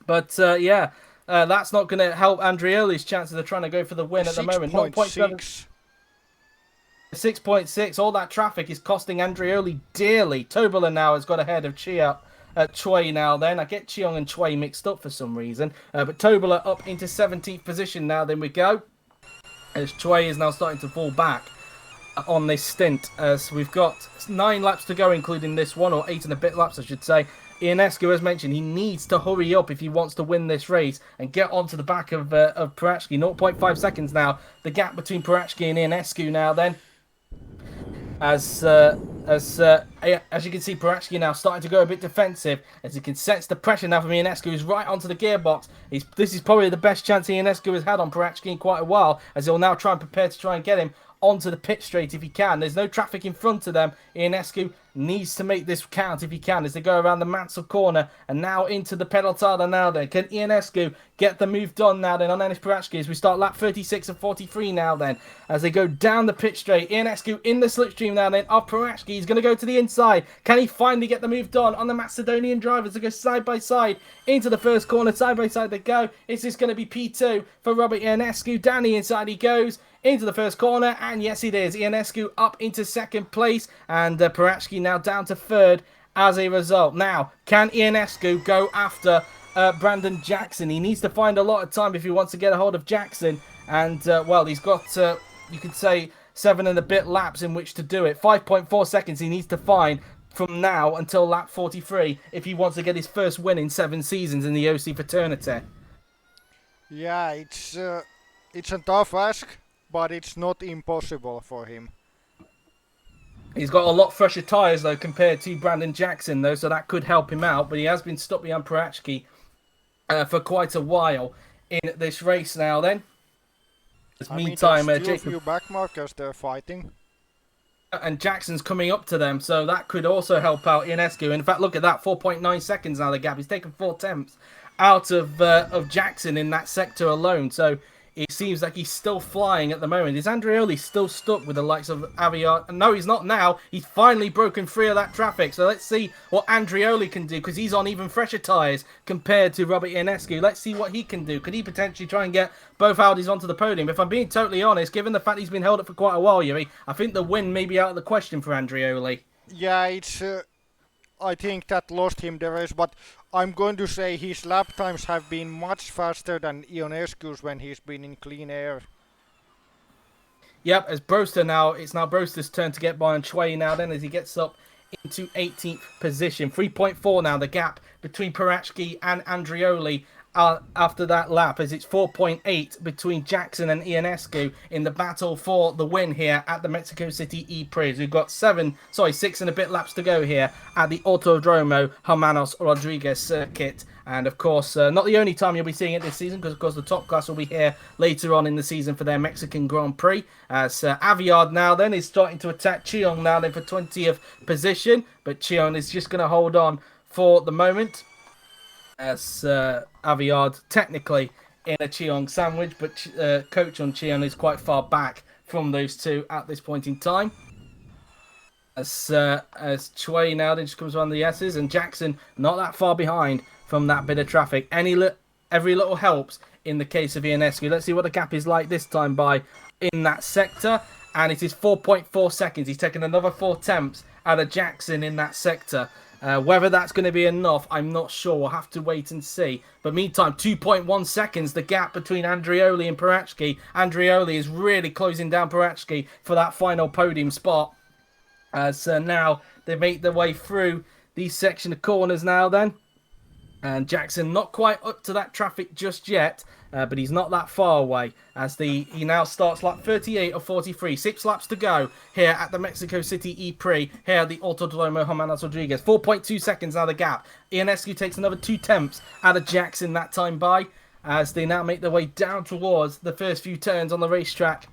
But yeah, that's not going to help Andrioli's chances of trying to go for the win at the moment. 6.6. 6.6. All that traffic is costing Andrioli dearly. Tobler now has got ahead of Chui now then. I get Chiong and Chui mixed up for some reason. But Tobler up into 17th position now. Then we go. As Chui is now starting to fall back. on this stint, as we've got 9 laps to go, including this one, or 8 and a bit laps, I should say. Ionescu, as mentioned, he needs to hurry up if he wants to win this race and get onto the back of Prachki. 0.5 seconds now, the gap between Prachki and Ionescu now then. As you can see, Prachki now starting to go a bit defensive, as he can sense the pressure now from Ionescu, who's right onto the gearbox. This is probably the best chance Ionescu has had on Prachki in quite a while, as he'll now try and prepare to try and get him onto the pit straight if he can. There's no traffic in front of them. Ionescu needs to make this count if he can, as they go around the Mansell corner and now into the Pelotada now then. Can Ionescu get the move done now then on Enis Prachki as we start lap 36 and 43 now then, as they go down the pit straight. Ionescu in the slipstream now then of Prachki. He's going to go to the inside. Can he finally get the move done on the Macedonian drivers to go side by side into the first corner? Side by side they go. Is this going to be P2 for Robert Ionescu? Down the inside he goes into the first corner, and yes it is. Ionescu up into second place, and Prachki now down to third as a result. Now, can Ionescu go after Brandon Jackson? He needs to find a lot of time if he wants to get a hold of Jackson, and well, he's got you could say 7 and a bit laps in which to do it. 5.4 seconds he needs to find from now until lap 43 if he wants to get his first win in 7 seasons in the OC fraternity. Yeah, it's a tough ask, but it's not impossible for him. He's got a lot fresher tyres, though, compared to Brandon Jackson, though, so that could help him out. But he has been stuck behind Prachki for quite a while in this race now, then. Meantime, there's still Jason... a few back markers they're fighting. And Jackson's coming up to them, so that could also help out Ionescu. In fact, look at that, 4.9 seconds now, the gap. He's taken 4 tenths out of Jackson in that sector alone, so... It seems like he's still flying at the moment. Is Andreoli still stuck with the likes of Aviard? No, he's not now. He's finally broken free of that traffic. So let's see what Andreoli can do, because he's on even fresher tyres compared to Robert Ionescu. Let's see what he can do. Could he potentially try and get both Audis onto the podium? If I'm being totally honest, given the fact he's been held up for quite a while, Yuri, I think the win may be out of the question for Andreoli. Yeah, it's... I think that lost him the race, but I'm going to say his lap times have been much faster than Ionescu's when he's been in clean air. Yep, as Broster now, it's now Broster's turn to get by on Shui now then, as he gets up into 18th position. 3.4 now, the gap between Prachki and Andreoli after that lap, as it's 4.8 between Jackson and Ionescu in the battle for the win here at the Mexico City ePrix. We've got 6 and a bit laps to go here at the Autodromo Hermanos Rodriguez circuit. And of course, not the only time you'll be seeing it this season, because of course the top class will be here later on in the season for their Mexican Grand Prix. As Aviard now then is starting to attack Cheong now then for 20th position, but Cheong is just going to hold on for the moment, as Aviard technically in a Cheong sandwich, but coach on Cheong is quite far back from those two at this point in time. As Chue now then just comes around the S's, and Jackson not that far behind from that bit of traffic. Every little helps in the case of Ionescu. Let's see what the gap is like this time by in that sector, and it is 4.4 seconds. He's taken another 4 tenths out of Jackson in that sector. Whether that's going to be enough, I'm not sure. We'll have to wait and see. But meantime, 2.1 seconds, the gap between Andreoli and Prachki. Andreoli is really closing down Prachki for that final podium spot. As now they make their way through these section of corners now then. And Jackson not quite up to that traffic just yet, but he's not that far away, as he now starts lap 38 of 43. 6 laps to go here at the Mexico City ePrix, here at the Autodromo Hermanos Rodriguez. 4.2 seconds now the gap. Ionescu takes another 2 tenths out of Jackson that time by, as they now make their way down towards the first few turns on the racetrack.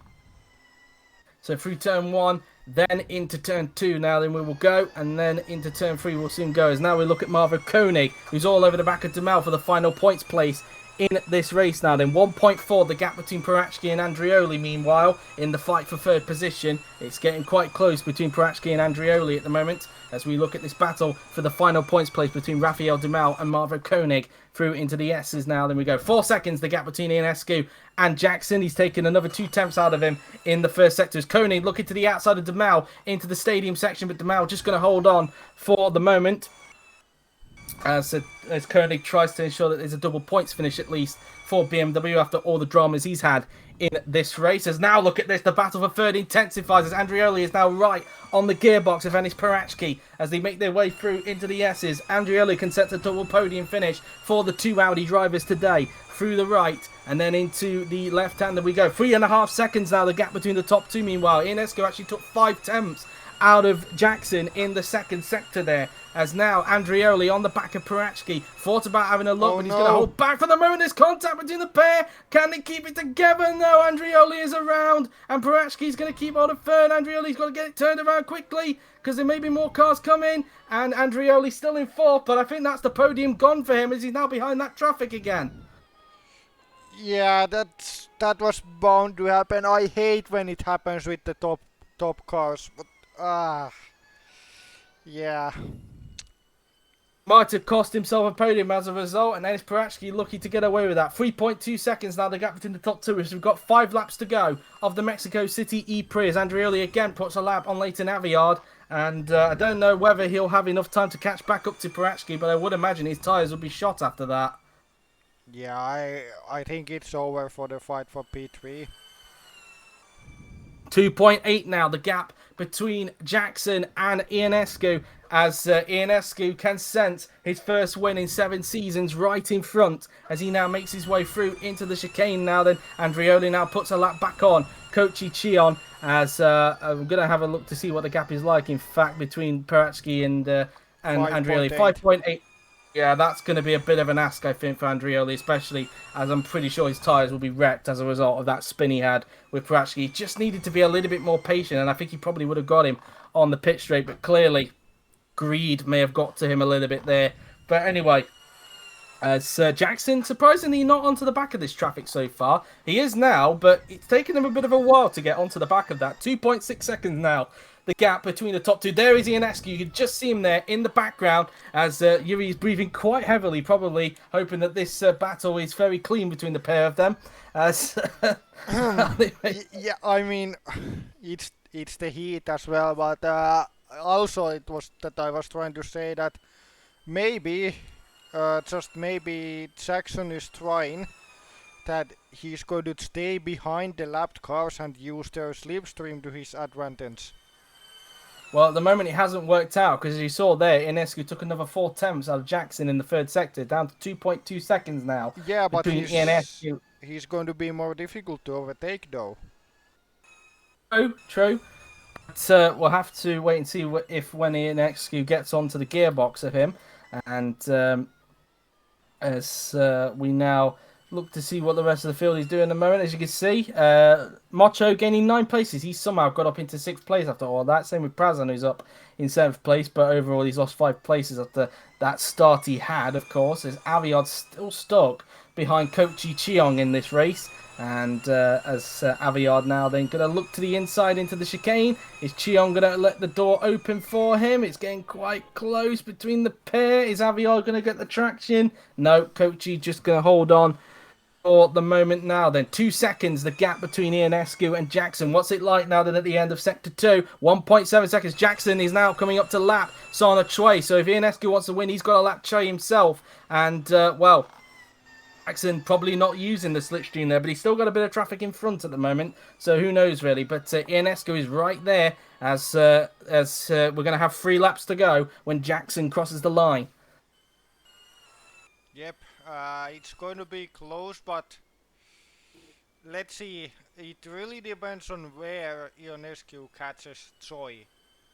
So through turn 1, then into turn 2 now then we will go, and then into turn 3 we'll soon go, as now we look at Marvo Koenig, who's all over the back of Demel for the final points place in this race now then. 1.4 the gap between Prachki and Andreoli, meanwhile in the fight for third position. It's getting quite close between Prachki and Andreoli at the moment, as we look at this battle for the final points place between Rafael Demel and Marvo Koenig through into the S's now. Then we go 4 seconds the gap between Ionescu and Jackson. He's taken another 2 tenths out of him in the first sector. As Koenig looking to the outside of Demel into the stadium section, but Demel just going to hold on for the moment, as Koenig tries to ensure that there's a double points finish at least for BMW after all the dramas he's had in this race. As now, look at this, the battle for third intensifies as Andrioli is now right on the gearbox of Enis Parachki as they make their way through into the S's. Andrioli can set a double podium finish for the two Audi drivers today. Through the right and then into the left hand, we go. 3.5 seconds now, the gap between the top two. Meanwhile, Ionescu actually took 5 temps out of Jackson in the second sector there. As now Andrioli on the back of Parachki thought about having a look, but he's going to hold back for the moment. There's contact between the pair. Can they keep it together? No, Andrioli is around and Parachki's going to keep on a third. Andrioli's got to get it turned around quickly because there may be more cars coming. And Andrioli's still in fourth, but I think that's the podium gone for him as he's now behind that traffic again. Yeah, that was bound to happen. I hate when it happens with the top cars, but yeah. Might have cost himself a podium as a result, and Enis Parachki lucky to get away with that. 3.2 seconds now, the gap between the top two, as we've got 5 laps to go of the Mexico City ePrix. As Andrioli again puts a lap on Leighton Aviard, and I don't know whether he'll have enough time to catch back up to Parachki, but I would imagine his tyres will be shot after that. Yeah, I think it's over for the fight for P3. 2.8 now, the gap between Jackson and Ionescu, as Ionescu can sense his first win in 7 seasons right in front as he now makes his way through into the chicane now. Then Andrioli now puts a lap back on Kochi Chion, as I'm going to have a look to see what the gap is like, in fact, between Parachki and Andrioli. 5.8. Yeah, that's going to be a bit of an ask, I think, for Andrioli, especially as I'm pretty sure his tyres will be wrecked as a result of that spin he had with Parachki. He just needed to be a little bit more patient, and I think he probably would have got him on the pit straight, but clearly greed may have got to him a little bit there. But anyway, as Jackson, surprisingly not onto the back of this traffic so far. He is now, but it's taken him a bit of a while to get onto the back of that. 2.6 seconds now. The gap between the top two. There is Ionescu. You can just see him there in the background as Yuri is breathing quite heavily, probably hoping that this battle is very clean between the pair of them. As yeah, I mean, it's the heat as well, but also it was that I was trying to say that maybe, just maybe Jackson is trying that he's going to stay behind the lapped cars and use their slipstream to his advantage. Well, at the moment, it hasn't worked out because, as you saw there, Ionescu took another 4 temps out of Jackson in the third sector, down to 2.2 seconds now. Yeah, but he's going to be more difficult to overtake, though. True. But we'll have to wait and see when Ionescu gets onto the gearbox of him. And as we now look to see what the rest of the field is doing at the moment. As you can see, Mocho gaining 9 places. He's somehow got up into 6th place after all that. Same with Prazan, who's up in 7th place. But overall, he's lost 5 places after that start he had, of course. As Aviard's still stuck behind Kochi Chiong in this race. And as Aviard now then going to look to the inside into the chicane. Is Chiong going to let the door open for him? It's getting quite close between the pair. Is Aviard going to get the traction? No, Kochi just going to hold on for the moment now. Then 2 seconds, the gap between Ionescu and Jackson. What's it like now then at the end of Sector 2? 1.7 seconds. Jackson is now coming up to lap Sana Choi. So if Ionescu wants to win, he's got to lap Choi himself. And, well, Jackson probably not using the slipstream there, but he's still got a bit of traffic in front at the moment. So who knows, really. But Ionescu is right there as we're going to have 3 laps to go when Jackson crosses the line. Yep, it's going to be close, but let's see. It really depends on where Ionescu catches Choi,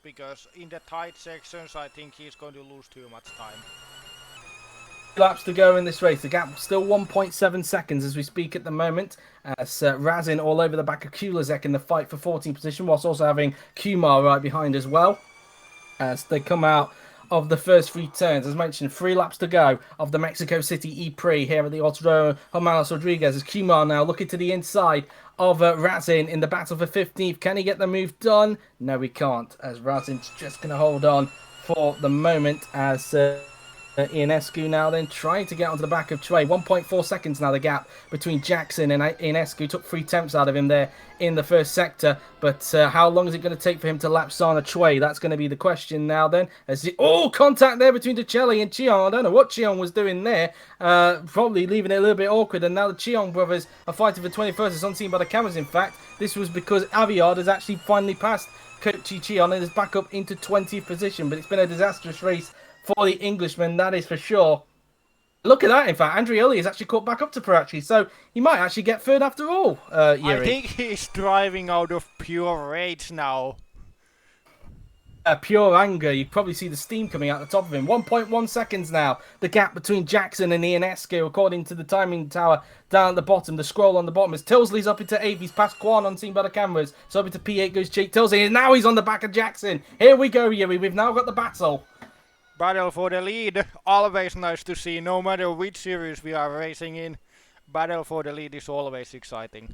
because in the tight sections I think he's going to lose too much time. Laps to go in this race. The gap still 1.7 seconds as we speak at the moment. As Razin all over the back of Kulazek in the fight for 14th position, whilst also having Kumar right behind as well. As they come out of the first 3 turns, as mentioned, 3 laps to go of the Mexico City ePrix here at the Autodromo Hermanos Rodriguez. As Kumar now looking to the inside of Razin in the battle for 15th. Can he get the move done? No, he can't. As Razin's just going to hold on for the moment as Ionescu now then trying to get onto the back of Chue. 1.4 seconds now the gap between Jackson and Ionescu. Took 3 attempts out of him there in the first sector. But how long is it going to take for him to lap Sana Chue? That's going to be the question now then. Contact there between DeChelli and Cheong. I don't know what Cheong was doing there. Probably leaving it a little bit awkward. And now the Cheong brothers are fighting for 21st. It's unseen by the cameras, in fact. This was because Aviard has actually finally passed Kochi Cheong and is back up into 20th position. But it's been a disastrous race for the Englishman, that is for sure. Look at that, in fact. Andrioli has actually caught back up to Parachi, so he might actually get third after all, Yuri. I think he's driving out of pure rage now. Pure anger. You probably see the steam coming out the top of him. 1.1 seconds now. The gap between Jackson and Ionescu, according to the timing tower down at the bottom. The scroll on the bottom as Tilsley's up into 8th. He's past Quan, unseen by the cameras. So up into P8 goes Jake Tilsley, and now he's on the back of Jackson. Here we go, Yuri. We've now got the battle. Battle for the lead. Always nice to see, no matter which series we are racing in. Battle for the lead is always exciting.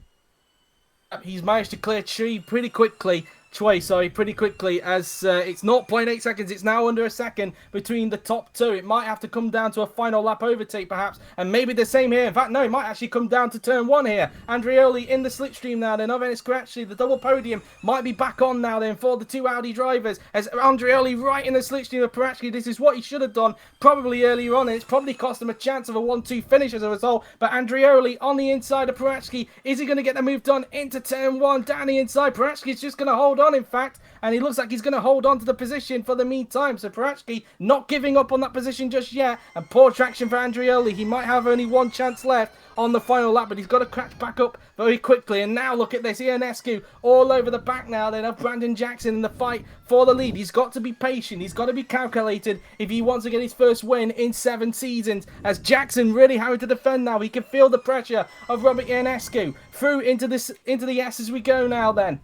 He's managed to clear pretty quickly as it's 0.8 seconds. It's now under a second between the top two. It might have to come down to a final lap overtake perhaps, and maybe the same here. In fact, no, it might actually come down to turn 1 here. Andrioli in the slipstream now then. Actually, the double podium might be back on now then for the 2 Audi drivers, as Andrioli right in the slipstream of Parachi. This is what he should have done probably earlier on, and it's probably cost him a chance of a 1-2 finish as a result. But Andrioli on the inside of Parachi, is he going to get the move done into turn 1 down the inside? Parachi is just going to hold on, in fact, and he looks like he's going to hold on to the position for the meantime. So Parachi not giving up on that position just yet, and poor traction for Andrioli. He might have only 1 chance left on the final lap, but he's got to catch back up very quickly. And now look at this, Ionescu all over the back now then of Brandon Jackson in the fight for the lead. He's got to be patient, he's got to be calculated if he wants to get his first win in 7 seasons, as Jackson really having to defend now. He can feel the pressure of Robert Ionescu through into the S as we go now then.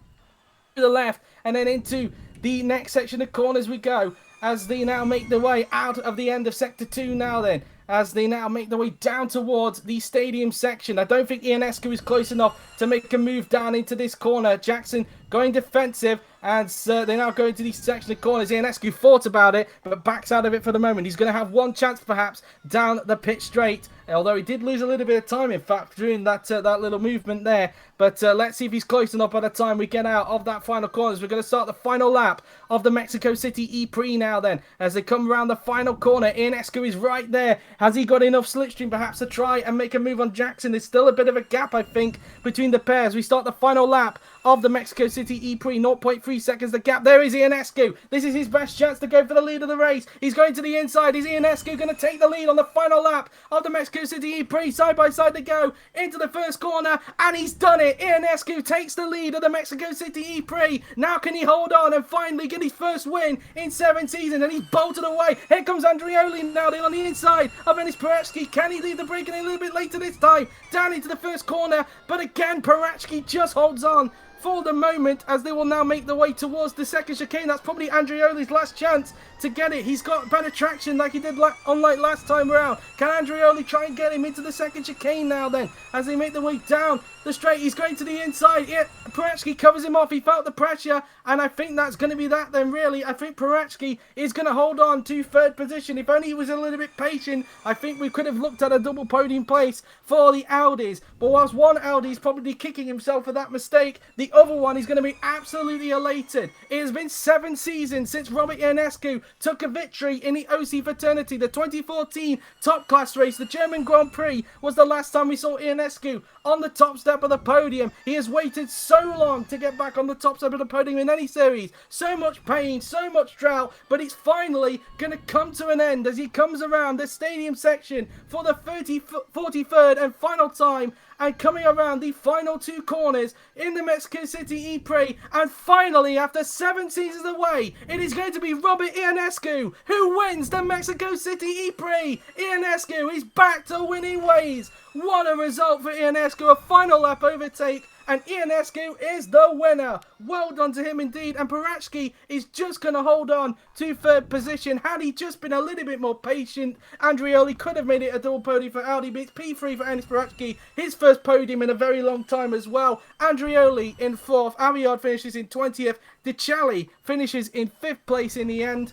To the left and then into the next section of corners we go, as they now make their way out of the end of sector 2 now then, as they now make their way down towards the stadium section. I don't think Ionescu is close enough to make a move down into this corner. Jackson going defensive, and they now go into the section of corners. Ionescu thought about it, but backs out of it for the moment. He's going to have 1 chance perhaps down the pit straight, although he did lose a little bit of time, in fact, during that little movement there. But let's see if he's close enough by the time we get out of that final corners. We're going to start the final lap of the Mexico City ePrix now then, as they come around the final corner. Ionescu is right there. Has he got enough slipstream perhaps to try and make a move on Jackson? There's still a bit of a gap, I think, between the pairs. We start the final lap of the Mexico City ePrix. 0.3 seconds the gap. There is Ionescu. This is his best chance to go for the lead of the race. He's going to the inside. Is Ionescu going to take the lead on the final lap of the Mexico City ePrix? Side by side they go into the first corner, and he's done it. Ionescu takes the lead of the Mexico City ePrix. Now can he hold on and finally get his first win in 7 seasons? And he's bolted away. Here comes Andrioli now on the inside of Enis Parachi. Can he leave the break in a little bit later this time? Down into the first corner, but again Parachi just holds on for the moment, as they will now make their way towards the second chicane. That's probably Andrioli's last chance to get it. He's got better traction like he did unlike last time around. Can Andrioli try and get him into the second chicane now then, as they make their way down the straight? He's going to the inside. Yeah, Parachi covers him off. He felt the pressure, and I think that's going to be that then, really. I think Parachi is going to hold on to 3rd position. If only he was a little bit patient, I think we could have looked at a double podium place for the Audis. But whilst one Audi is probably kicking himself for that mistake, the other one is going to be absolutely elated. It has been 7 seasons since Robert Ionescu took a victory in the OC Fraternity. The 2014 top class race, the German Grand Prix, was the last time we saw Ionescu on the top step of the podium. He has waited so long to get back on the top step of the podium in any series. So much pain, so much drought, but it's finally going to come to an end as he comes around the stadium section for the 43rd and final time, and coming around the final 2 corners in the Mexico City ePrix. And finally, after 7 seasons away, it is going to be Robert Ionescu who wins the Mexico City ePrix. Ionescu is back to winning ways. What a result for Ionescu, a final lap overtake, and Ionescu is the winner. Well done to him indeed, and Parachi is just going to hold on to 3rd position. Had he just been a little bit more patient, Andrioli could have made it a double podium for Audi, but it's P3 for Enis Parachi, his first podium in a very long time as well. Andrioli in 4th, Aviard finishes in 20th, DeChelli finishes in 5th place in the end.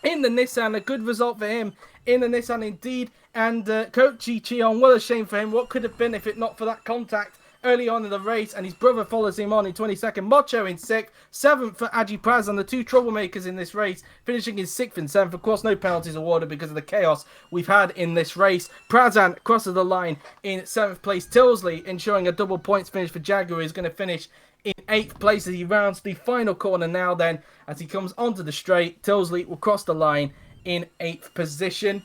In the Nissan, a good result for him in the Nissan indeed. And Coach Cheon, what a shame for him. What could have been if it not for that contact early on in the race, and his brother follows him on in 22nd. Mocho in 6th, 7th for Aji Praz, and the two troublemakers in this race, finishing in 6th and 7th. Of course, no penalties awarded because of the chaos we've had in this race. Prazan crosses the line in 7th place. Tilsley ensuring a double points finish for Jaguar, is going to finish in 8th place as he rounds the final corner now then. As he comes onto the straight, Tilsley will cross the line in 8th position.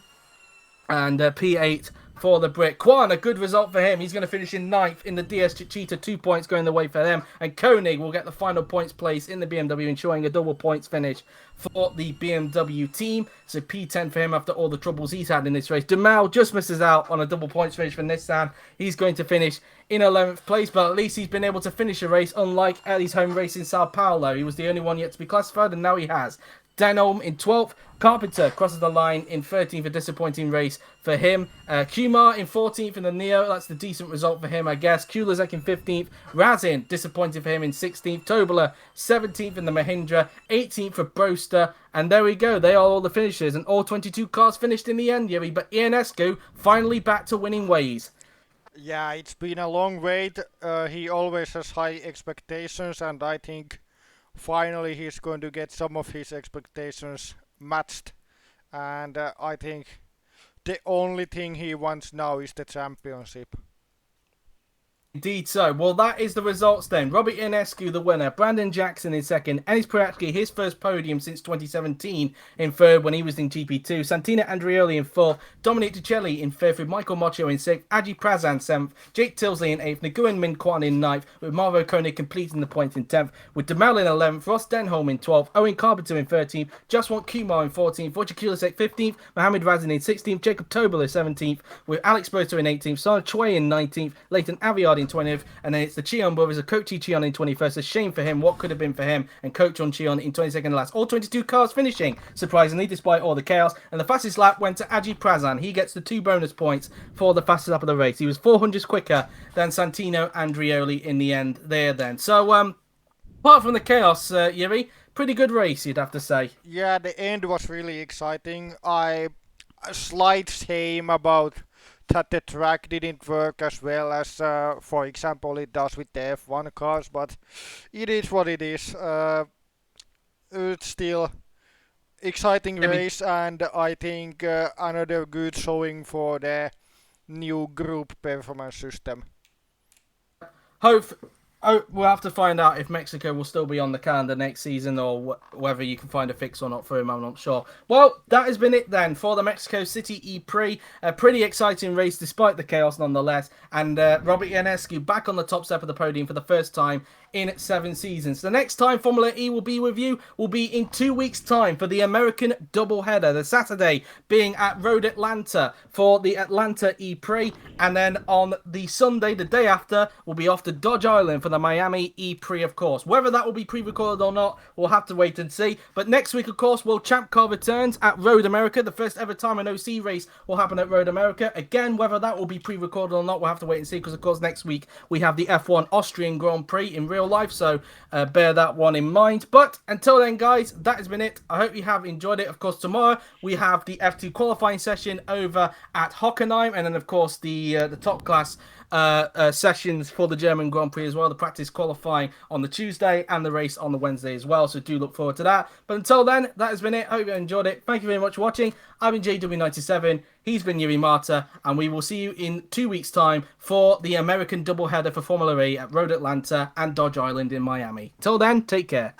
And P8 for the Brit. Kwan, a good result for him. He's going to finish in 9th in the DS Cheetah. 2 points going the way for them. And Koenig will get the final points place in the BMW, ensuring a double points finish for the BMW team. So P10 for him after all the troubles he's had in this race. Dumal just misses out on a double points finish for Nissan. He's going to finish in 11th place, but at least he's been able to finish a race, unlike Ellie's home race in Sao Paulo. He was the only one yet to be classified, and now he has. Denholm in 12th. Carpenter crosses the line in 13th, a disappointing race for him. Kumar in 14th in the Neo, that's the decent result for him, I guess. Kulazek in 15th. Razin, disappointing for him in 16th. Tobler, 17th in the Mahindra. 18th for Broster. And there we go, they are all the finishers. And all 22 cars finished in the end, Yuri. But Ionescu finally back to winning ways. Yeah, it's been a long wait. He always has high expectations, and I think finally he's going to get some of his expectations matched. And I think the only thing he wants now is the championship. Indeed so. Well, that is the results then. Robert Ionescu, the winner. Brandon Jackson in second. Enis Pratke, his first podium since 2017, in third when he was in GP2. Santina Andrioli in fourth. Dominic Ducelli in fifth, with Michael Mocho in sixth. Aji Prazan 7th. Jake Tilsley in 8th. Nguyen Min Kwan in 9th, with Marvo Koenig completing the points in 10th. With Demel in 11th. Ross Denholm in 12th. Owen Carpenter in 13th. Jaswant Kumar in 14th. Wojciech Kulisek 15th. Mohamed Razin in 16th. Jacob Tobler 17th. With Alex Boter in 18th. Sana Choi in 19th. Leighton Aviard in 20th, and then it's the Cheon brothers of Coach Cheon in 21st. A shame for him. What could have been for him? And Coach on Cheon in 22nd last. All 22 cars finishing, surprisingly, despite all the chaos. And the fastest lap went to Aji Prazan. He gets the 2 bonus points for the fastest lap of the race. He was 400s quicker than Santino Andrioli in the end there then. So, apart from the chaos, Yuri, pretty good race, you'd have to say. Yeah, the end was really exciting. A slight shame about that the track didn't work as well as, for example, it does with the F1 cars, but it is what it is. It's still exciting race, and I think another good showing for the new group performance system. We'll have to find out if Mexico will still be on the calendar next season, or whether you can find a fix or not for him. I'm not sure. Well, that has been it then for the Mexico City ePrix. A pretty exciting race despite the chaos nonetheless. And Robert Ionescu back on the top step of the podium for the first time in 7 seasons. The next time Formula E will be with you will be in 2 weeks' time for the American doubleheader. The Saturday being at Road Atlanta for the Atlanta ePrix. And then on the Sunday, the day after, we'll be off to Dodge Island for the Miami ePrix, of course. Whether that will be pre-recorded or not, we'll have to wait and see. But next week, of course, World Champ Car returns at Road America. The first ever time an OC race will happen at Road America. Again, whether that will be pre-recorded or not, we'll have to wait and see, because, of course, next week we have the F1 Austrian Grand Prix in real life, so bear that one in mind. But until then, guys, that has been it. I hope you have enjoyed it. Of course, tomorrow we have the F2 qualifying session over at Hockenheim, and then, of course, the top class sessions for the German Grand Prix as well. The practice qualifying on the Tuesday and the race on the Wednesday as well, so do look forward to that. But until then, that has been it. Hope you enjoyed it. Thank you very much for watching. I've been JW97, he's been Yuri Marta, and we will see you in 2 weeks' time for the American doubleheader for Formula E at Road Atlanta and Dodge Island in Miami. Till then, take care.